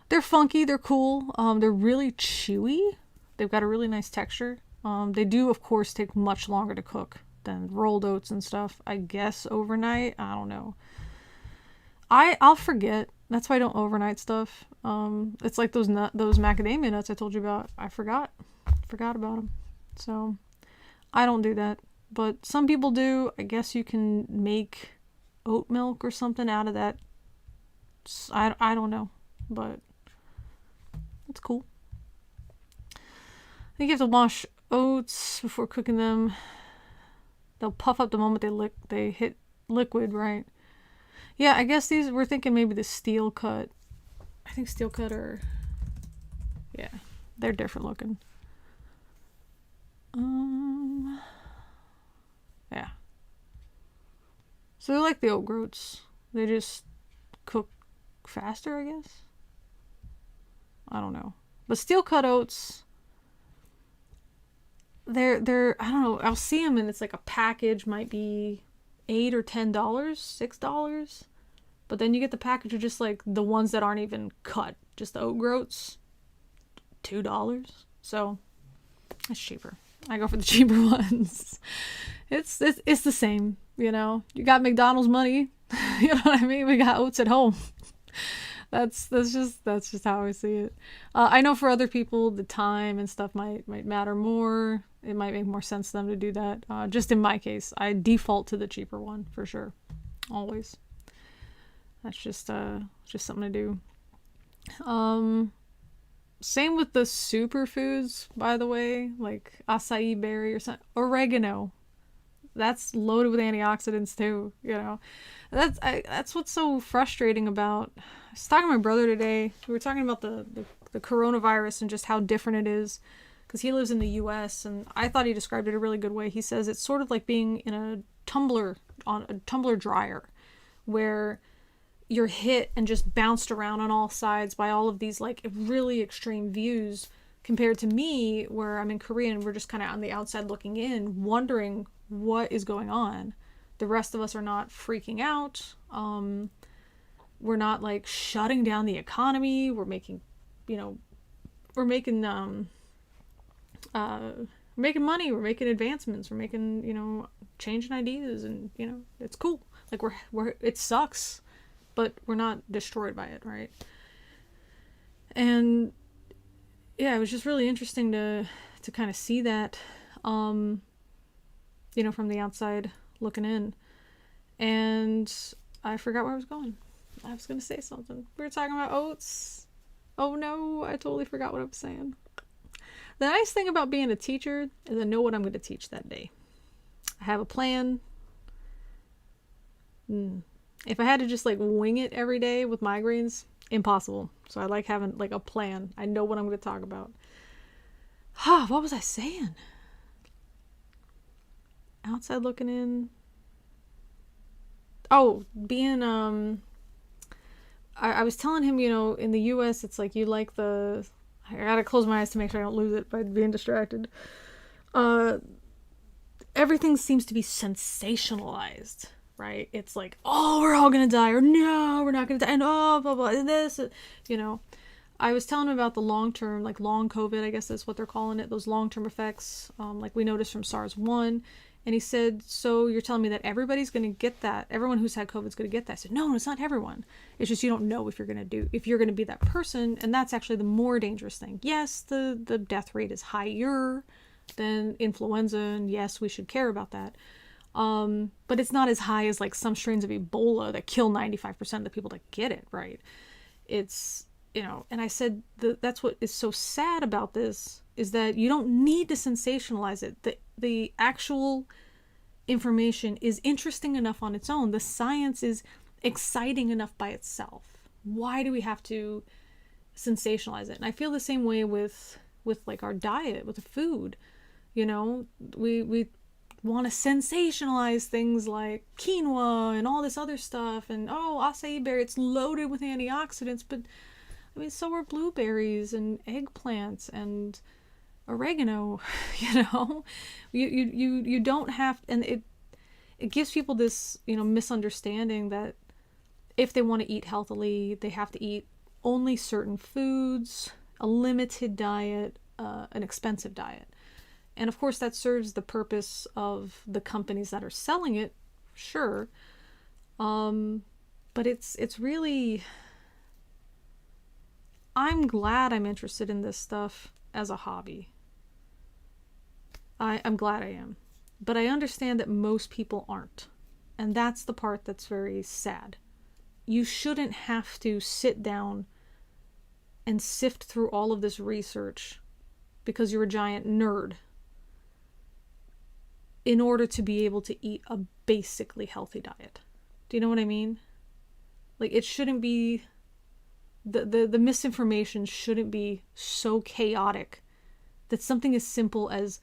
S1: They're funky, they're cool. They're really chewy. They've got a really nice texture. They do, of course, take much longer to cook than rolled oats and stuff. I guess overnight. I don't know. I'll forget. That's why I don't overnight stuff. It's like those macadamia nuts I told you about. I forgot about them. So I don't do that. But some people do. I guess you can make oat milk or something out of that. I don't know, but it's cool. I think you have to wash oats before cooking them. They'll puff up the moment they hit liquid, right? Yeah, I guess we're thinking maybe the steel cut. I think steel cut yeah, they're different looking. Yeah. So they're like the oat groats. They just cook faster, I guess. I don't know. But steel cut oats, they're I don't know. I'll see them and it's like a package might be $8 or $10, $6. But then you get the package of just like the ones that aren't even cut, just the oat groats, $2. So it's cheaper. I go for the cheaper ones. It's the same, you know. You got McDonald's money, you know what I mean. We got oats at home. That's just how I see it. I know for other people, the time and stuff might matter more. It might make more sense to them to do that. Just in my case, I default to the cheaper one for sure, always. That's just something to do. Same with the superfoods, by the way, like acai berry or something. Oregano. That's loaded with antioxidants too, you know. That's what's so frustrating about. I was talking to my brother today. We were talking about the coronavirus and just how different it is, because he lives in the U.S. and I thought he described it a really good way. He says it's sort of like being in a tumbler dryer, where you're hit and just bounced around on all sides by all of these like really extreme views, compared to me where I'm in Korea and we're just kind of on the outside looking in, wondering what is going on. The rest of us are not freaking out. We're not like shutting down the economy. We're making money. We're making advancements. We're making, changing ideas, and, it's cool. Like it sucks, but we're not destroyed by it, right? And yeah, it was just really interesting to kind of see that, from the outside looking in. And I forgot where I was going. I was going to say something. We were talking about oats. Oh no, I totally forgot what I was saying. The nice thing about being a teacher is I know what I'm going to teach that day. I have a plan. If I had to just like wing it every day with migraines, impossible. So I like having like a plan. I know what I'm going to talk about. What was I saying? Outside looking in. Oh, being I was telling him, in the US it's like you like I gotta close my eyes to make sure I don't lose it by being distracted. Everything seems to be sensationalized, right? It's like, oh, we're all gonna die, or no, we're not gonna die, and oh, blah blah, and this, I was telling him about the long-term, like long COVID, I guess that's what they're calling it, those long-term effects, like we noticed from SARS-1. And he said, so you're telling me that everybody's going to get that? Everyone who's had COVID is going to get that? I said, no, it's not everyone. It's just you don't know if you're going to be that person. And that's actually the more dangerous thing. Yes, the death rate is higher than influenza. And yes, we should care about that. But it's not as high as like some strains of Ebola that kill 95% of the people that get it, right? It's, and I said, that's what is so sad about this, is that you don't need to sensationalize it. The actual information is interesting enough on its own. The science is exciting enough by itself. Why do we have to sensationalize it? And I feel the same way with like our diet, with the food. You know, we want to sensationalize things like quinoa and all this other stuff, and oh, acai berry, it's loaded with antioxidants, but I mean, so are blueberries and eggplants and oregano. You know, you don't have, and it gives people this, you know, misunderstanding that if they want to eat healthily, they have to eat only certain foods, a limited diet, an expensive diet. And of course that serves the purpose of the companies that are selling it, sure. But it's really, I'm glad I'm interested in this stuff as a hobby. I'm glad I am. But I understand that most people aren't. And that's the part that's very sad. You shouldn't have to sit down and sift through all of this research because you're a giant nerd in order to be able to eat a basically healthy diet. Do you know what I mean? Like, it shouldn't be, the misinformation shouldn't be so chaotic that something as simple as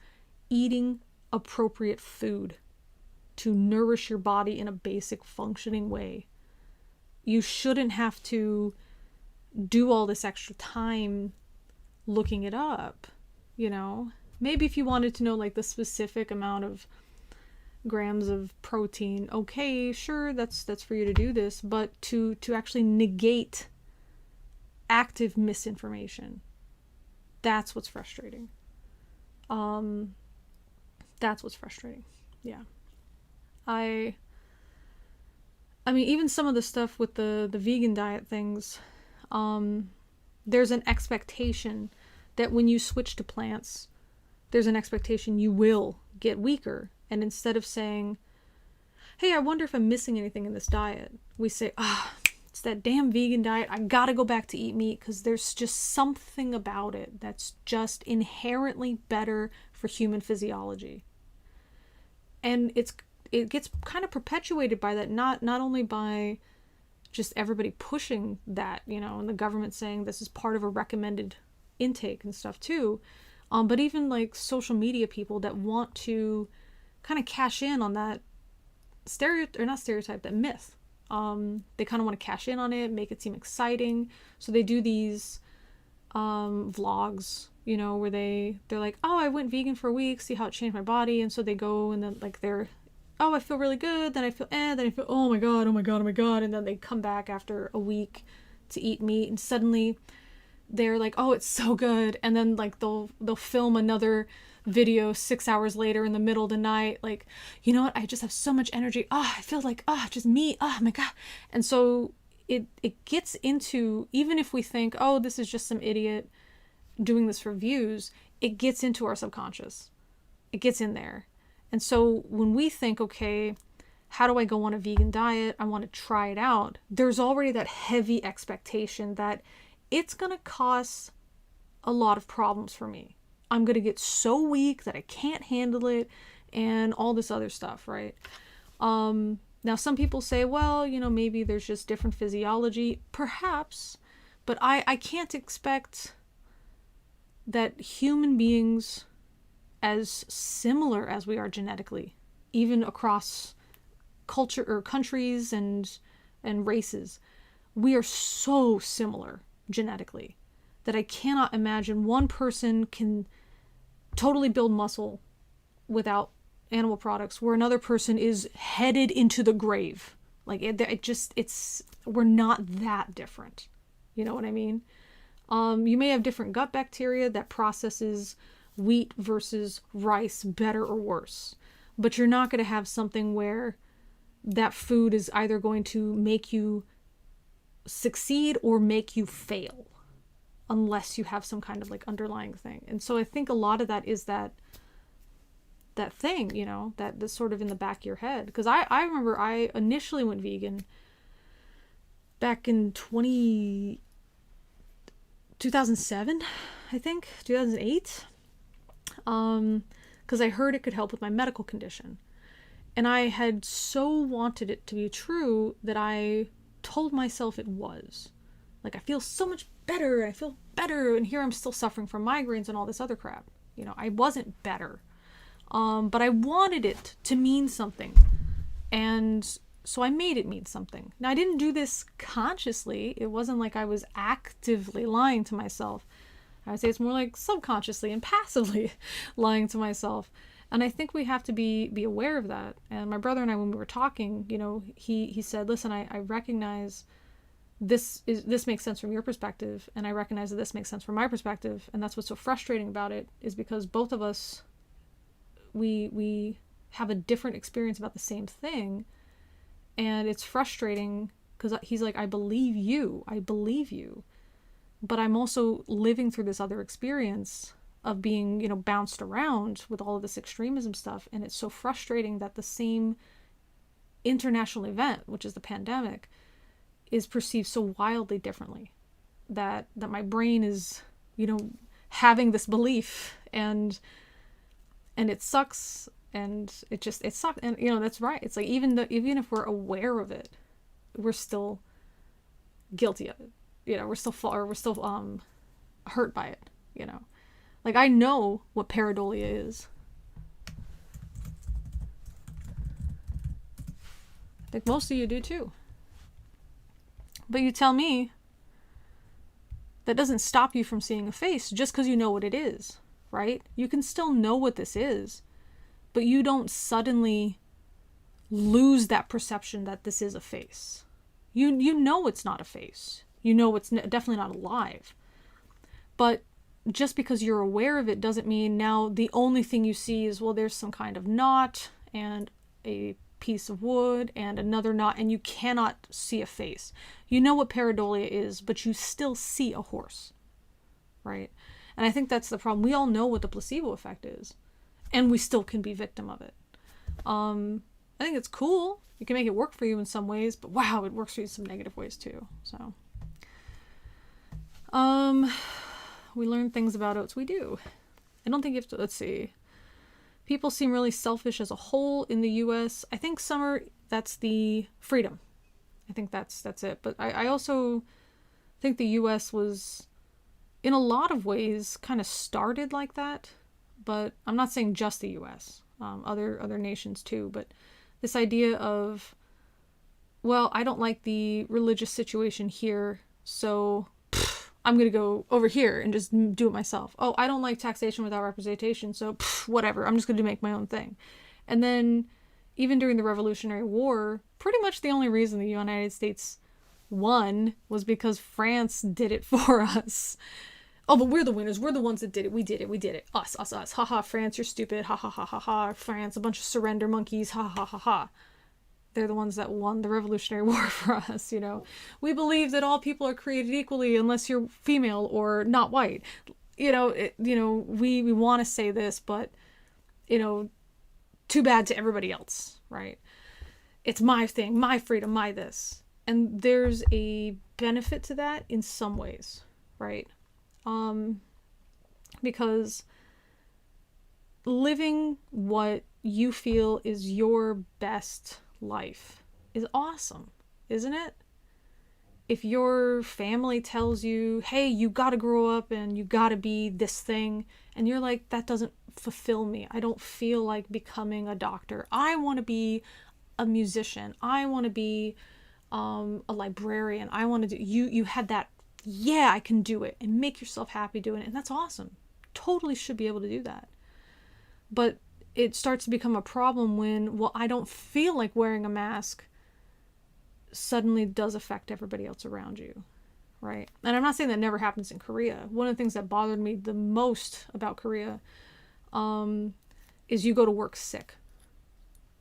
S1: eating appropriate food to nourish your body in a basic functioning way, you shouldn't have to do all this extra time looking it up, you know? Maybe if you wanted to know like the specific amount of grams of protein, okay, sure, that's for you to do this, but to actually negate active misinformation, that's what's frustrating. That's what's frustrating. Yeah. I mean, even some of the stuff with the vegan diet things, there's an expectation that when you switch to plants, there's an expectation you will get weaker. And instead of saying, hey, I wonder if I'm missing anything in this diet, we say, it's that damn vegan diet. I gotta go back to eat meat because there's just something about it that's just inherently better for human physiology. And it gets kind of perpetuated by that, not only by just everybody pushing that, you know, and the government saying this is part of a recommended intake and stuff too, but even like social media people that want to kind of cash in on that that myth. They kind of want to cash in on it, make it seem exciting. So they do these vlogs, you know, where they're like, oh, I went vegan for a week, see how it changed my body. And so they go and then like oh, I feel really good. Then I feel, then I feel, oh my God. And then they come back after a week to eat meat and suddenly they're like, oh, it's so good. And then like they'll film another video 6 hours later in the middle of the night, like, you know what, I just have so much energy, I feel like just me, oh my God. And so it gets into, even if we think, oh, this is just some idiot doing this for views, it gets into our subconscious, it gets in there. And so when we think, okay, how do I go on a vegan diet, I want to try it out, there's already that heavy expectation that it's gonna cause a lot of problems for me. I'm going to get so weak that I can't handle it and all this other stuff, right? Now, some people say, well, you know, maybe there's just different physiology. Perhaps. But I can't expect that human beings, as similar as we are genetically, even across culture or countries and races, we are so similar genetically that I cannot imagine one person can totally build muscle without animal products where another person is headed into the grave. Like we're not that different. You know what I mean? You may have different gut bacteria that processes wheat versus rice better or worse, but you're not going to have something where that food is either going to make you succeed or make you fail, unless you have some kind of like underlying thing. And so I think a lot of that is that thing, you know, that's sort of in the back of your head. Because I remember I initially went vegan back in 2007, I think, 2008, because I heard it could help with my medical condition. And I had so wanted it to be true that I told myself it was. Like, I feel so much better. I feel better. And here I'm still suffering from migraines and all this other crap. I wasn't better. But I wanted it to mean something. And so I made it mean something. Now, I didn't do this consciously. It wasn't like I was actively lying to myself. I would say it's more like subconsciously and passively lying to myself. And I think we have to be aware of that. And my brother and I, when we were talking, he said, listen, I recognize this makes sense from your perspective, and I recognize that this makes sense from my perspective. And that's what's so frustrating about it, is because both of us, we have a different experience about the same thing. And it's frustrating because he's like, I believe you. But I'm also living through this other experience of being, bounced around with all of this extremism stuff. And it's so frustrating that the same international event, which is the pandemic, is perceived so wildly differently. That my brain is, having this belief, and it sucks, and it sucks. And, that's right. It's like, even if we're aware of it, we're still guilty of it. We're still hurt by it, Like, I know what pareidolia is. I think most of you do too. But you tell me that doesn't stop you from seeing a face just because you know what it is, right? You can still know what this is, but you don't suddenly lose that perception that this is a face. You know it's not a face. You know it's definitely not alive. But just because you're aware of it doesn't mean now the only thing you see is, well, there's some kind of knot and a piece of wood and another knot, and you cannot see a face. You know what pareidolia is, but you still see a horse, right? And I think that's the problem. We all know what the placebo effect is, and we still can be victim of it. I think it's cool. You can make it work for you in some ways, but wow, it works for you in some negative ways too. So, we learn things about oats. We do. I don't think you have to, let's see. People seem really selfish as a whole in the US. I think that's the freedom. I think that's it. But I also think the US was, in a lot of ways, kind of started like that. But I'm not saying just the US. Other nations too. But this idea of, well, I don't like the religious situation here, so I'm going to go over here and just do it myself. Oh, I don't like taxation without representation, so whatever. I'm just going to make my own thing. And then even during the Revolutionary War, pretty much the only reason the United States won was because France did it for us. Oh, but we're the winners. We're the ones that did it. We did it. Us. Ha ha, France, you're stupid. Ha ha ha ha ha. France, a bunch of surrender monkeys. Ha ha ha ha. They're the ones that won the Revolutionary War for us, We believe that all people are created equally unless you're female or not white. We want to say this, but, too bad to everybody else, right? It's my thing, my freedom, my this. And there's a benefit to that in some ways, right? Because living what you feel is your best life is awesome, isn't it? If your family tells you, hey, you gotta grow up and you gotta be this thing, and you're like, that doesn't fulfill me. I don't feel like becoming a doctor. I want to be a musician. I want to be a librarian. I want to do, you had that, yeah, I can do it, and make yourself happy doing it. And that's awesome. Totally should be able to do that. But it starts to become a problem when, well, I don't feel like wearing a mask suddenly does affect everybody else around you, right? And I'm not saying that never happens in Korea. One of the things that bothered me the most about Korea is you go to work sick.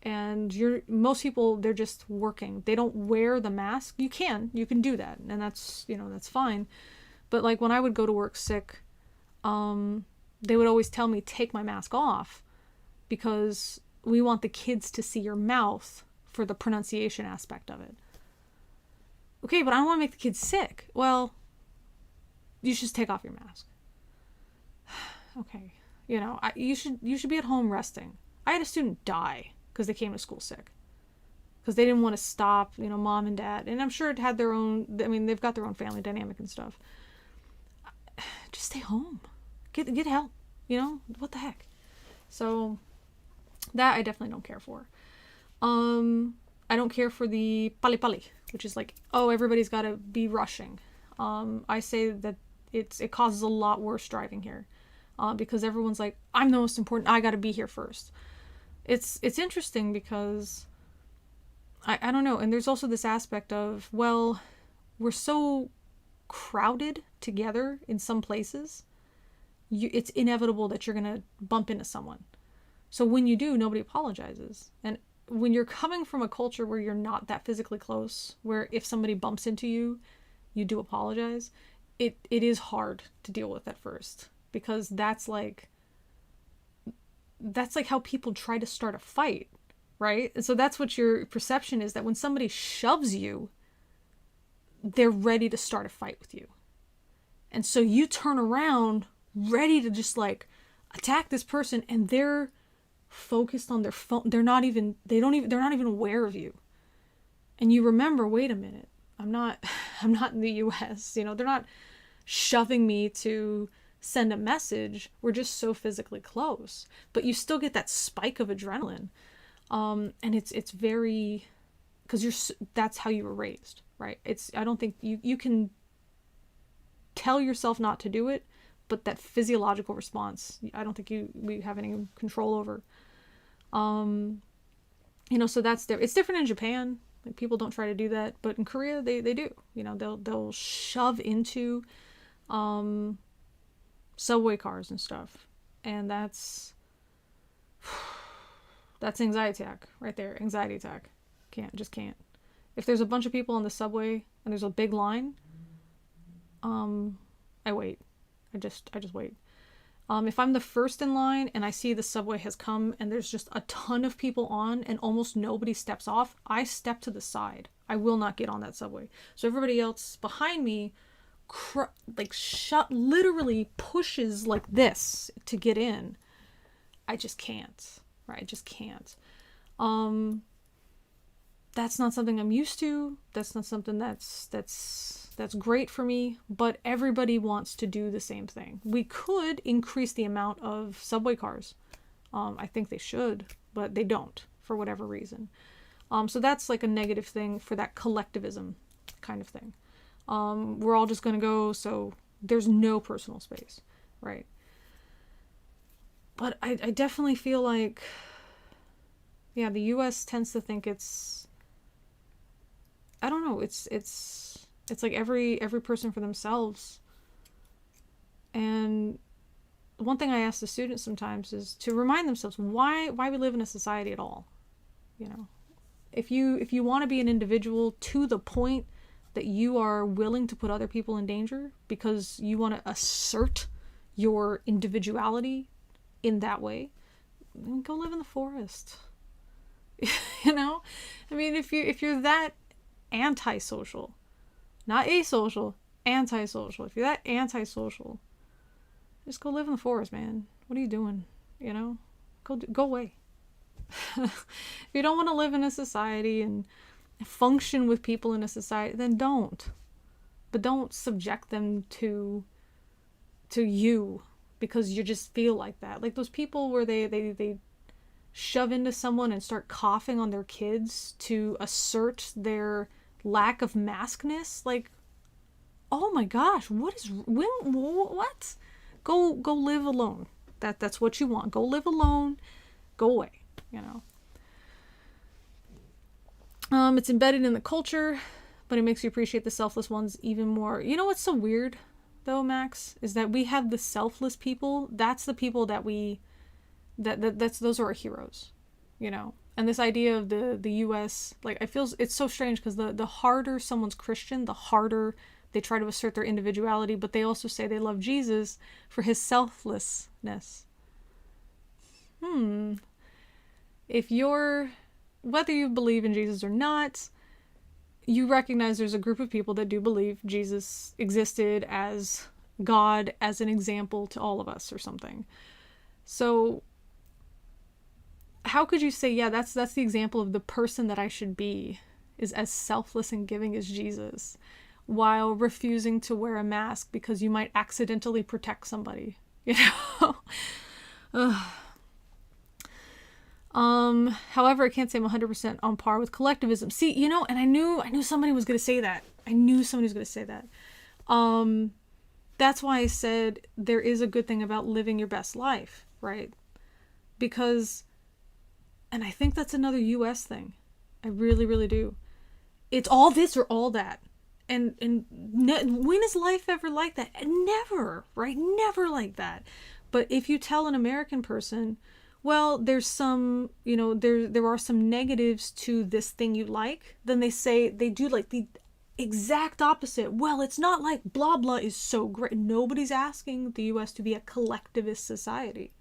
S1: And most people, they're just working. They don't wear the mask. You can do that. And that's, that's fine. But like when I would go to work sick, they would always tell me, take my mask off, because we want the kids to see your mouth for the pronunciation aspect of it. Okay, but I don't want to make the kids sick. Well, you should just take off your mask. Okay. You should be at home resting. I had a student die because they came to school sick. Because they didn't want to stop, you know, mom and dad. And I'm sure it had their own, I mean, they've got their own family dynamic and stuff. Just stay home. Get help, you know? What the heck? So that I definitely don't care for. I don't care for the pali pali, which is like, oh, everybody's got to be rushing. I say that it causes a lot worse driving here, because everyone's like, I'm the most important. I got to be here first. It's interesting because I don't know. And there's also this aspect of, well, we're so crowded together in some places. It's inevitable that you're going to bump into someone. So when you do, nobody apologizes. And when you're coming from a culture where you're not that physically close, where if somebody bumps into you, you do apologize, it is hard to deal with at first, because that's like how people try to start a fight, right? And so that's what your perception is, that when somebody shoves you, they're ready to start a fight with you. And so you turn around ready to just like attack this person, and they're focused on their phone. They're not even aware of you. And you remember, wait a minute, I'm not in the US, you know, they're not shoving me to send a message. We're just so physically close. But you still get that spike of adrenaline. And it's very, because that's how you were raised, right? I don't think you can tell yourself not to do it, but that physiological response, I don't think we have any control over. You know, so that's there. It's different in Japan. Like, people don't try to do that, but in Korea they do. You know, they'll shove into subway cars and stuff, and that's anxiety attack right there. Anxiety attack. Can't. If there's a bunch of people on the subway and there's a big line, I wait. I just wait. If I'm the first in line and I see the subway has come and there's just a ton of people on and almost nobody steps off, I step to the side. I will not get on that subway. So everybody else behind me literally pushes like this to get in. I just can't. Right? I just can't. That's not something I'm used to. That's not something that's great for me, but everybody wants to do the same thing. We could increase the amount of subway cars. I think they should, but they don't for whatever reason. So that's like a negative thing for that collectivism kind of thing. We're all just going to go, so there's no personal space, right? But I definitely feel like, yeah, the US tends to think it's, I don't know, it's like every person for themselves. And one thing I ask the students sometimes is to remind themselves why we live in a society at all. You know, if you want to be an individual to the point that you are willing to put other people in danger because you want to assert your individuality in that way, then go live in the forest. You know, I mean, if you're that antisocial, not asocial, antisocial. If you're that antisocial, just go live in the forest, man. What are you doing? You know, go away. If you don't want to live in a society and function with people in a society, then don't. But don't subject them to you because you just feel like that. Like those people where they shove into someone and start coughing on their kids to assert their lack of maskness. Like, oh my gosh, what? Go live alone. That's what you want. Go live alone. Go away, you know. It's embedded in the culture, but it makes you appreciate the selfless ones even more. You know what's so weird though, Max, is that we have the selfless people. That's the people that those are our heroes, you know. And this idea of the US, like, I feel it's so strange because the harder someone's Christian, the harder they try to assert their individuality, but they also say they love Jesus for his selflessness. If whether you believe in Jesus or not, you recognize there's a group of people that do believe Jesus existed as God, as an example to all of us or something. So how could you say, yeah, that's the example of the person that I should be, is as selfless and giving as Jesus, while refusing to wear a mask because you might accidentally protect somebody, you know? However, I can't say I'm 100% on par with collectivism. See, you know, and I knew somebody was going to say that. I knew somebody was going to say that. That's why I said there is a good thing about living your best life, right? Because, and I think that's another US thing. I really, really do. It's all this or all that. And when is life ever like that? Never, right? Never like that. But if you tell an American person, well, there's some, you know, there are some negatives to this thing you like, then they do like the exact opposite. Well, it's not like blah blah is so great. Nobody's asking the US to be a collectivist society,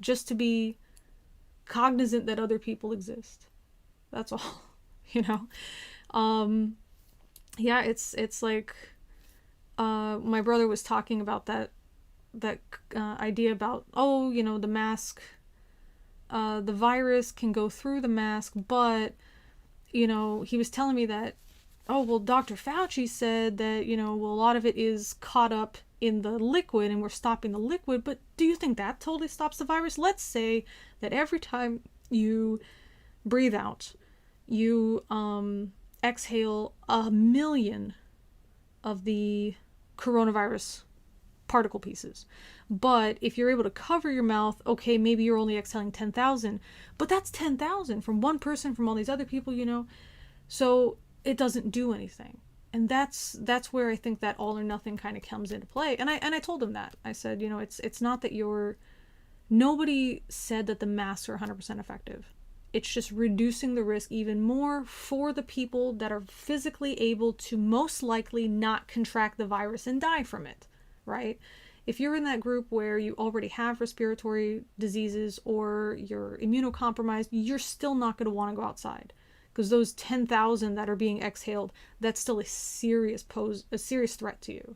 S1: just to be cognizant that other people exist. That's all. You know. Yeah, it's like my brother was talking about that idea about, oh, you know, the mask, the virus can go through the mask, but, you know, he was telling me that, oh, well, Dr. Fauci said that, you know, well, a lot of it is caught up in the liquid and we're stopping the liquid, but do you think that totally stops the virus? Let's say that every time you breathe out, you exhale 1 million of the coronavirus particle pieces. But if you're able to cover your mouth, okay, maybe you're only exhaling 10,000, but that's 10,000 from one person, from all these other people, you know? So it doesn't do anything. And that's where I think that all or nothing kind of comes into play. And I told him that. I said, you know, it's not that nobody said that the masks are 100% effective. It's just reducing the risk even more for the people that are physically able to most likely not contract the virus and die from it, right? If you're in that group where you already have respiratory diseases or you're immunocompromised, you're still not going to want to go outside, because those 10,000 that are being exhaled, that's still a serious threat to you.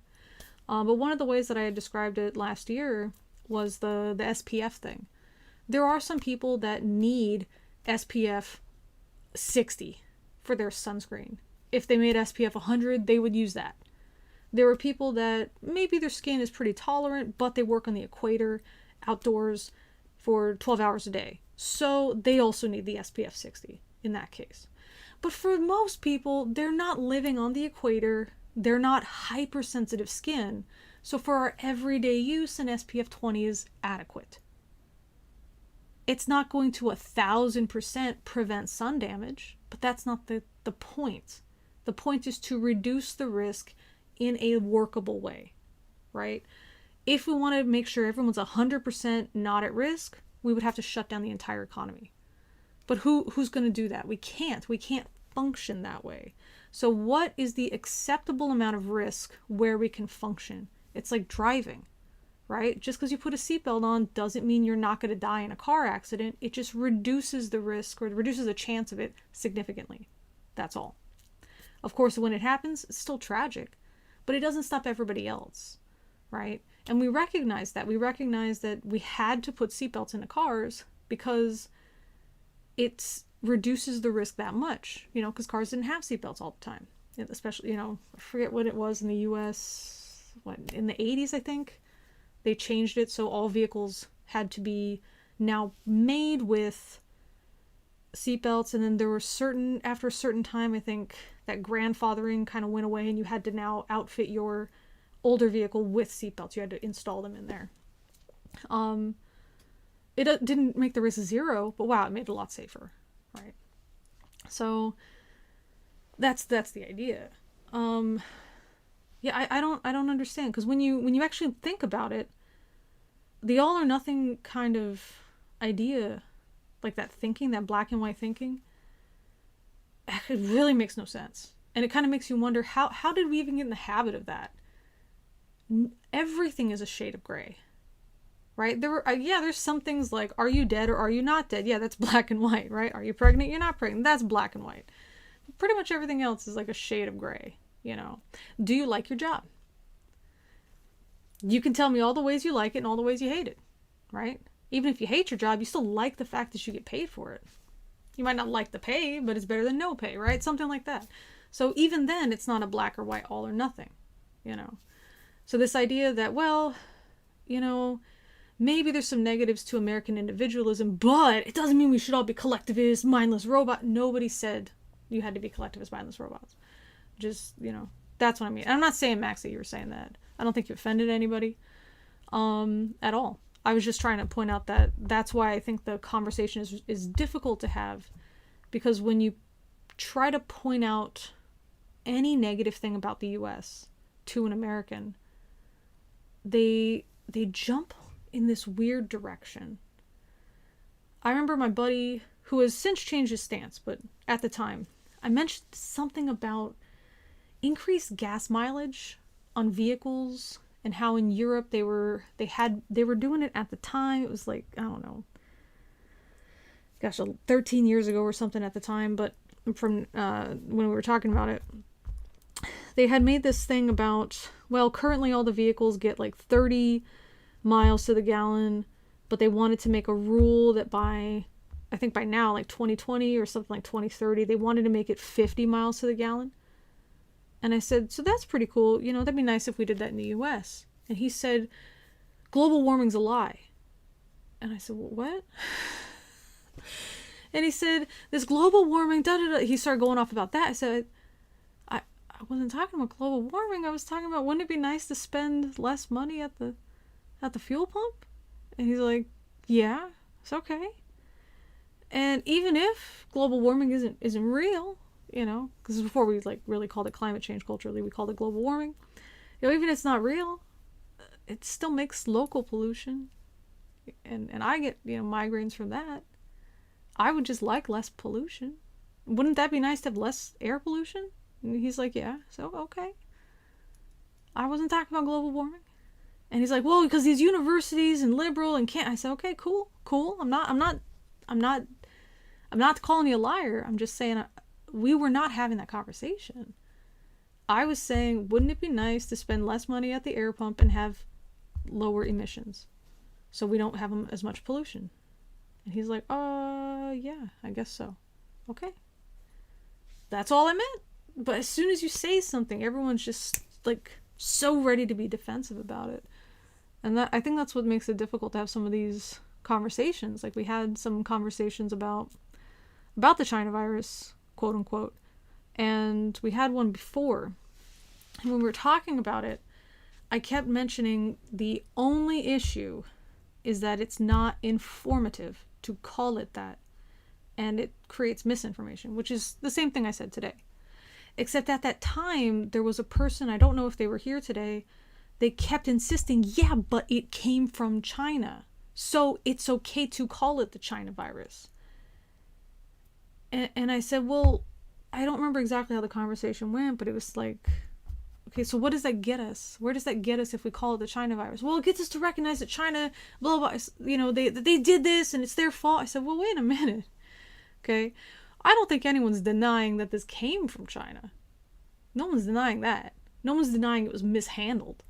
S1: But one of the ways that I had described it last year was the SPF thing. There are some people that need SPF 60 for their sunscreen. If they made SPF 100, they would use that. There are people that maybe their skin is pretty tolerant, but they work on the equator outdoors for 12 hours a day. So they also need the SPF 60 in that case. But for most people, they're not living on the equator. They're not hypersensitive skin. So for our everyday use, an SPF 20 is adequate. It's not going to 1,000% prevent sun damage, but that's not the point. The point is to reduce the risk in a workable way, right? If we want to make sure everyone's 100% not at risk, we would have to shut down the entire economy. But who's going to do that? We can't function that way. So what is the acceptable amount of risk where we can function? It's like driving, right? Just because you put a seatbelt on doesn't mean you're not going to die in a car accident. It just reduces the risk, or reduces the chance of it significantly. That's all. Of course, when it happens, it's still tragic, but it doesn't stop everybody else, right? And we recognize that. We recognize that we had to put seatbelts in the cars because it reduces the risk that much, you know, because cars didn't have seatbelts all the time. Especially, you know, I forget what it was in the US, in the 80s, I think. They changed it so all vehicles had to be now made with seatbelts, and then there were after a certain time, I think that grandfathering kind of went away, and you had to now outfit your older vehicle with seatbelts. You had to install them in there. It didn't make the risk zero, but wow, it made it a lot safer, right? So that's the idea. Yeah, I don't understand, because when you actually think about it, the all or nothing kind of idea, like that thinking, that black and white thinking, it really makes no sense. And it kind of makes you wonder, how did we even get in the habit of that? Everything is a shade of gray, right? There's some things like, are you dead or are you not dead? Yeah, that's black and white, right? Are you pregnant? You're not pregnant. That's black and white. Pretty much everything else is like a shade of gray, you know? Do you like your job? You can tell me all the ways you like it and all the ways you hate it, right? Even if you hate your job, you still like the fact that you get paid for it. You might not like the pay, but it's better than no pay, right? Something like that. So even then, it's not a black or white, all or nothing, you know. So this idea that, well, you know, maybe there's some negatives to American individualism, but it doesn't mean we should all be collectivist, mindless robot. Nobody said you had to be collectivist, mindless robots. Just, you know, that's what I mean. And I'm not saying, Max, that you were saying that. I don't think you offended anybody at all. I was just trying to point out that that's why I think the conversation is difficult to have, because when you try to point out any negative thing about the US to an American, they jump in this weird direction. I remember my buddy, who has since changed his stance, but at the time, I mentioned something about increased gas mileage on vehicles, and how in Europe they were doing it at the time. It was like, I don't know, gosh, 13 years ago or something at the time, but from when we were talking about it, they had made this thing about, well, currently all the vehicles get like 30 miles to the gallon, but they wanted to make a rule that I think by now, like 2020 or something like 2030, they wanted to make it 50 miles to the gallon. And I said, so that's pretty cool. You know, that'd be nice if we did that in the US. And he said, global warming's a lie. And I said, well, what? And he said, this global warming, da-da-da. He started going off about that. I said, I wasn't talking about global warming. I was talking about, wouldn't it be nice to spend less money at the fuel pump? And he's like, yeah, it's okay. And even if global warming isn't real, you know, because before we like really called it climate change culturally, we called it global warming. You know, even if it's not real, it still makes local pollution, and I get, you know, migraines from that. I would just like less pollution. Wouldn't that be nice to have less air pollution? And he's like, yeah. So okay. I wasn't talking about global warming. And he's like, well, because these universities and liberal and can't. I said, okay, cool. I'm not calling you a liar. I'm just saying we were not having that conversation. I was saying, wouldn't it be nice to spend less money at the air pump and have lower emissions so we don't have as much pollution? And he's like, yeah, I guess so. Okay. That's all I meant. But as soon as you say something, everyone's just like so ready to be defensive about it. And I think that's what makes it difficult to have some of these conversations. Like we had some conversations about the China virus, quote unquote, and we had one before. And when we were talking about it, I kept mentioning the only issue is that it's not informative to call it that, and it creates misinformation, which is the same thing I said today. Except at that time, there was a person, I don't know if they were here today, they kept insisting, yeah, but it came from China, so it's okay to call it the China virus. And I said, well, I don't remember exactly how the conversation went, but it was like, okay, so what does that get us? Where does that get us if we call it the China virus? Well, it gets us to recognize that China, blah, blah, you know, they did this and it's their fault. I said, well, wait a minute. Okay. I don't think anyone's denying that this came from China. No one's denying that. No one's denying it was mishandled.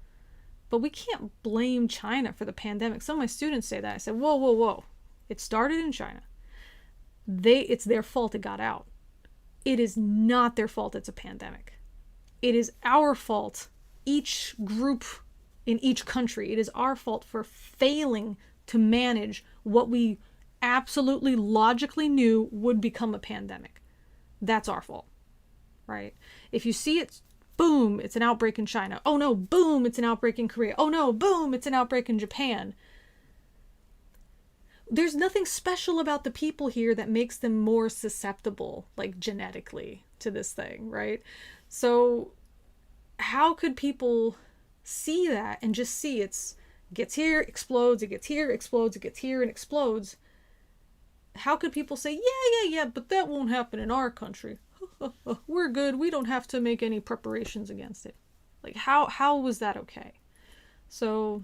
S1: But we can't blame China for the pandemic. Some of my students say that. I said, whoa. It started in China. It's their fault it got out. It is not their fault it's a pandemic. It is our fault, each group in each country. It is our fault for failing to manage what we absolutely logically knew would become a pandemic. That's our fault, right? If you see it, boom, it's an outbreak in China. Oh no, boom, it's an outbreak in Korea. Oh no, boom, it's an outbreak in Japan. There's nothing special about the people here that makes them more susceptible, like genetically, to this thing, right? So how could people see that and just see it gets here, explodes, it gets here, explodes, it gets here, and explodes? How could people say, yeah, but that won't happen in our country. We're good. We don't have to make any preparations against it. Like, how was that okay? So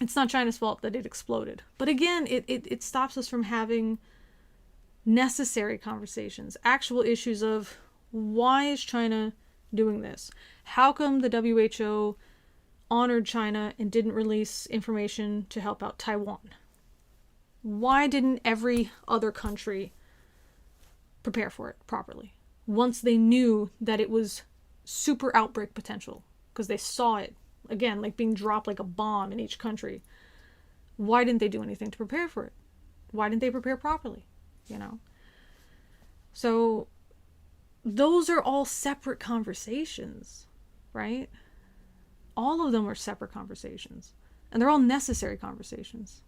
S1: it's not China's fault that it exploded. But again, it stops us from having necessary conversations, actual issues of why is China doing this? How come the WHO honored China and didn't release information to help out Taiwan? Why didn't every other country prepare for it properly once they knew that it was super outbreak potential? Because they saw it, again, like being dropped like a bomb in each country. Why didn't they do anything to prepare for it? Why didn't they prepare properly? You know? So those are all separate conversations, right? All of them are separate conversations. And they're all necessary conversations.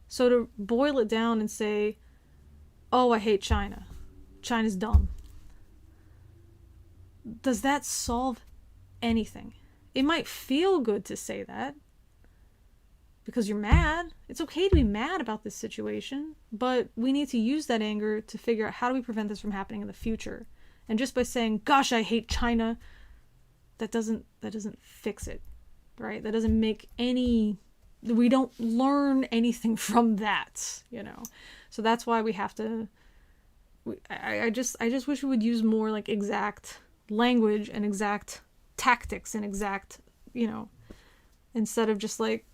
S1: So to boil it down and say, oh, I hate China. China's dumb. Does that solve anything? It might feel good to say that because you're mad. It's okay to be mad about this situation, but we need to use that anger to figure out how do we prevent this from happening in the future. And just by saying, gosh, I hate China, that doesn't fix it, right? That doesn't make any, we don't learn anything from that, you know? So that's why we have to, I just wish we would use more like exact language and exact tactics and exact, you know, instead of just like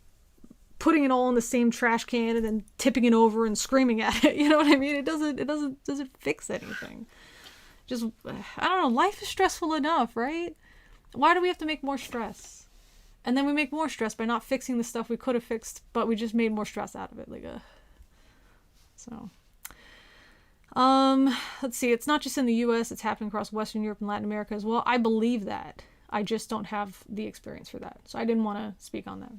S1: putting it all in the same trash can and then tipping it over and screaming at it. You know what I mean? It doesn't fix anything. Just, I don't know, life is stressful enough, right? Why do we have to make more stress? And then we make more stress by not fixing the stuff we could have fixed, but we just made more stress out of it. Like, so. Let's see. It's not just in the U.S. It's happening across Western Europe and Latin America as well. I believe that. I just don't have the experience for that. So I didn't want to speak on that.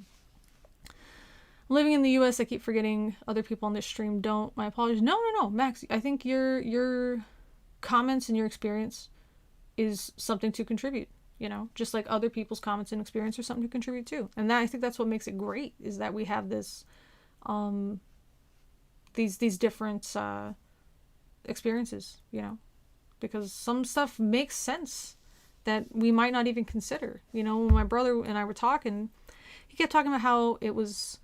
S1: Living in the U.S., I keep forgetting other people on this stream don't. My apologies. No, Max. I think your comments and your experience is something to contribute. You know, just like other people's comments and experience are something to contribute too. And I think that's what makes it great, is that we have this, these different experiences, you know, because some stuff makes sense that we might not even consider. You know, when my brother and I were talking, he kept talking about how it was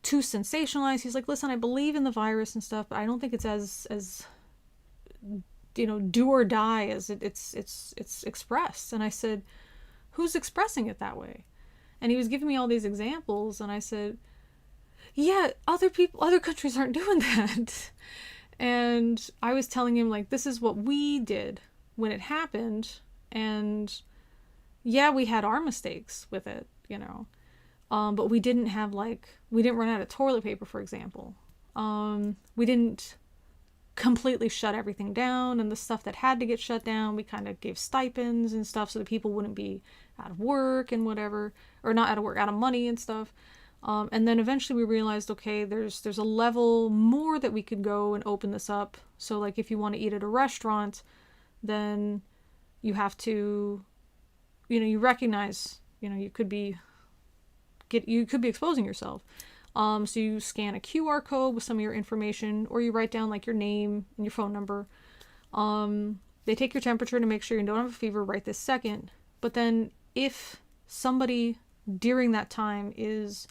S1: too sensationalized. He's like, listen, I believe in the virus and stuff, but I don't think it's as you know, do or die as it's expressed. And I said, who's expressing it that way? And he was giving me all these examples, and I said, yeah, other countries aren't doing that. And I was telling him, like, this is what we did when it happened, and yeah, we had our mistakes with it, you know, but we didn't run out of toilet paper, for example. We didn't completely shut everything down, and the stuff that had to get shut down, we kind of gave stipends and stuff so that people wouldn't be out of work and whatever, or not out of work, out of money and stuff. And then eventually we realized, okay, there's a level more that we could go and open this up. So like if you want to eat at a restaurant, then you have to, you know, you recognize, you know, you could be exposing yourself. So you scan a QR code with some of your information, or you write down like your name and your phone number. They take your temperature to make sure you don't have a fever right this second. But then if somebody during that time is,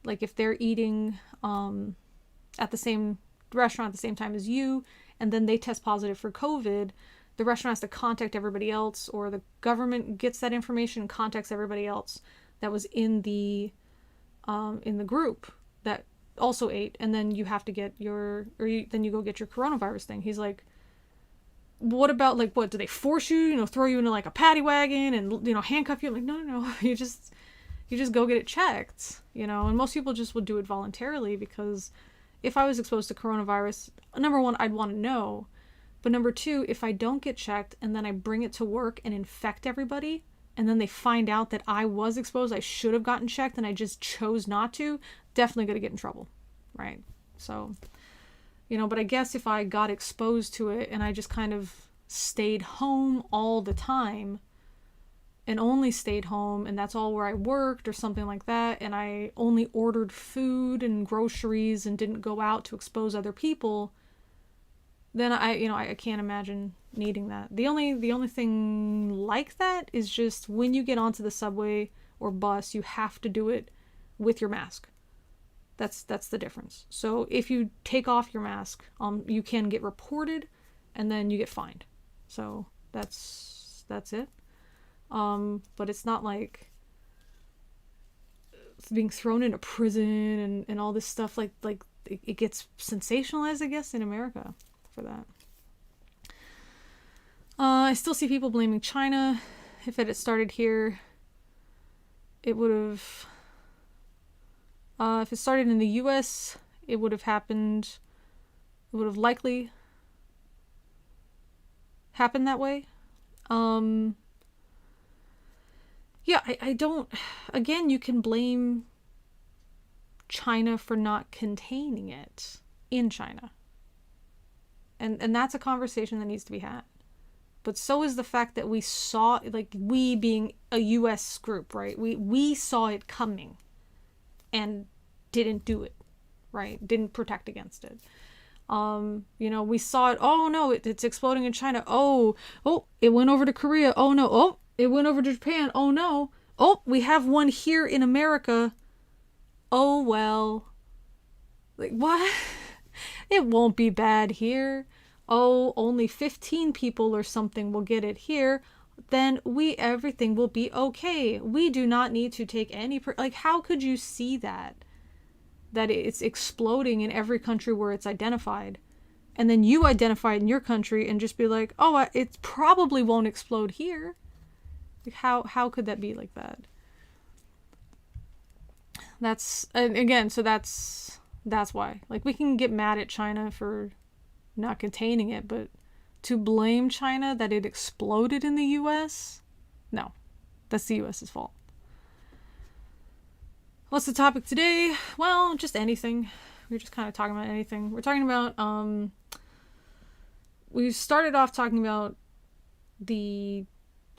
S1: like if they're eating at the same restaurant at the same time as you, and then they test positive for COVID, the restaurant has to contact everybody else, or the government gets that information and contacts everybody else that was in the group that also ate, and then you have to get then you go get your coronavirus thing. He's like, what about, like, what, do they force you, you know, throw you into like a paddy wagon and, you know, handcuff you? I'm like, no, you just go get it checked, you know. And most people just would do it voluntarily, because if I was exposed to coronavirus, number one, I'd want to know, but number two, if I don't get checked and then I bring it to work and infect everybody, and then they find out that I was exposed, I should have gotten checked and I just chose not to, definitely going to get in trouble, right? So, you know, but I guess if I got exposed to it and I just kind of stayed home all the time and only stayed home, and that's all where I worked or something like that, and I only ordered food and groceries and didn't go out to expose other people, then I can't imagine needing that. The only thing like that is just when you get onto the subway or bus, you have to do it with your mask. That's the difference. So if you take off your mask, you can get reported, and then you get fined. So that's it. But it's not like being thrown into prison and all this stuff. Like it gets sensationalized, I guess, in America for that. I still see people blaming China. If it had started here, it would have... if it started in the US, it would have happened... It would have likely happened that way. Yeah, I don't... Again, you can blame China for not containing it in China. And that's a conversation that needs to be had. But so is the fact that we saw, like, we being a US group, right? We saw it coming and didn't do it, right? Didn't protect against it. You know, we saw it. Oh no, it's exploding in China. Oh, it went over to Korea. Oh no. Oh, it went over to Japan. Oh no. Oh, we have one here in America. Oh well. Like, what? It won't be bad here. Oh, only 15 people or something will get it here. Then everything will be okay. We do not need to take any, like, how could you see that it's exploding in every country where it's identified, and then you identify it in your country and just be like, oh, it probably won't explode here. Like, how could that be like that? So that's why, like, we can get mad at China for not containing it, but to blame China that it exploded in the US, no, that's the US's fault. What's the topic today? Well, just anything. We're just kind of talking about anything. We're talking about, we started off talking about the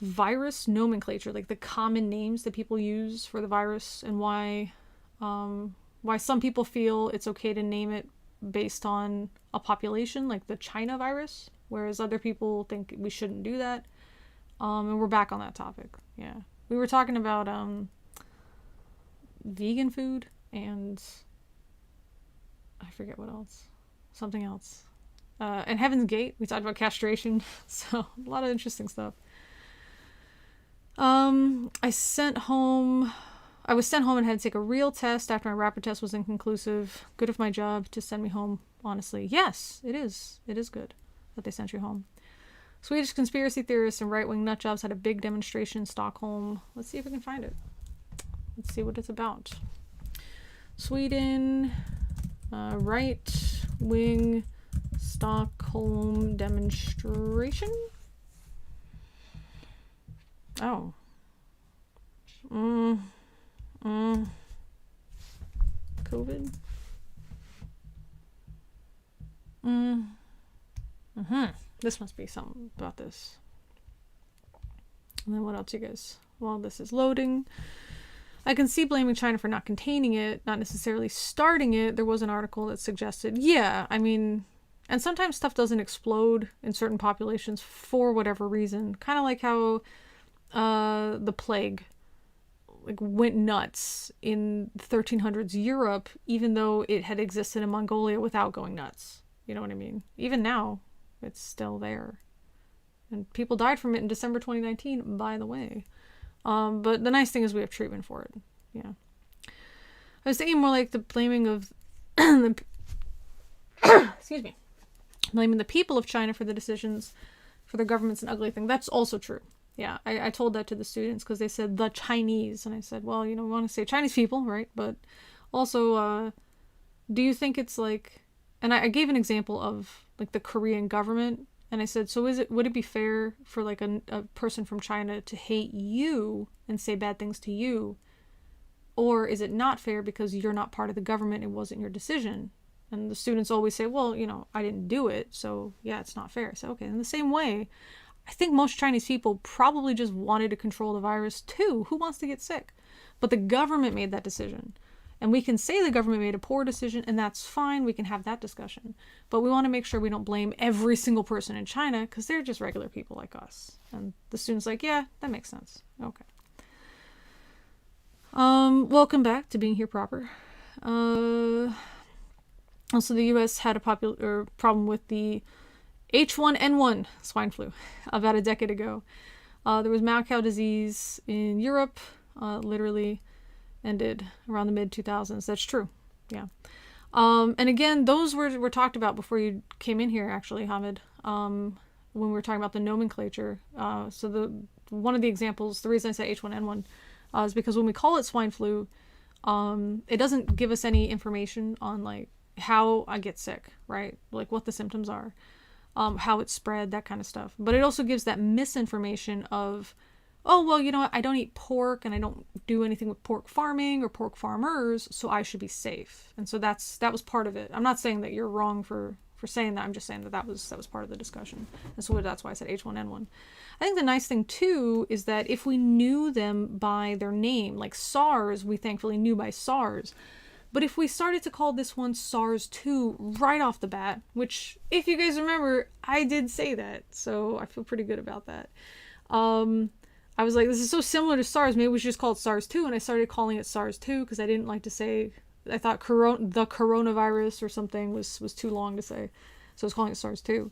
S1: virus nomenclature, like the common names that people use for the virus, and why some people feel it's okay to name it based on a population, like the China virus, whereas other people think we shouldn't do that. And we're back on that topic. Yeah. We were talking about vegan food and I forget what else. Something else. And Heaven's Gate. We talked about castration. So a lot of interesting stuff. I was sent home and had to take a real test after my rapid test was inconclusive. Good of my job to send me home, honestly. Yes, it is. It is good that they sent you home. Swedish conspiracy theorists and right-wing nutjobs had a big demonstration in Stockholm. Let's see if we can find it. Let's see what it's about. Sweden, right-wing Stockholm demonstration. Oh. COVID. This must be something about this. And then what else, you guys? While this is loading, I can see blaming China for not containing it, not necessarily starting it. There was an article that suggested, yeah, I mean, and sometimes stuff doesn't explode in certain populations for whatever reason. Kind of like how the plague went nuts in 1300s Europe, even though it had existed in Mongolia without going nuts. You know what I mean? Even now, it's still there. And people died from it in December 2019, by the way. But the nice thing is we have treatment for it. Yeah. I was thinking more like the blaming of excuse me. Blaming the people of China for the decisions, for their government's an ugly thing. That's also true. Yeah, I told that to the students because they said the Chinese. And I said, well, we want to say Chinese people, right? But also, do you think it's like... And I gave an example of like the Korean government. And I said, so would it be fair for like a person from China to hate you and say bad things to you? Or is it not fair because you're not part of the government, it wasn't your decision? And the students always say, well, I didn't do it, so yeah, it's not fair. So, okay, in the same way, I think most Chinese people probably just wanted to control the virus too. Who wants to get sick? But the government made that decision. And we can say the government made a poor decision, and that's fine. We can have that discussion. But we want to make sure we don't blame every single person in China because they're just regular people like us. And the student's like, yeah, that makes sense. Okay. Welcome back to Being Here Proper. Also, the U.S. had a problem with the H1N1 swine flu about a decade ago. There was mad cow disease in Europe, literally. ended around the mid-2000s. That's true. Yeah. And again, those were talked about before you came in here, actually, Hamid, when we were talking about the nomenclature. So one of the examples, the reason I said H1N1 is because when we call it swine flu, it doesn't give us any information on like how I get sick, right? Like what the symptoms are, how it's spread, that kind of stuff. But it also gives that misinformation of, oh, well, you know what? I don't eat pork and I don't do anything with pork farming or pork farmers, so I should be safe. And so that was part of it. I'm not saying that you're wrong for saying that. I'm just saying that was part of the discussion. And so that's why I said H1N1. I think the nice thing too is that if we knew them by their name, like SARS, we thankfully knew by SARS. But if we started to call this one SARS-2 right off the bat, which if you guys remember, I did say that, so I feel pretty good about that. I was like, this is so similar to SARS, maybe we should just call it SARS-2, and I started calling it SARS-2 because I didn't like to say, I thought the coronavirus or something was too long to say, so I was calling it SARS-2.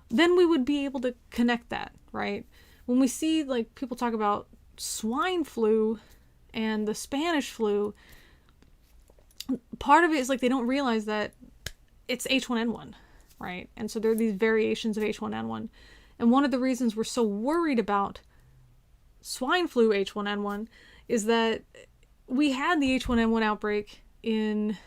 S1: Then we would be able to connect that, right? When we see like people talk about swine flu and the Spanish flu, part of it is like they don't realize that it's H1N1, right? And so there are these variations of H1N1. And one of the reasons we're so worried about swine flu H1N1 is that we had the H1N1 outbreak in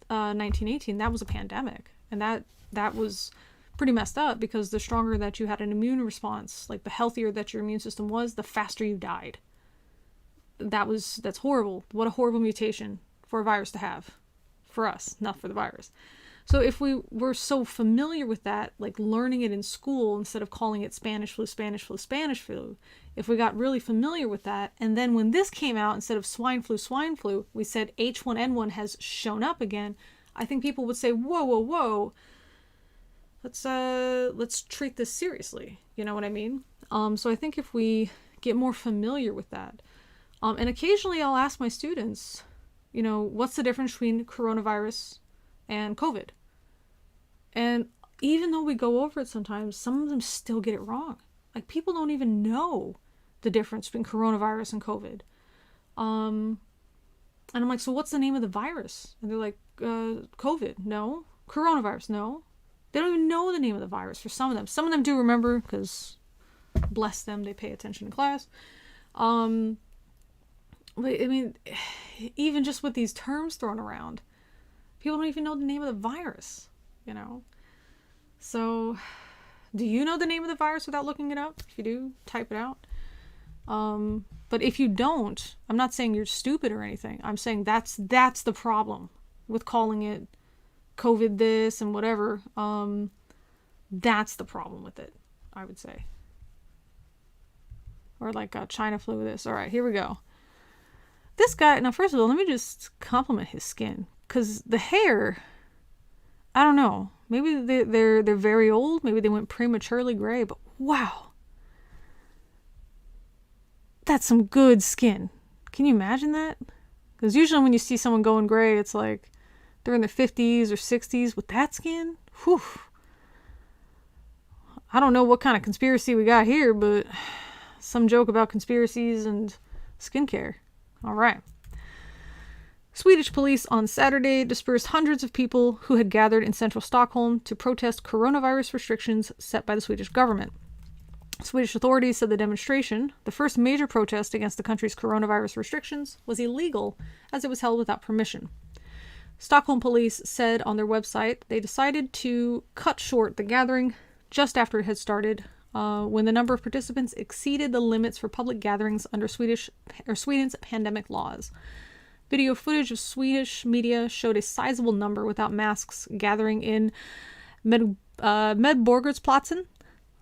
S1: 1918. That was a pandemic. And that was pretty messed up because the stronger that you had an immune response, like the healthier that your immune system was, the faster you died. That's horrible. What a horrible mutation for a virus to have. For us, not for the virus. So if we were so familiar with that, like learning it in school instead of calling it Spanish flu, Spanish flu, Spanish flu, if we got really familiar with that, and then when this came out, instead of swine flu, we said H1N1 has shown up again, I think people would say, whoa, whoa, whoa, let's treat this seriously. You know what I mean? So I think if we get more familiar with that, and occasionally I'll ask my students, you know, what's the difference between coronavirus and COVID? And even though we go over it sometimes, some of them still get it wrong. Like people don't even know the difference between coronavirus and COVID. And I'm like, so what's the name of the virus? And they're like, COVID, no. Coronavirus, no. They don't even know the name of the virus for some of them. Some of them do remember because, bless them, they pay attention in class. But I mean, even just with these terms thrown around, people don't even know the name of the virus, you know? So, do you know the name of the virus without looking it up? If you do, type it out. But if you don't, I'm not saying you're stupid or anything. I'm saying that's the problem with calling it COVID this and whatever. That's the problem with it, I would say. Or like China flu this. All right, here we go. This guy, now first of all, let me just compliment his skin. Because the hair, I don't know. Maybe they're very old. Maybe they went prematurely gray. But wow. That's some good skin. Can you imagine that? Because usually when you see someone going gray, it's like they're in their 50s or 60s. With that skin, whew. I don't know what kind of conspiracy we got here, but some joke about conspiracies and skincare. All right. Swedish police on Saturday dispersed hundreds of people who had gathered in central Stockholm to protest coronavirus restrictions set by the Swedish government. Swedish authorities said the demonstration, the first major protest against the country's coronavirus restrictions, was illegal as it was held without permission. Stockholm police said on their website they decided to cut short the gathering just after it had started, when the number of participants exceeded the limits for public gatherings under Sweden's pandemic laws. Video footage of Swedish media showed a sizable number without masks gathering in Medborgarplatsen.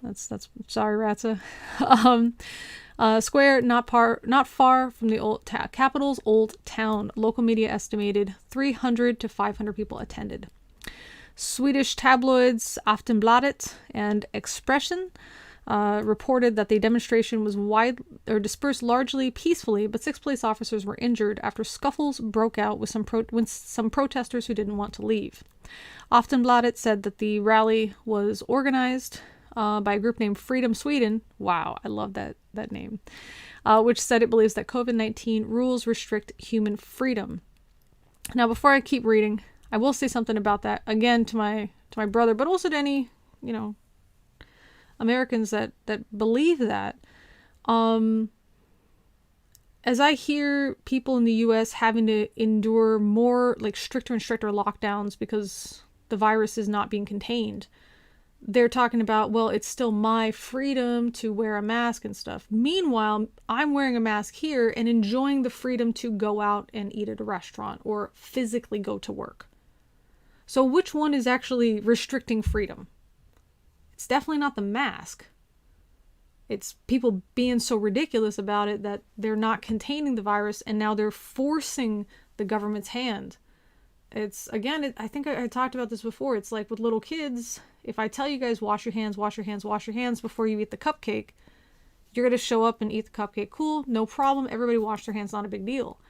S1: That's sorry, Ratza. Square not far from the old capital's old town. Local media estimated 300 to 500 people attended. Swedish tabloids Aftonbladet and Expressen reported that the demonstration was dispersed largely peacefully, but 6 police officers were injured after scuffles broke out with some protesters who didn't want to leave. Aftonbladet said that the rally was organized by a group named Freedom Sweden. Wow, I love that name. which said it believes that COVID-19 rules restrict human freedom. Now, before I keep reading, I will say something about that again to my brother, but also to any, Americans that believe that. As I hear people in the US having to endure more like stricter and stricter lockdowns because the virus is not being contained, they're talking about, well, it's still my freedom to wear a mask and stuff. Meanwhile, I'm wearing a mask here and enjoying the freedom to go out and eat at a restaurant or physically go to work. So which one is actually restricting freedom? It's definitely not the mask. It's people being so ridiculous about it that they're not containing the virus and now they're forcing the government's hand. It's, again, I think I talked about this before. It's like with little kids. If I tell you guys, wash your hands, wash your hands, wash your hands before you eat the cupcake, you're going to show up and eat the cupcake. Cool, no problem. Everybody wash their hands, not a big deal.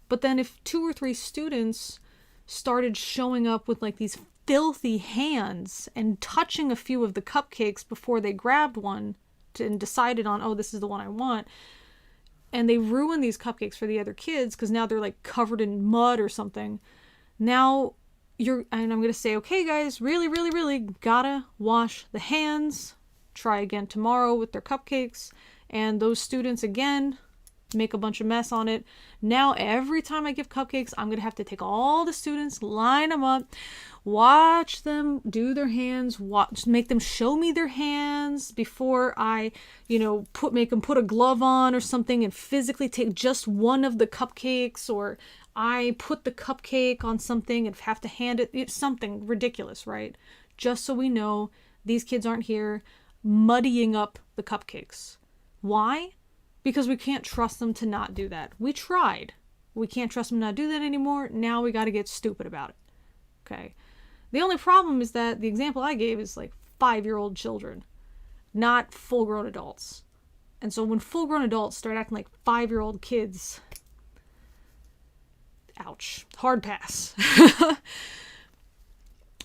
S1: But then if 2 or 3 students started showing up with like these filthy hands and touching a few of the cupcakes before they grabbed one and decided on, oh, this is the one I want, and they ruin these cupcakes for the other kids because now they're like covered in mud or something. Now and I'm going to say, okay, guys, really, really, really gotta wash the hands. Try again tomorrow with their cupcakes. And those students, again, make a bunch of mess on it. Now, every time I give cupcakes, I'm going to have to take all the students, line them up, watch them do their hands, make them show me their hands before I, make them put a glove on or something and physically take just one of the cupcakes, or I put the cupcake on something and have to hand it. It's something ridiculous, right? Just so we know these kids aren't here muddying up the cupcakes. Why? Because we can't trust them to not do that. We tried. We can't trust them to not do that anymore. Now we got to get stupid about it. Okay. The only problem is that the example I gave is like 5-year-old children, not full-grown adults. And so when full-grown adults start acting like 5-year-old kids, ouch, hard pass.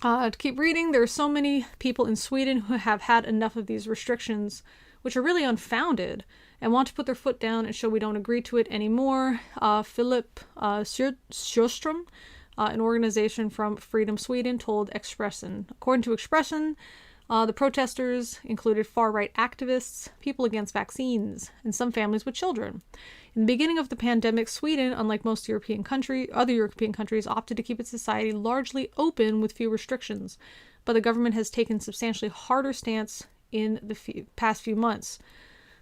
S1: To keep reading, there are so many people in Sweden who have had enough of these restrictions, which are really unfounded, and want to put their foot down and show we don't agree to it anymore. Philip Sjöström, an organization from Freedom Sweden, told Expressen. According to Expressen, the protesters included far-right activists, people against vaccines, and some families with children. In the beginning of the pandemic, Sweden, unlike most other European countries, opted to keep its society largely open with few restrictions, but the government has taken substantially harder stance in the past few months.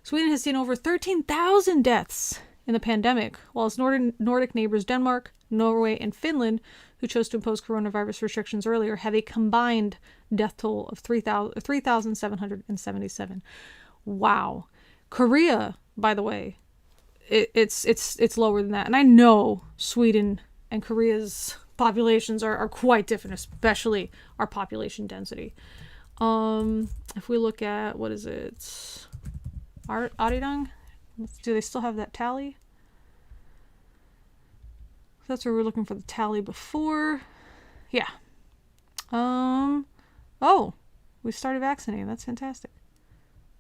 S1: Sweden has seen over 13,000 deaths in the pandemic, while its Nordic neighbors Denmark, Norway, and Finland, who chose to impose coronavirus restrictions earlier, have a combined death toll of 3,777. Wow. Korea, by the way, it's lower than that. And I know Sweden and Korea's populations are quite different, especially our population density. If we look at, what is it? Arirang? Do they still have that tally? That's where we're looking for the tally before. Yeah. Oh, we started vaccinating. That's fantastic.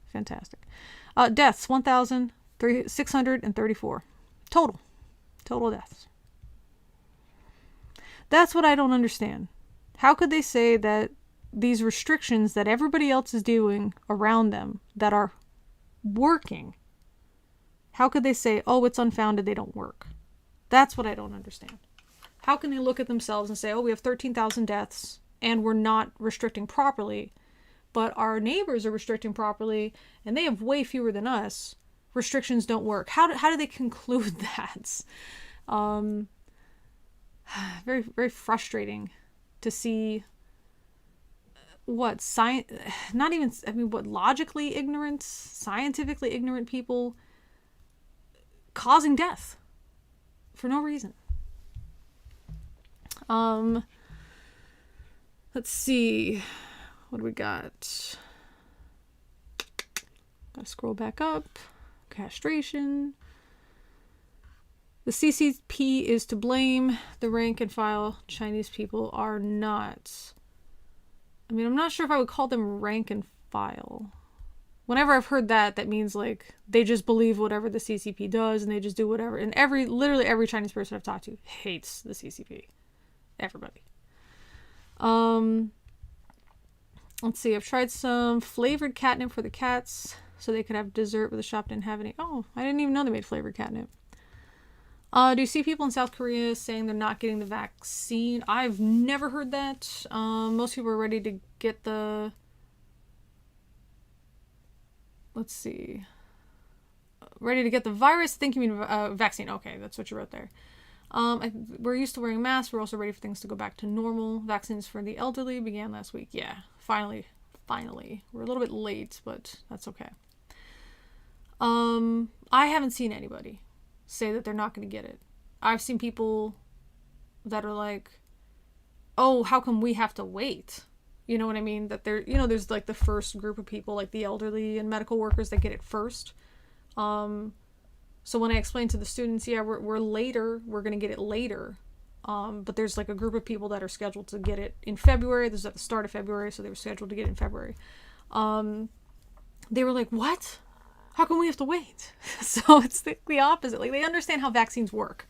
S1: Fantastic. Deaths, 1,634. Total deaths. That's what I don't understand. How could they say that these restrictions that everybody else is doing around them that are working, how could they say, oh, it's unfounded, they don't work? That's what I don't understand. How can they look at themselves and say, oh, we have 13,000 deaths and we're not restricting properly, but our neighbors are restricting properly and they have way fewer than us. Restrictions don't work. How do they conclude that? Very, very frustrating to see logically ignorant, scientifically ignorant people causing death for no reason. Let's see. What do we got? Gotta scroll back up. Castration. The CCP is to blame. The rank and file Chinese people are not. I mean, I'm not sure if I would call them rank and file. Whenever I've heard that, that means like they just believe whatever the CCP does and they just do whatever. And literally every Chinese person I've talked to hates the CCP. Everybody. Let's see. I've tried some flavored catnip for the cats so they could have dessert, but the shop didn't have any. Oh, I didn't even know they made flavored catnip. Do you see people in South Korea saying they're not getting the vaccine? I've never heard that. Most people are ready to get the... Let's see. Ready to get the virus? I think you mean vaccine. Okay, that's what you wrote there. We're used to wearing masks. We're also ready for things to go back to normal. Vaccines for the elderly began last week. Yeah, finally. We're a little bit late, but that's okay. I haven't seen anybody say that they're not going to get it. I've seen people that are like, oh, how come we have to wait? You know what I mean? That there's like the first group of people, like the elderly and medical workers that get it first. So when I explained to the students, yeah, we're later, we're going to get it later. But there's like a group of people that are scheduled to get it in February. This is at the start of February, so they were scheduled to get it in February. They were like, what? How come we have to wait? So it's the opposite. Like, they understand how vaccines work.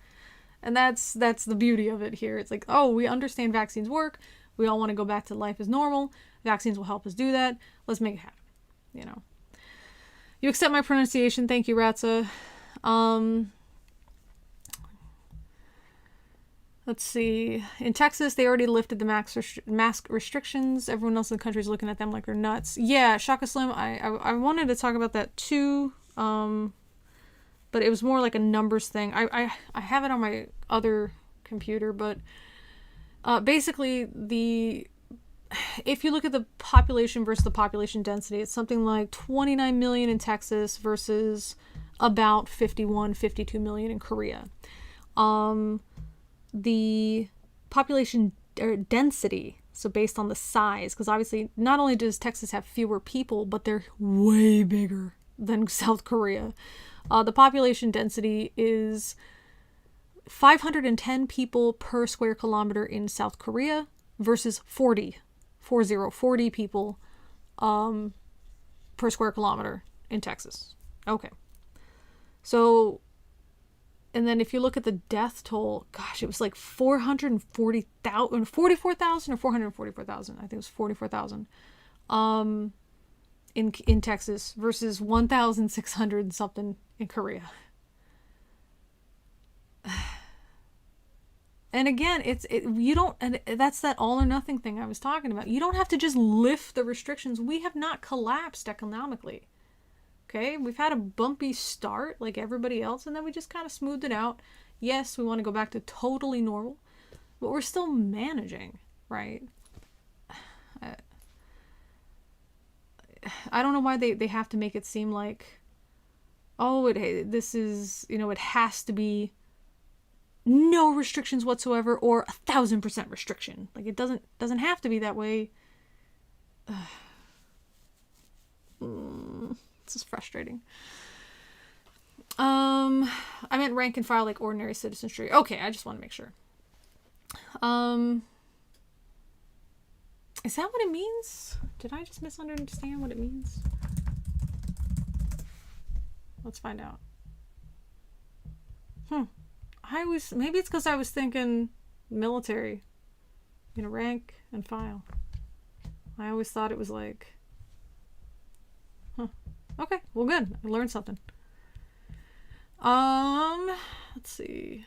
S1: And that's the beauty of it here. It's like, oh, we understand vaccines work. We all want to go back to life as normal. Vaccines will help us do that. Let's make it happen. You know. You accept my pronunciation. Thank you, Ratza. Let's see. In Texas, they already lifted the mask restrictions. Everyone else in the country is looking at them like they're nuts. Yeah, Shaka Slim, I wanted to talk about that too. But it was more like a numbers thing. I have it on my other computer, but basically if you look at the population versus the population density, it's something like 29 million in Texas versus about 52 million in Korea. The population density, so based on the size, because obviously not only does Texas have fewer people, but they're way bigger than South Korea. The population density is 510 people per square kilometer in South Korea versus 40 people per square kilometer in Texas. Okay. So, and then if you look at the death toll, gosh, it was like 44,000 or 444,000. I think it was 44,000 in Texas versus 1,600 something in Korea. And again, and that's that all or nothing thing I was talking about. You don't have to just lift the restrictions. We have not collapsed economically. Okay, we've had a bumpy start like everybody else, and then we just kind of smoothed it out. Yes, we want to go back to totally normal, but we're still managing, right? I don't know why they have to make it seem like, oh, this is, it has to be no restrictions whatsoever or 1,000% restriction. Like, it doesn't have to be that way. This is frustrating. I meant rank and file like ordinary citizenry. Okay, I just want to make sure. Is that what it means? Did I just misunderstand what it means? Let's find out. Maybe it's because I was thinking military. Rank and file. I always thought it was like... Okay, well, good. I learned something. Let's see.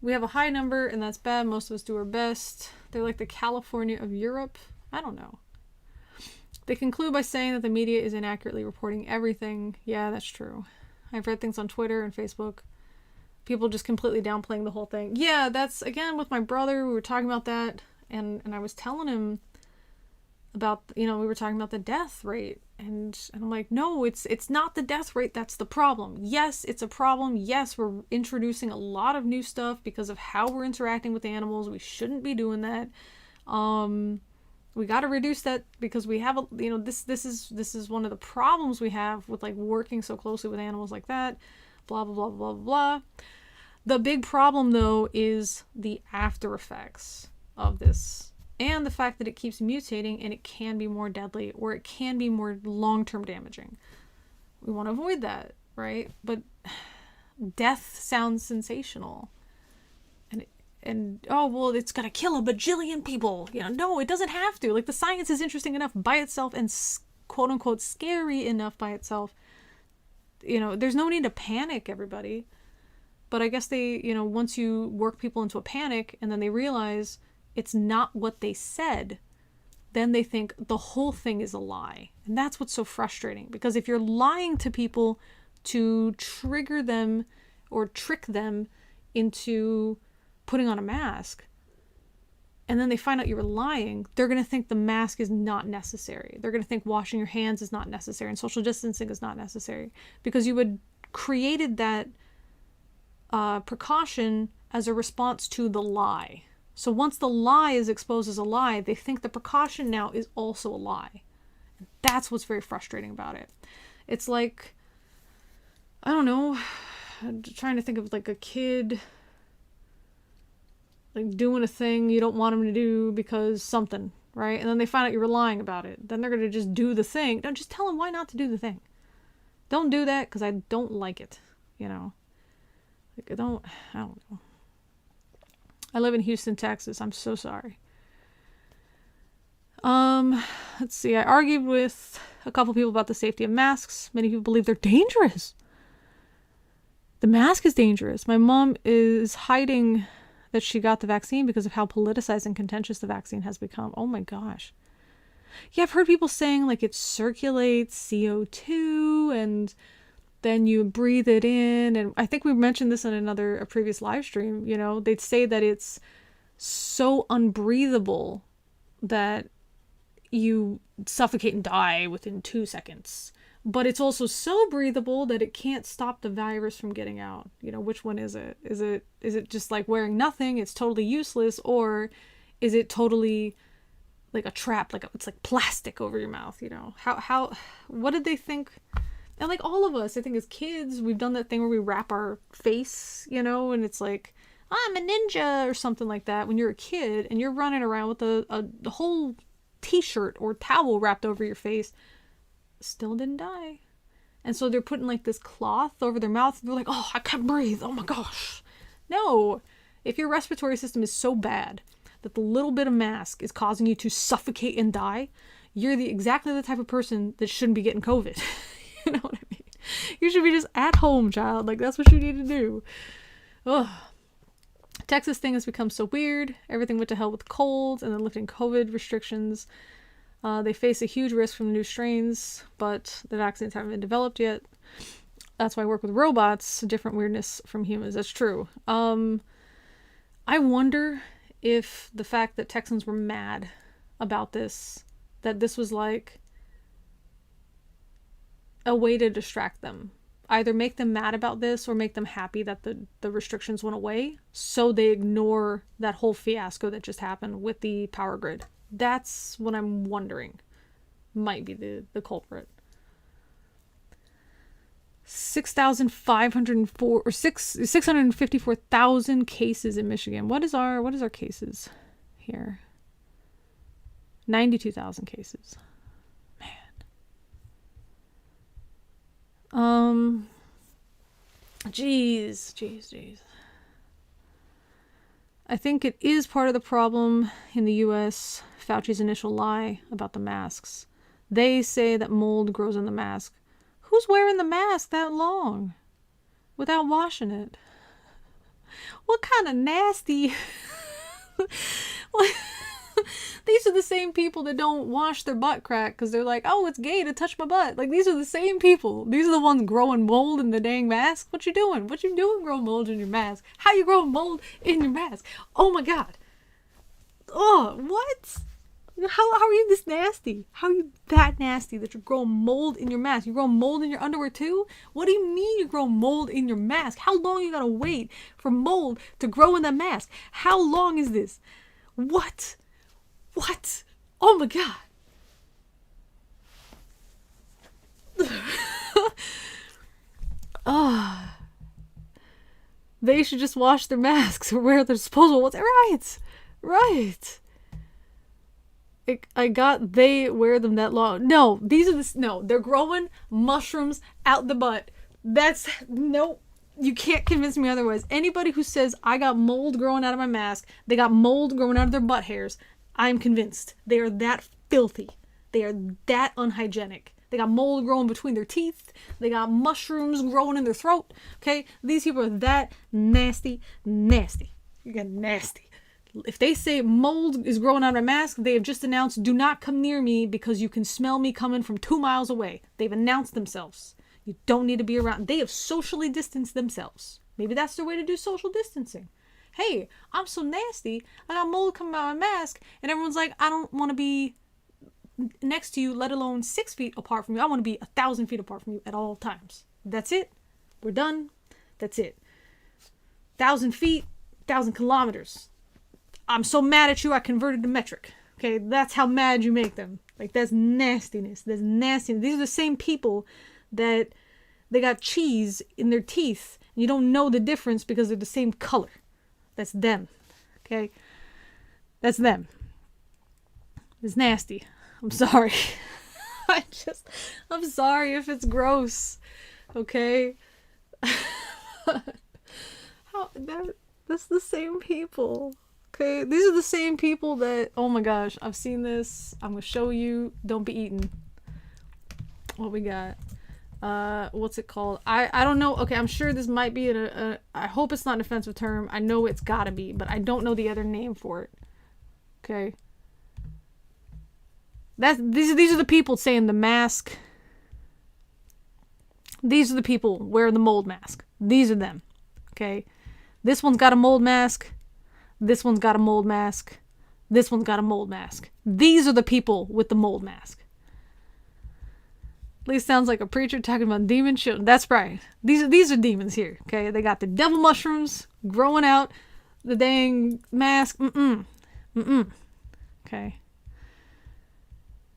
S1: We have a high number, and that's bad. Most of us do our best. They're like the California of Europe. I don't know. They conclude by saying that the media is inaccurately reporting everything. Yeah, that's true. I've read things on Twitter and Facebook. People just completely downplaying the whole thing. Yeah, that's, again, with my brother. We were talking about that, and I was telling him about, we were talking about the death rate, and I'm like, no, it's not the death rate that's the problem. Yes, it's a problem. Yes, we're introducing a lot of new stuff because of how we're interacting with animals. We shouldn't be doing that. We got to reduce that because we have this is one of the problems we have with like working so closely with animals like that. Blah blah blah blah blah. The big problem though is the after effects of this and the fact that it keeps mutating and it can be more deadly or it can be more long-term damaging. We want to avoid that, right? But death sounds sensational. And oh, well, it's going to kill a bajillion people. No, it doesn't have to. Like, the science is interesting enough by itself and quote unquote scary enough by itself. There's no need to panic, everybody. But I guess they, once you work people into a panic and then they realize it's not what they said, then they think the whole thing is a lie. And that's what's so frustrating. Because if you're lying to people to trigger them or trick them into putting on a mask, and then they find out you were lying, they're going to think the mask is not necessary. They're going to think washing your hands is not necessary and social distancing is not necessary, because you had created that precaution as a response to the lie. So once the lie is exposed as a lie, they think the precaution now is also a lie. And that's what's very frustrating about it. It's like, I don't know, I'm trying to think of like a kid like doing a thing you don't want them to do because something, right? And then they find out you were lying about it. Then they're going to just do the thing. Don't just tell them why not to do the thing. Don't do that because I don't like it, Like, I don't know. I live in Houston, Texas. I'm so sorry. Let's see. I argued with a couple people about the safety of masks. Many people believe they're dangerous. The mask is dangerous. My mom is hiding that she got the vaccine because of how politicized and contentious the vaccine has become. Oh my gosh. Yeah, I've heard people saying like it circulates CO2 and then you breathe it in. And I think we mentioned this in a previous live stream. They'd say that it's so unbreathable that you suffocate and die within 2 seconds. But it's also so breathable that it can't stop the virus from getting out. Which one is it? Is it just like wearing nothing? It's totally useless. Or is it totally like a trap? Like it's like plastic over your mouth, what did they think? And like all of us, I think as kids, we've done that thing where we wrap our face, and it's like, I'm a ninja or something like that when you're a kid and you're running around with a whole t-shirt or towel wrapped over your face. Still didn't die. And so they're putting like this cloth over their mouth. They're like, oh, I can't breathe. Oh my gosh. No. If your respiratory system is so bad that the little bit of mask is causing you to suffocate and die, you're exactly the type of person that shouldn't be getting COVID. You know what I mean? You should be just at home, child. Like, that's what you need to do. Ugh. Texas thing has become so weird. Everything went to hell with colds and then lifting COVID restrictions. They face a huge risk from new strains, but the vaccines haven't been developed yet. That's why I work with robots. Different weirdness from humans. That's true. I wonder if the fact that Texans were mad about this, that this was like a way to distract them. Either make them mad about this or make them happy that the restrictions went away, so they ignore that whole fiasco that just happened with the power grid. That's what I'm wondering might be the culprit. 654,000 cases in Michigan. What is our cases here? 92,000 cases. Man. Jeez. I think it is part of the problem in the US, Fauci's initial lie about the masks. They say that mold grows in the mask. Who's wearing the mask that long without washing it? What kind of nasty... These are the same people that don't wash their butt crack because they're like, oh, it's gay to touch my butt. Like, these are the same people. These are the ones growing mold in the dang mask. What you doing? What you doing growing mold in your mask? How you growing mold in your mask? Oh my God. Oh, what? How are you this nasty? How are you that nasty that you're growing mold in your mask? You growing mold in your underwear too? What do you mean you're growing mold in your mask? How long you gotta wait for mold to grow in that mask? How long is this? What? Oh my God. They should just wash their masks or wear their disposable ones. Right. I got they wear them that long. No, these are no, they're growing mushrooms out the butt. That's nope. You can't convince me otherwise. Anybody who says I got mold growing out of my mask, they got mold growing out of their butt hairs, I'm convinced. They are that filthy. They are that unhygienic. They got mold growing between their teeth. They got mushrooms growing in their throat. Okay? These people are that nasty, nasty. You got nasty. If they say mold is growing out of my mask, they have just announced, do not come near me because you can smell me coming from 2 miles away. They've announced themselves. You don't need to be around. They have socially distanced themselves. Maybe that's their way to do social distancing. Hey, I'm so nasty. I got mold coming out of my mask. And everyone's like, I don't want to be next to you, let alone 6 feet apart from you. I want to be 1,000 feet apart from you at all times. That's it. We're done. That's it. 1,000 feet, 1,000 kilometers. I'm so mad at you, I converted to metric. Okay, that's how mad you make them. Like, that's nastiness. That's nastiness. These are the same people that they got cheese in their teeth. And you don't know the difference because they're the same color. That's them. Okay? That's them. It's nasty. I'm sorry. I'm sorry if it's gross. Okay? That's the same people. Okay, these are the same people that, oh my gosh, I've seen this. I'm gonna show you. Don't be eaten. What we got? What's it called? I don't know. Okay, I'm sure this might be I hope it's not an offensive term. I know it's gotta be, but I don't know the other name for it. Okay. These are the people saying the mask. These are the people wearing the mold mask. These are them. Okay. This one's got a mold mask. This one's got a mold mask. This one's got a mold mask. These are the people with the mold mask. At least sounds like a preacher talking about demon children. That's right. These are demons here. Okay, they got the devil mushrooms growing out the dang mask. Okay.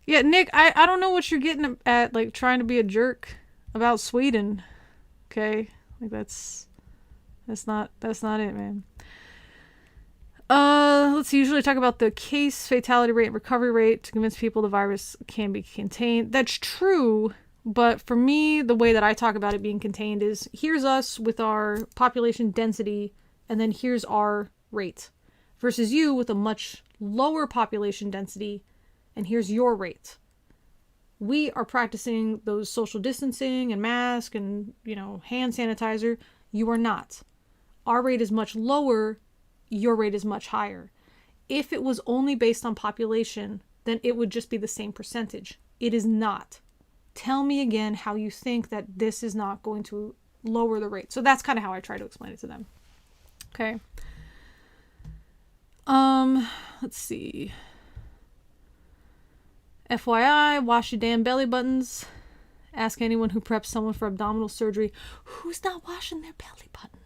S1: Yeah, Nick, I don't know what you're getting at, like trying to be a jerk about Sweden. Okay, like that's not it, man. Let's usually talk about the case fatality rate and recovery rate to convince people the virus can be contained. That's true, but for me, the way that I talk about it being contained is here's us with our population density, and then here's our rate, versus you with a much lower population density, and here's your rate. We are practicing those social distancing and mask and, hand sanitizer. You are not. Our rate is much lower. Your rate is much higher. If it was only based on population, then it would just be the same percentage. It is not. Tell me again how you think that this is not going to lower the rate. So that's kind of how I try to explain it to them. Okay. Let's see. FYI, wash your damn belly buttons. Ask anyone who preps someone for abdominal surgery, who's not washing their belly button?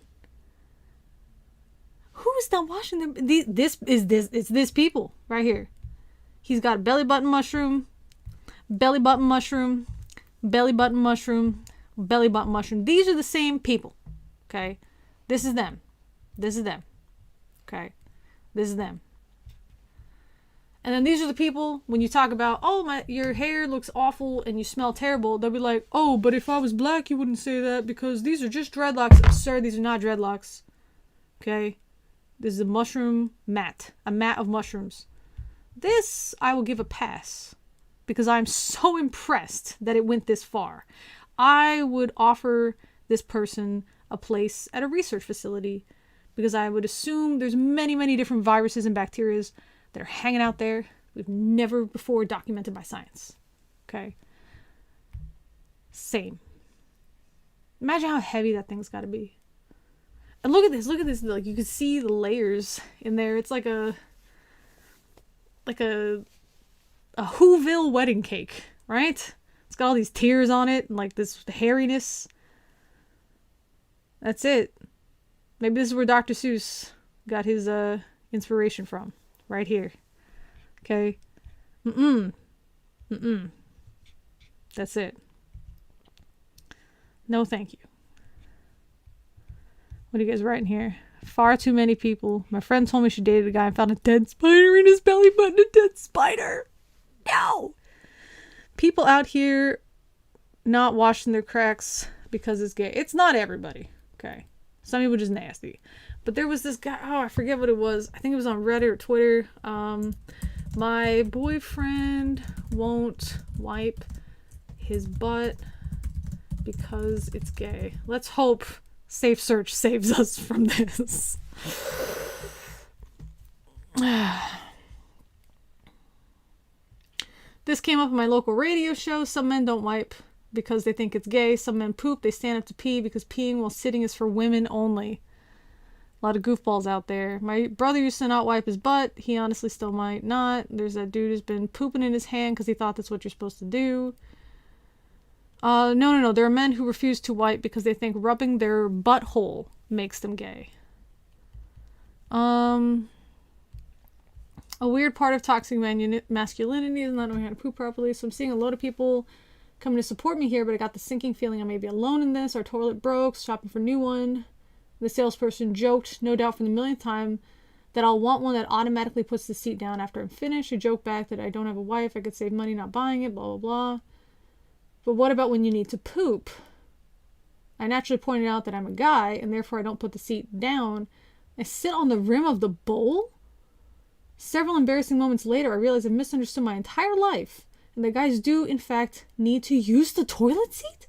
S1: Who's not washing them? It's this people right here. He's got a belly button mushroom, belly button mushroom, belly button mushroom, belly button mushroom. These are the same people. Okay. This is them. This is them. Okay. This is them. And then these are the people, when you talk about, your hair looks awful and you smell terrible, they'll be like, oh, but if I was black, you wouldn't say that because these are just dreadlocks. Sir, these are not dreadlocks. Okay. This is a mushroom mat. A mat of mushrooms. This, I will give a pass. Because I'm so impressed that it went this far. I would offer this person a place at a research facility. Because I would assume there's many, many different viruses and bacteria that are hanging out there. We've never before documented by science. Okay? Same. Imagine how heavy that thing's got to be. And look at this. Like, you can see the layers in there. It's like a Whoville wedding cake, right? It's got all these tears on it and like this hairiness. That's it. Maybe this is where Dr. Seuss got his inspiration from. Right here. Okay. That's it. No, thank you. What are you guys writing here? Far too many people. My friend told me she dated a guy and found a dead spider in his belly button. A dead spider. No. People out here not washing their cracks because it's gay. It's not everybody. Okay. Some people just nasty. But there was this guy. Oh, I forget what it was. I think it was on Reddit or Twitter. My boyfriend won't wipe his butt because it's gay. Let's hope Safe Search saves us from this. This came up in my local radio show. Some men don't wipe because they think it's gay. Some men poop. They stand up to pee because peeing while sitting is for women only. A lot of goofballs out there. My brother used to not wipe his butt. He honestly still might not. There's that dude who's been pooping in his hand because he thought that's what you're supposed to do. No. There are men who refuse to wipe because they think rubbing their butthole makes them gay. A weird part of toxic masculinity is not knowing how to poop properly. So I'm seeing a lot of people coming to support me here, but I got the sinking feeling I may be alone in this. Our toilet broke, shopping for a new one. The salesperson joked, no doubt for the millionth time, that I'll want one that automatically puts the seat down after I'm finished. I joked back that I don't have a wife, I could save money not buying it, blah, blah, blah. But what about when you need to poop? I naturally pointed out that I'm a guy, and therefore I don't put the seat down. I sit on the rim of the bowl? Several embarrassing moments later, I realized I misunderstood my entire life, and that guys do, in fact, need to use the toilet seat?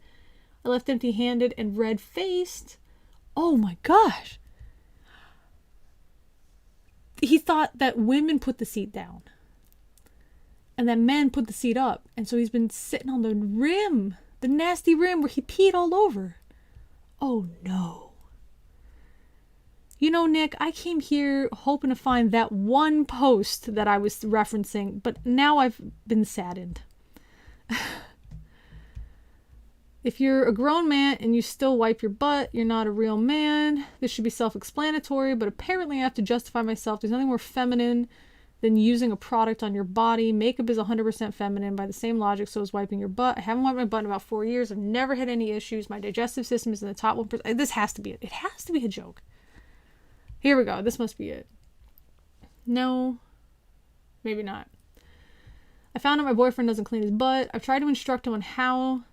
S1: I left empty-handed and red-faced. Oh my gosh. He thought that women put the seat down and that men put the seat up. And so he's been sitting on the rim, the nasty rim where he peed all over. Oh no. You know, Nick, I came here hoping to find that one post that I was referencing, but now I've been saddened. If you're a grown man and you still wipe your butt, you're not a real man. This should be self-explanatory, but apparently I have to justify myself. There's nothing more feminine than using a product on your body. Makeup is 100% feminine by the same logic, so is wiping your butt. I haven't wiped my butt in about 4 years. I've never had any issues. My digestive system is in the top 1%. This has to be it. It has to be a joke. Here we go. This must be it. No, maybe not. I found out my boyfriend doesn't clean his butt. I've tried to instruct him on how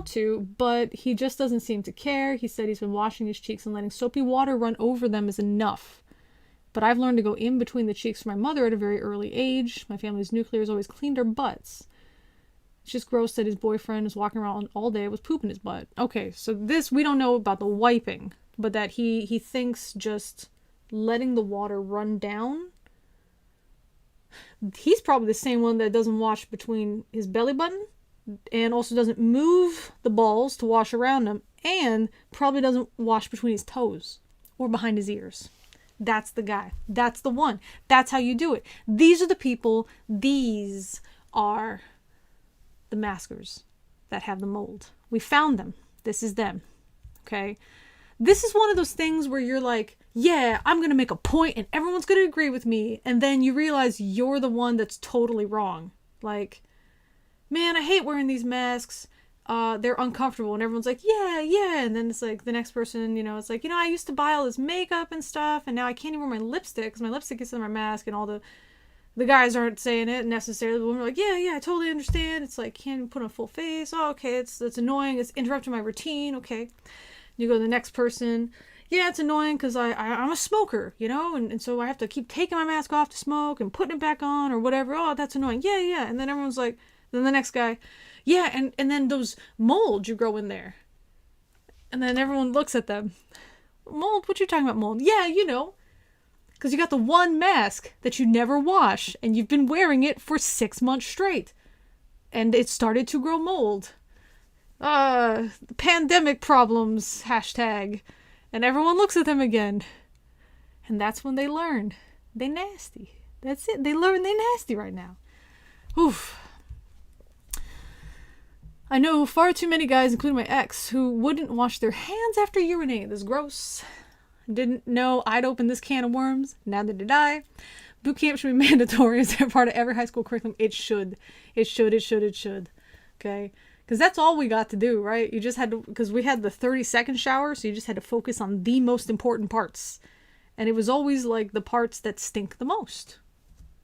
S1: to, but he just doesn't seem to care. He said he's been washing his cheeks and letting soapy water run over them is enough. But I've learned to go in between the cheeks for my mother at a very early age. My family's nuclear has always cleaned our butts. It's just gross that his boyfriend is walking around all day with poop in his butt. Okay, so this, we don't know about the wiping, but that he thinks just letting the water run down. He's probably the same one that doesn't wash between his belly button and also doesn't move the balls to wash around him, and probably doesn't wash between his toes or behind his ears. That's the guy. That's the one. That's how you do it. These are the people. These are the maskers that have the mold. We found them. This is them. Okay? This is one of those things where you're like, yeah, I'm going to make a point and everyone's going to agree with me. And then you realize you're the one that's totally wrong. Like, man, I hate wearing these masks. They're uncomfortable. And everyone's like, yeah. And then it's like the next person, it's like, I used to buy all this makeup and stuff. And now I can't even wear my lipstick because my lipstick is in my mask. And all the guys aren't saying it necessarily. The women are like, yeah, I totally understand. It's like, can't even put on a full face. Oh, okay. It's annoying. It's interrupting my routine. Okay. You go to the next person. Yeah, it's annoying because I'm a smoker, and so I have to keep taking my mask off to smoke and putting it back on or whatever. Oh, that's annoying. Yeah. And then everyone's like, then the next guy, yeah, and then those molds you grow in there. And then everyone looks at them. Mold? What you talking about, mold? Yeah, because you got the one mask that you never wash and you've been wearing it for 6 months straight. And it started to grow mold. Pandemic problems, hashtag. And everyone looks at them again. And that's when they learn. They nasty. That's it. They learn they nasty right now. Oof. I know far too many guys, including my ex, who wouldn't wash their hands after urinating. This is gross. Didn't know I'd open this can of worms. Neither did I. Boot camp should be mandatory. Is that part of every high school curriculum? It should. Okay? Because that's all we got to do, right? You just had to, because we had the 30-second shower, so you just had to focus on the most important parts. And it was always like the parts that stink the most.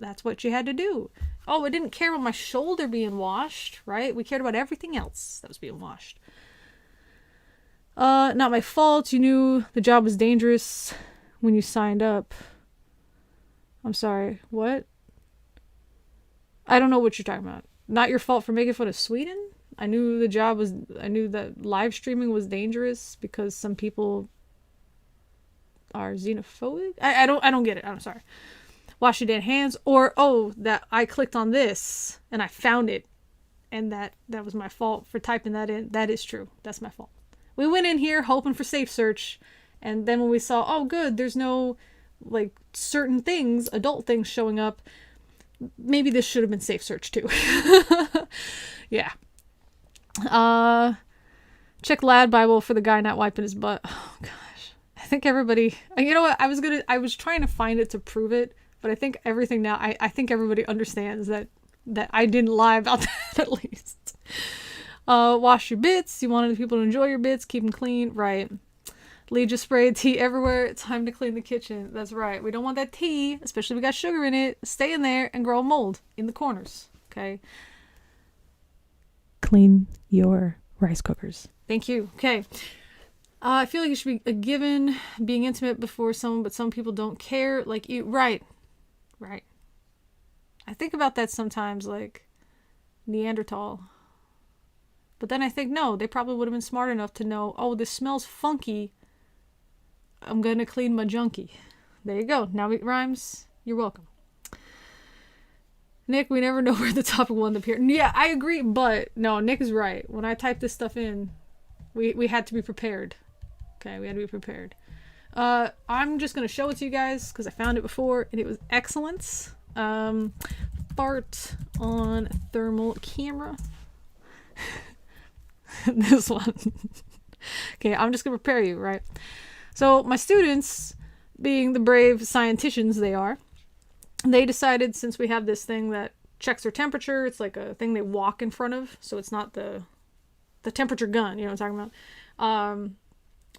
S1: That's what you had to do. Oh, I didn't care about my shoulder being washed, right? We cared about everything else that was being washed. Not my fault. You knew the job was dangerous when you signed up. I'm sorry. What? I don't know what you're talking about. Not your fault for making fun of Sweden? I knew that live streaming was dangerous because some people are xenophobic. I don't get it. I'm sorry. Wash your damn hands, or that I clicked on this and I found it, and that was my fault for typing that in. That is true. That's my fault. We went in here hoping for safe search, and then when we saw, oh good, there's no like certain things, adult things showing up, maybe this should have been safe search too. Yeah. Check Lad Bible for the guy not wiping his butt. Oh gosh. I think everybody, you know what, I was trying to find it to prove it, but I think everything now, I think everybody understands that I didn't lie about that at least. Wash your bits. You wanted people to enjoy your bits. Keep them clean. Right. Lee just sprayed tea everywhere. It's time to clean the kitchen. That's right. We don't want that tea, especially if we got sugar in it, stay in there and grow mold in the corners. Okay. Clean your rice cookers. Thank you. Okay. I feel like you should be given being intimate before someone, but some people don't care like you. Right. Right. I think about that sometimes, like Neanderthal. But then I think, no, they probably would have been smart enough to know, oh, this smells funky. I'm going to clean my junkie. There you go. Now it rhymes. You're welcome. Nick, we never know where the topic will appear. Yeah, I agree, but no, Nick is right. When I typed this stuff in, we had to be prepared. Okay, we had to be prepared. I'm just going to show it to you guys because I found it before and it was excellent. Fart on thermal camera. This one. Okay, I'm just going to prepare you, right? So my students, being the brave scienticians they are, they decided, since we have this thing that checks their temperature, it's like a thing they walk in front of, so it's not the temperature gun, you know what I'm talking about?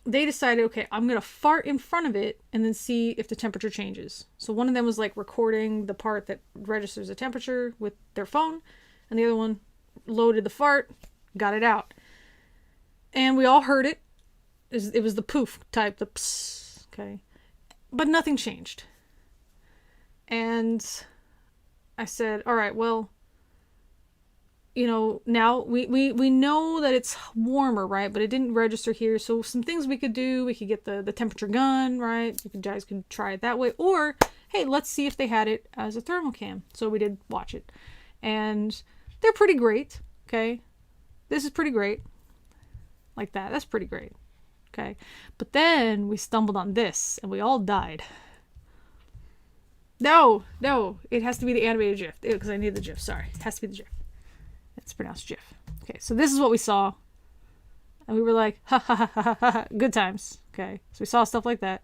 S1: They decided, okay, I'm going to fart in front of it and then see if the temperature changes. So one of them was like recording the part that registers the temperature with their phone, and the other one loaded the fart, got it out. And we all heard it. It was the poof type, the psst, okay? But nothing changed. And I said, all right, well, you know, now we know that it's warmer, right? But it didn't register here. So some things we could do, we could get the temperature gun, right? You guys could try it that way. Or, hey, let's see if they had it as a thermal cam. So we did watch it. And they're pretty great, okay? This is pretty great. Like that. That's pretty great. Okay. But then we stumbled on this and we all died. No, it has to be the animated GIF because I need the GIF. Sorry. It has to be the GIF. It's pronounced GIF. Okay. So this is what we saw. And we were like, ha ha ha ha ha ha. Good times. Okay. So we saw stuff like that.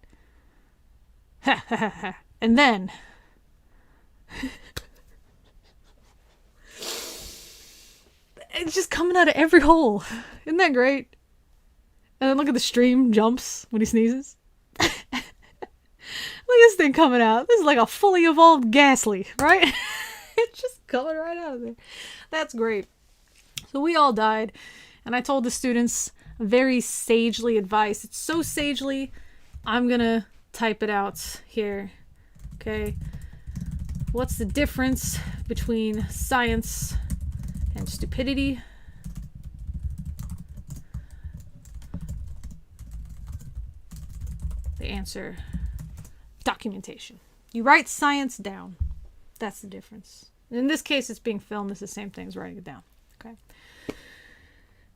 S1: Ha ha ha ha. And then it's just coming out of every hole. Isn't that great? And then look at the stream jumps when he sneezes. Look at this thing coming out. This is like a fully evolved Ghastly, right? It's just coming right out of there. That's great. So we all died. And I told the students very sagely advice. It's so sagely, I'm going to type it out here. Okay. What's the difference between science and stupidity? The answer, documentation. You write science down. That's the difference. In this case, it's being filmed. It's the same thing as writing it down. Okay.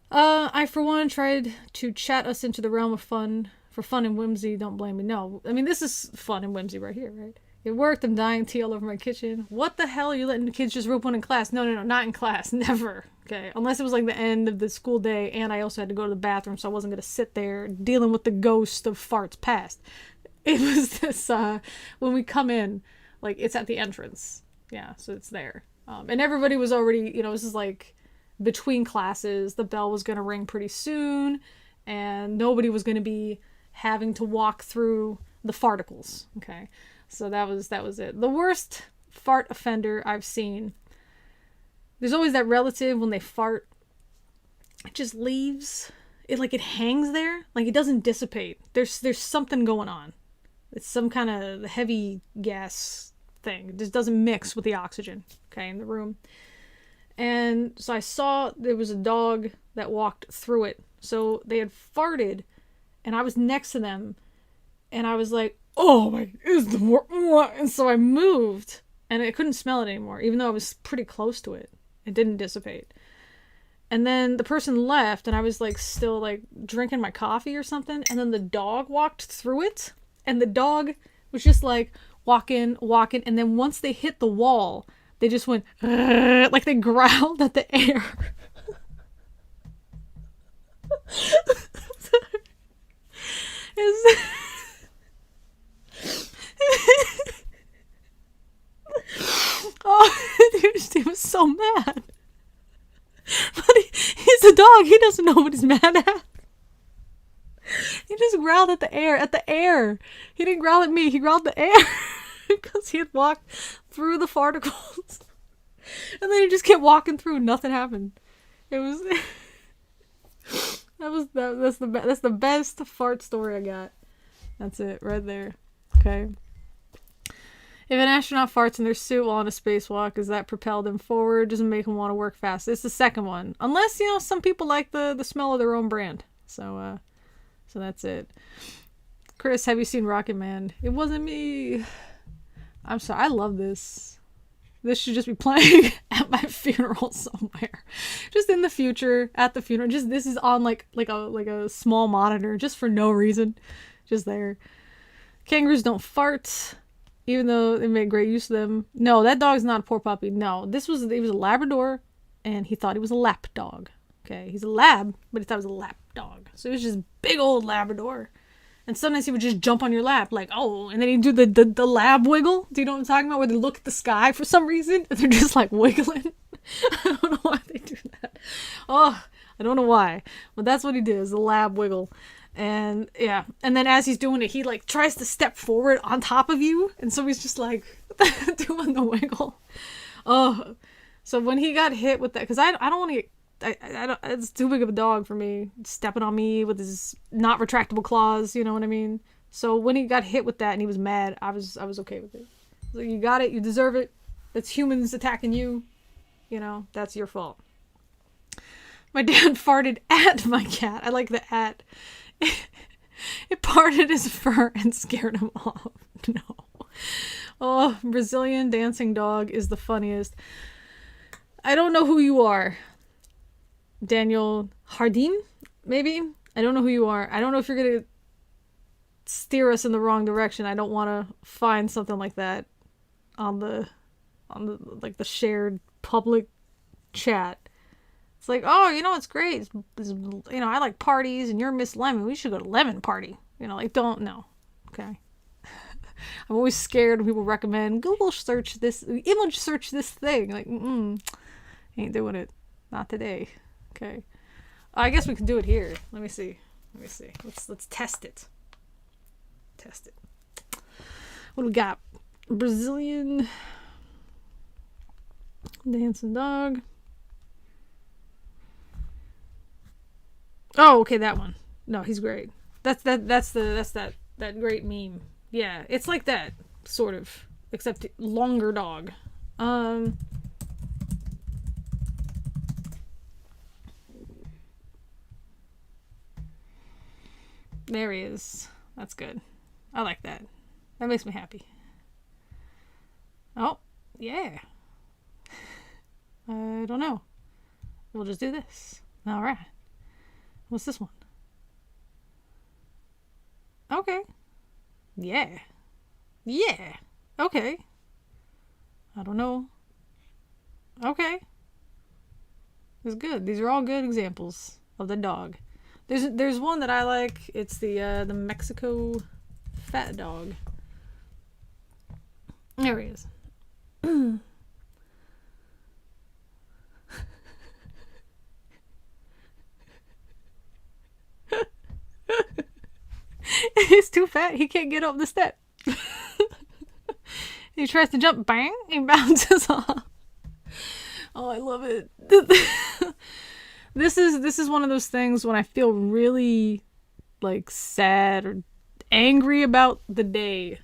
S1: I, for one, tried to chat us into the realm of fun. For fun and whimsy, don't blame me. No, I mean, this is fun and whimsy right here, right? It worked. I'm dying tea all over my kitchen. What the hell are you letting the kids just rope one in class? No, not in class. Never. Okay. Unless it was like the end of the school day and I also had to go to the bathroom, so I wasn't going to sit there dealing with the ghost of farts past. It was this, when we come in, like, it's at the entrance. Yeah, so it's there. And everybody was already, you know, this is like between classes, the bell was going to ring pretty soon, and nobody was going to be having to walk through the farticles. Okay, so that was it. The worst fart offender I've seen. There's always that relative when they fart, it just leaves. It hangs there, like it doesn't dissipate. There's something going on. It's some kind of heavy gas thing. It just doesn't mix with the oxygen, okay, in the room. And so I saw there was a dog that walked through it. So they had farted, and I was next to them, and I was like, oh my, is the more, and so I moved, and I couldn't smell it anymore, even though I was pretty close to it. It didn't dissipate. And then the person left, and I was like still like drinking my coffee or something, and then the dog walked through it, and the dog was just like walking, and then once they hit the wall, they just went like they growled at the air. Oh, dude, he was so mad. But he's a dog. He doesn't know what he's mad at. He just growled at the air. He didn't growl at me. He growled at the air because he had walked through the farticles. And then he just kept walking through. Nothing happened. It was that's the best fart story I got. That's it right there. Okay. If an astronaut farts in their suit while on a spacewalk, does that propel them forward? Doesn't make them want to work fast. It's the second one. Unless, some people like the smell of their own brand. So that's it. Chris, have you seen Rocket Man? It wasn't me. I'm sorry. I love this. This should just be playing at my funeral somewhere. Just in the future, at the funeral. Just this is on like a small monitor, just for no reason. Just there. Kangaroos don't fart, even though they make great use of them. No, that dog's not a poor puppy. No, he was a Labrador, and he thought he was a lap dog. Okay, he's a lab, but he thought he was a lap dog. So he was just big old Labrador. And sometimes he would just jump on your lap, like, oh, and then he'd do the lab wiggle. Do you know what I'm talking about? Where they look at the sky for some reason, and they're just like wiggling. I don't know why they do that. Oh, I don't know why. But that's what he did, is the lab wiggle. And yeah, and then as he's doing it, he like tries to step forward on top of you, and so he's just like doing the wiggle. Oh, so when he got hit with that, because I don't want to get, I don't, it's too big of a dog for me, stepping on me with his not retractable claws, you know what I mean? So when he got hit with that and he was mad, I was okay with it. So you got it, you deserve it. It's humans attacking you, that's your fault. My dad farted at my cat. I like the at. It parted his fur and scared him off. No. Oh, Brazilian dancing dog is the funniest. I don't know who you are. Daniel Hardin, maybe? I don't know who you are. I don't know if you're going to steer us in the wrong direction. I don't want to find something like that on the like the shared public chat. It's like, oh, it's great. I like parties, and you're Miss Lemon. We should go to Lemon Party. Don't know. Okay. I'm always scared when people recommend Google search this, image search this thing. Like, ain't doing it. Not today. Okay. I guess we can do it here. Let me see. Let's test it. What do we got? Brazilian dancing dog. Oh, okay, that one. No, he's great. That's that great meme. Yeah, it's like that, sort of, except longer dog. There he is. That's good. I like that. That makes me happy. Oh, yeah. I don't know. We'll just do this. All right. What's this one? Okay. Yeah. Okay. I don't know. Okay. It's good. These are all good examples of the dog. There's one that I like. It's the Mexico fat dog. There he is. that? He can't get up the step. He tries to jump, bang, he bounces off. Oh, I love it. This is one of those things when I feel really like sad or angry about the day.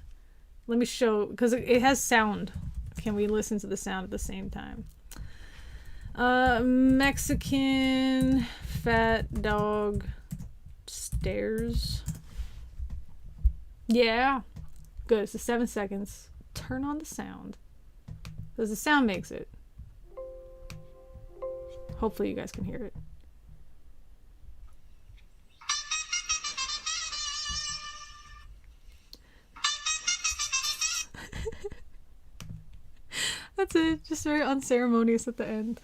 S1: Let me show, because it has sound. Can we listen to the sound at the same time? Mexican fat dog stairs. Yeah. Good. It's 7 seconds. Turn on the sound. Because the sound makes it. Hopefully you guys can hear it. That's it. Just very unceremonious at the end.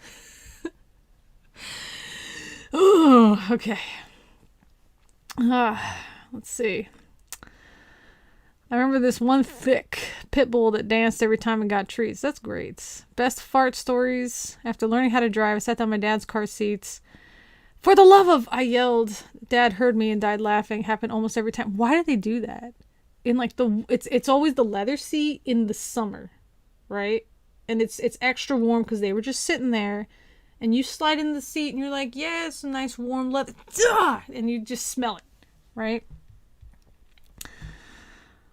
S1: Oh, okay. Let's see. I remember this one thick pit bull that danced every time it got treats. That's great. Best fart stories. After learning how to drive, I sat down my dad's car seats. For the love of, I yelled. Dad heard me and died laughing. Happened almost every time. Why do they do that? In like it's always the leather seat in the summer, right? And it's extra warm because they were just sitting there, and you slide in the seat and you're like, yeah, it's a nice warm leather, and you just smell it, right?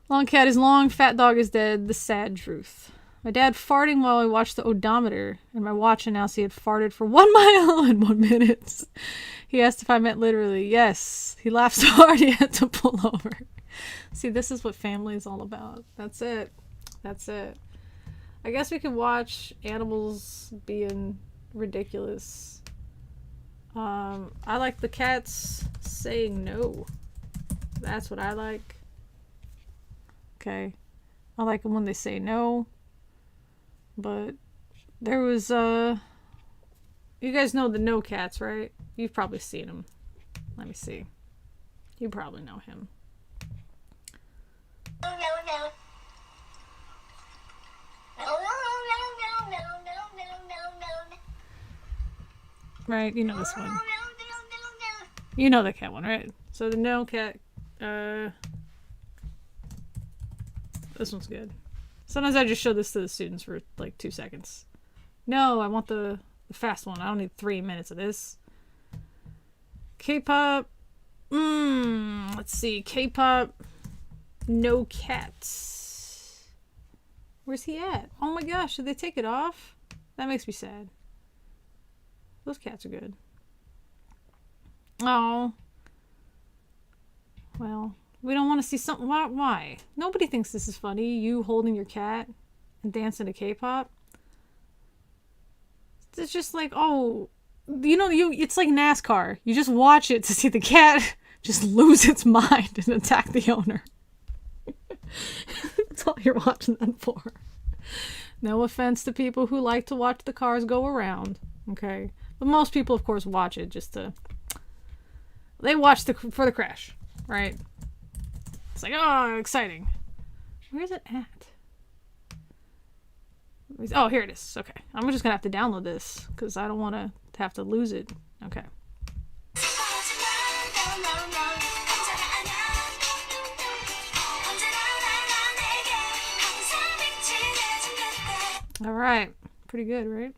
S1: Long cat is long, fat dog is dead, the sad truth. My dad farting while I watched the odometer, and my watch announced he had farted for 1 mile and 1 minute. He asked if I meant literally. Yes. He laughed so hard he had to pull over. See, this is what family is all about. That's it. That's it. I guess we could watch animals being ridiculous. I like the cats saying no. That's what I like. Okay. I like them when they say no. But there was, you guys know the no cats, right? You've probably seen him. Let me see. You probably know him. Right, you know this one. You know the cat one, right? So the no cat, this one's good. Sometimes I just show this to the students for like 2 seconds. No, I want the fast one. I don't need 3 minutes of this. K-pop. Let's see. K-pop. No cats. Where's he at? Oh my gosh, did they take it off? That makes me sad. Those cats are good. Oh. Well, we don't want to see something. Why? Nobody thinks this is funny. You holding your cat and dancing to K-pop. It's just like, oh, you know, it's like NASCAR. You just watch it to see the cat just lose its mind and attack the owner. That's all you're watching that for. No offense to people who like to watch the cars go around. Okay. But most people, of course, watch it just to... They watch for the crash, right? It's like, oh, exciting. Where's it at? Oh, here it is. Okay. I'm just going to have to download this because I don't want to have to lose it. Okay. All right. Pretty good, right?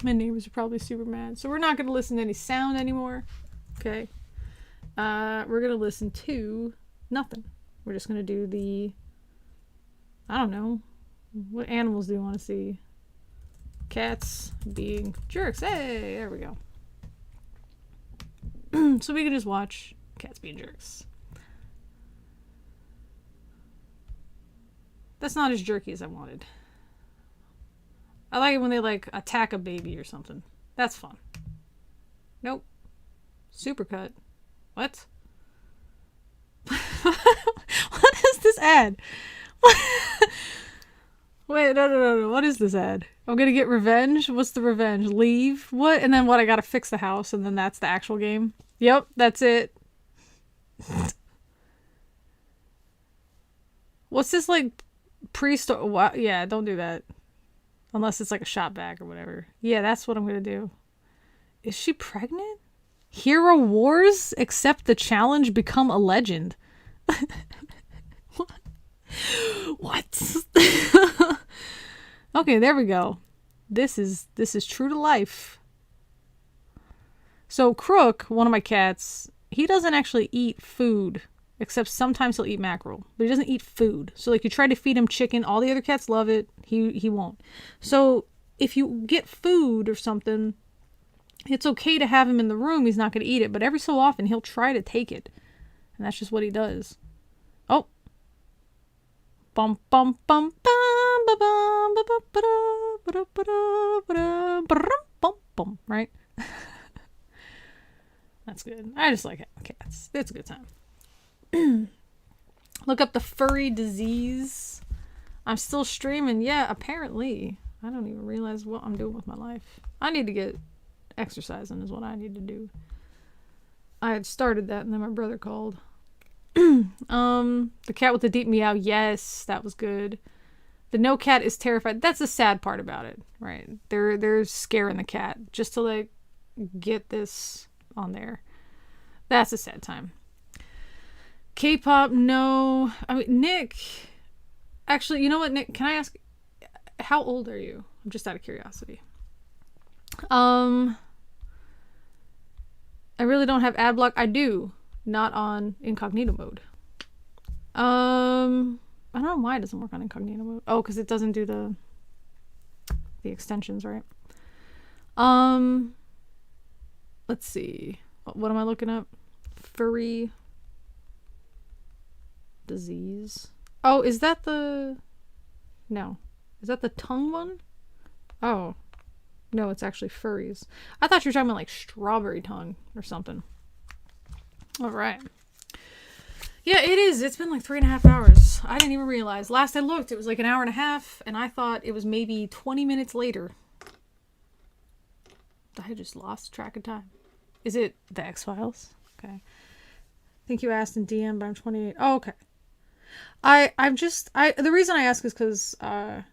S1: My neighbors are probably super mad. So we're not going to listen to any sound anymore. Okay. We're going to listen to nothing. We're just going to do the... I don't know. What animals do you want to see? Cats being jerks. Hey, there we go. So we can just watch cats being jerks. That's not as jerky as I wanted. I like it when they like attack a baby or something. That's fun. Nope. Supercut. What? What is this ad? Wait, no. What is this ad? I'm gonna get revenge? What's the revenge? Leave? What? And then what? I gotta fix the house and then that's the actual game? Yep, that's it. What's this like pre-store? What? Yeah, don't do that. Unless it's like a shop bag or whatever. Yeah, that's what I'm gonna do. Is she pregnant? Hero Wars? Accept the challenge, become a legend. What? Okay, there we go. This is true to life. So Crook, one of my cats, he doesn't actually eat food, except sometimes he'll eat mackerel, but he doesn't eat food. So like you try to feed him chicken, all the other cats love it. He won't. So if you get food or something, it's okay to have him in the room. He's not going to eat it, but every so often he'll try to take it. And that's just what he does. Oh. Bum bum bum bum bum bum bum bum bum bum, right? That's good. I just like cats. It's a good time. Look up the furry disease. I'm still streaming. Yeah, apparently. I don't even realize what I'm doing with my life. I need to get exercising is what I need to do. I had started that and then my brother called. The cat with the deep meow. Yes, that was good. The no cat is terrified. That's the sad part about it, right? They're scaring the cat just to like get this on there. That's a sad time. K-pop, no. I mean, Nick. Actually, you know what, Nick? Can I ask, how old are you? I'm just out of curiosity. I really don't have ad block. I do, not on incognito mode. I don't know why it doesn't work on incognito mode. Oh, because it doesn't do the extensions, right? Let's see. What am I looking up? Furry disease. Oh, is that the... No. Is that the tongue one? Oh. No, it's actually furries. I thought you were talking about like strawberry tongue or something. All right. Yeah, it is. It's been like 3.5 hours. I didn't even realize. Last I looked, it was like 1.5 hours, and I thought it was maybe 20 minutes later. I just lost track of time. Is it the X-Files? Okay. I think you asked in DM, but I'm 28. Oh, okay. The reason I ask is because, I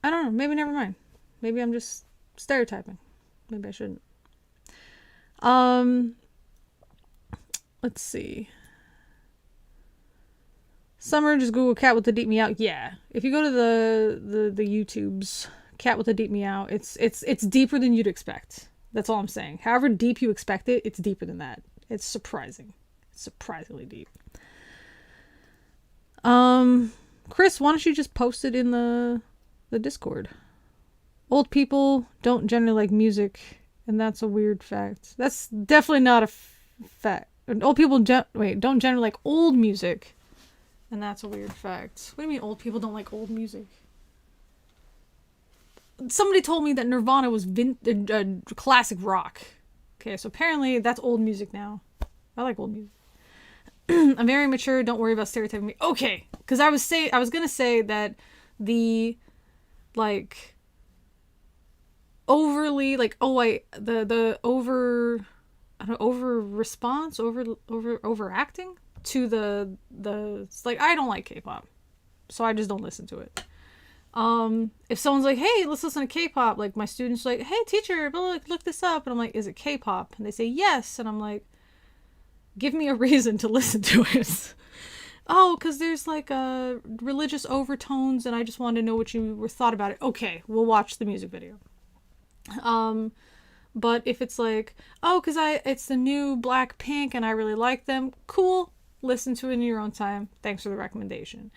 S1: don't know. Maybe never mind. Maybe I'm just stereotyping. Maybe I shouldn't. Let's see. Summer, just Google cat with the deep meow. Yeah. If you go to the YouTubes, cat with a deep meow, it's deeper than you'd expect. That's all I'm saying. However deep you expect it, it's deeper than that. It's surprising. It's surprisingly deep. Chris, why don't you just post it in the Discord? Old people don't generally like music, and that's a weird fact. That's definitely not a fact. Old people don't generally like old music, and that's a weird fact. What do you mean old people don't like old music? Somebody told me that Nirvana was classic rock. Okay, so apparently that's old music now. I like old music. I'm very mature. Don't worry about stereotyping me. Okay, because I was gonna say that the like overly like the over response overacting to the like I don't like K-pop, so I just don't listen to it. If someone's like, hey, let's listen to K-pop, like my students are like, hey teacher, look this up, and I'm like, is it K-pop? And they say yes, and I'm like, give me a reason to listen to it. Oh, because there's like religious overtones, and I just wanted to know what you thought about it. Okay, we'll watch the music video. But if it's like, oh, because it's the new Blackpink and I really like them, cool, listen to it in your own time. Thanks for the recommendation.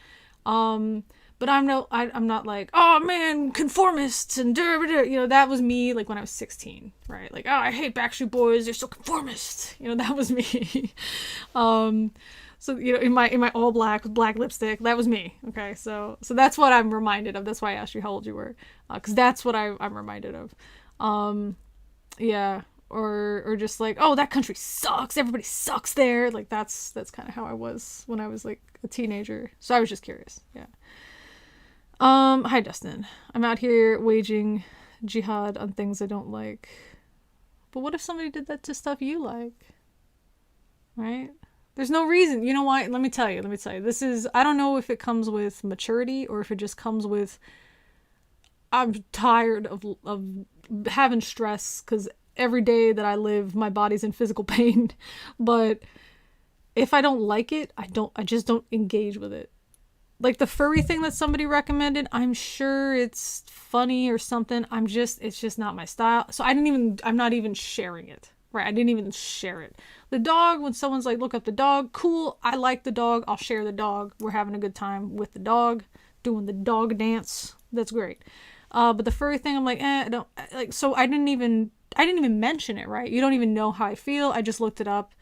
S1: But I'm not like, oh man, conformists and that was me like when I was 16, right? Like, oh, I hate Backstreet Boys, they're so conformist. That was me. So in my all black with black lipstick, that was me. Okay, so that's what I'm reminded of. That's why I asked you how old you were, because that's what I'm reminded of. Yeah, or just like, oh, that country sucks. Everybody sucks there. Like that's kind of how I was when I was like a teenager. So I was just curious. Yeah. Hi Dustin. I'm out here waging jihad on things I don't like. But what if somebody did that to stuff you like? Right? There's no reason. You know why? Let me tell you. This is, I don't know if it comes with maturity or if it just comes with, I'm tired of having stress because every day that I live, my body's in physical pain. But if I don't like it, I just don't engage with it. Like the furry thing that somebody recommended, I'm sure it's funny or something. It's just not my style. So I'm not even sharing it. Right? I didn't even share it. The dog, when someone's like, look up the dog, cool, I like the dog, I'll share the dog. We're having a good time with the dog, doing the dog dance. That's great. But the furry thing, I'm like, I don't like. So I didn't even mention it. Right? You don't even know how I feel. I just looked it up,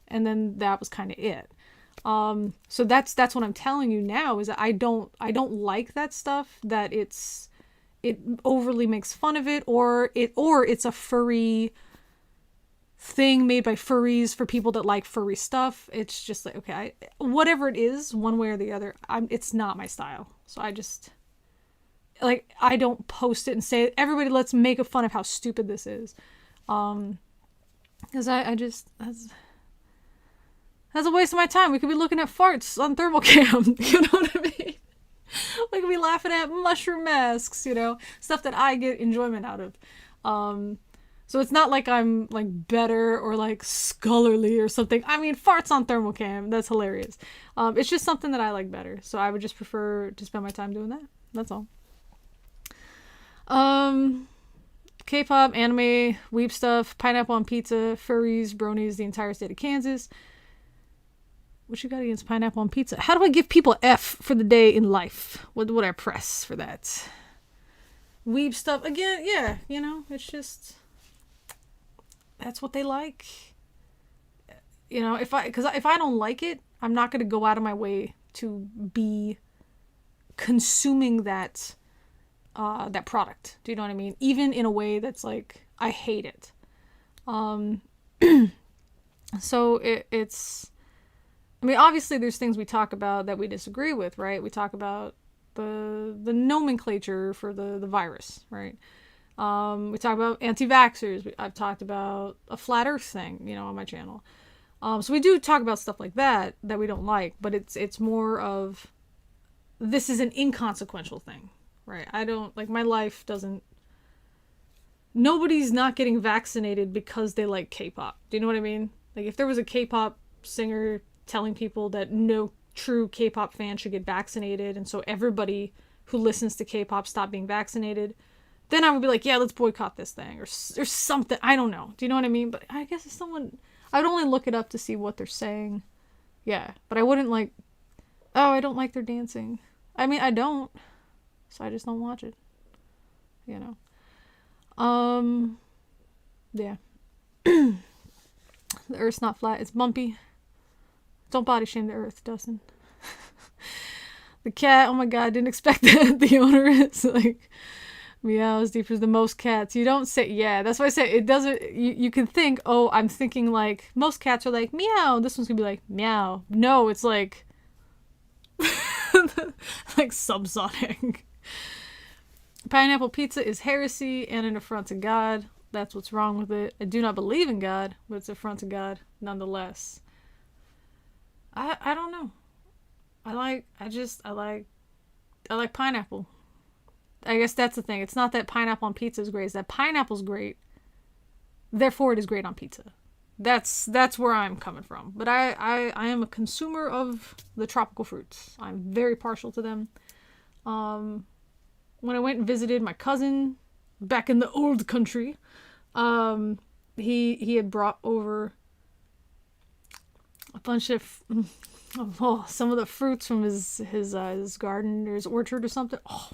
S1: and then that was kind of it. So that's what I'm telling you now is that I don't like that stuff. That it overly makes fun of it, or it's a furry thing made by furries for people that like furry stuff. It's just like, okay, whatever it is, one way or the other, it's not my style. So I just, like, I don't post it and say, everybody, let's make a fun of how stupid this is. Because I just, that's a waste of my time. We could be looking at farts on thermal cam. You know what I mean? We could be laughing at mushroom masks, stuff that I get enjoyment out of. So it's not like I'm like better or like scholarly or something. I mean, farts on thermal cam, that's hilarious. It's just something that I like better. So I would just prefer to spend my time doing that. That's all. K-pop, anime, weeb stuff, pineapple on pizza, furries, bronies, the entire state of Kansas. What you got against pineapple on pizza? How do I give people F for the day in life? What would I press for that? Weeb stuff, again, yeah, it's just... That's what they like. If I don't like it, I'm not going to go out of my way to be consuming that product. Do you know what I mean? Even in a way that's like, I hate it. So it's, I mean, obviously there's things we talk about that we disagree with, right? We talk about the nomenclature for the virus, right? We talk about anti-vaxxers. I've talked about a flat earth thing, on my channel. So we do talk about stuff like that we don't like, but it's more of, this is an inconsequential thing, right? I don't, like, my life doesn't, nobody's not getting vaccinated because they like K-pop. Do you know what I mean? Like, if there was a K-pop singer telling people that no true K-pop fan should get vaccinated, and so everybody who listens to K-pop stop being vaccinated, then I would be like, yeah, let's boycott this thing or something. I don't know. Do you know what I mean? But I guess if someone, I would only look it up to see what they're saying. Yeah. But I wouldn't like, oh, I don't like their dancing. I mean, I don't. So I just don't watch it. Yeah. The Earth's not flat. It's bumpy. Don't body shame the Earth, Dustin. The cat, oh my God, didn't expect that. The owner is like... meows deeper than most cats. You don't say, yeah, that's why I say it doesn't, you can think, oh, I'm thinking like, most cats are like, meow. This one's gonna be like, meow. No, it's like, like subsonic. Pineapple pizza is heresy and an affront to God. That's what's wrong with it. I do not believe in God, but it's an affront to God nonetheless. I don't know. I like pineapple. I guess that's the thing. It's not that pineapple on pizza is great. It's that pineapple's great. Therefore, it is great on pizza. That's where I'm coming from. But I am a consumer of the tropical fruits. I'm very partial to them. When I went and visited my cousin back in the old country, he had brought over a bunch of some of the fruits from his garden or his orchard or something. Oh.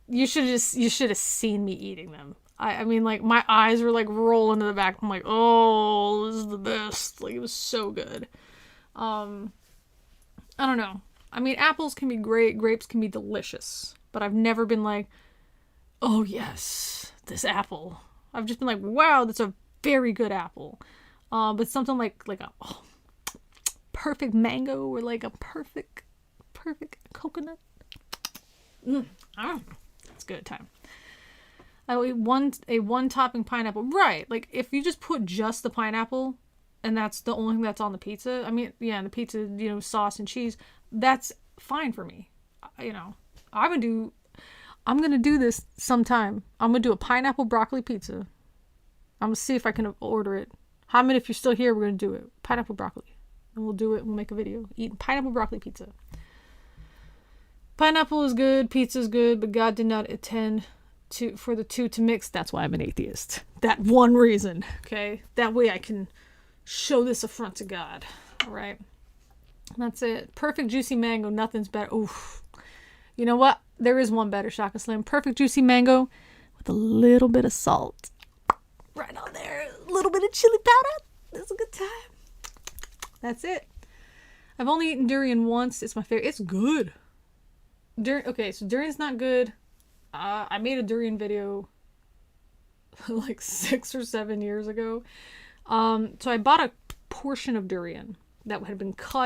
S1: You should have seen me eating them. I mean, like, my eyes were like rolling to the back. I'm like, oh, this is the best. Like, it was so good. I don't know. I mean, apples can be great. Grapes can be delicious. But I've never been like, oh yes, this apple. I've just been like, wow, that's a very good apple. But something like a perfect mango or like a perfect coconut. It's good time. I would eat a one topping pineapple. Right. Like, if you just put just the pineapple and that's the only thing that's on the pizza, I mean, yeah, and the pizza, sauce and cheese, that's fine for me. I'm going to do this sometime. I'm going to do a pineapple broccoli pizza. I'm going to see if I can order it. Hyman, if you're still here, we're going to do it. Pineapple broccoli. And we'll do it. We'll make a video. Eating pineapple broccoli pizza. Pineapple is good. Pizza is good. But God did not intend for the two to mix. That's why I'm an atheist. That one reason. Okay? That way I can show this affront to God. All right? That's it. Perfect juicy mango. Nothing's better. Oof. You know what? There is one better, Shaka Slim. Perfect juicy mango with a little bit of salt. Right on there. A little bit of chili powder. That's a good time. That's it. I've only eaten durian once. It's my favorite. It's good. Okay, so durian's not good. I made a durian video like 6 or 7 years ago. So I bought a portion of durian that had been cut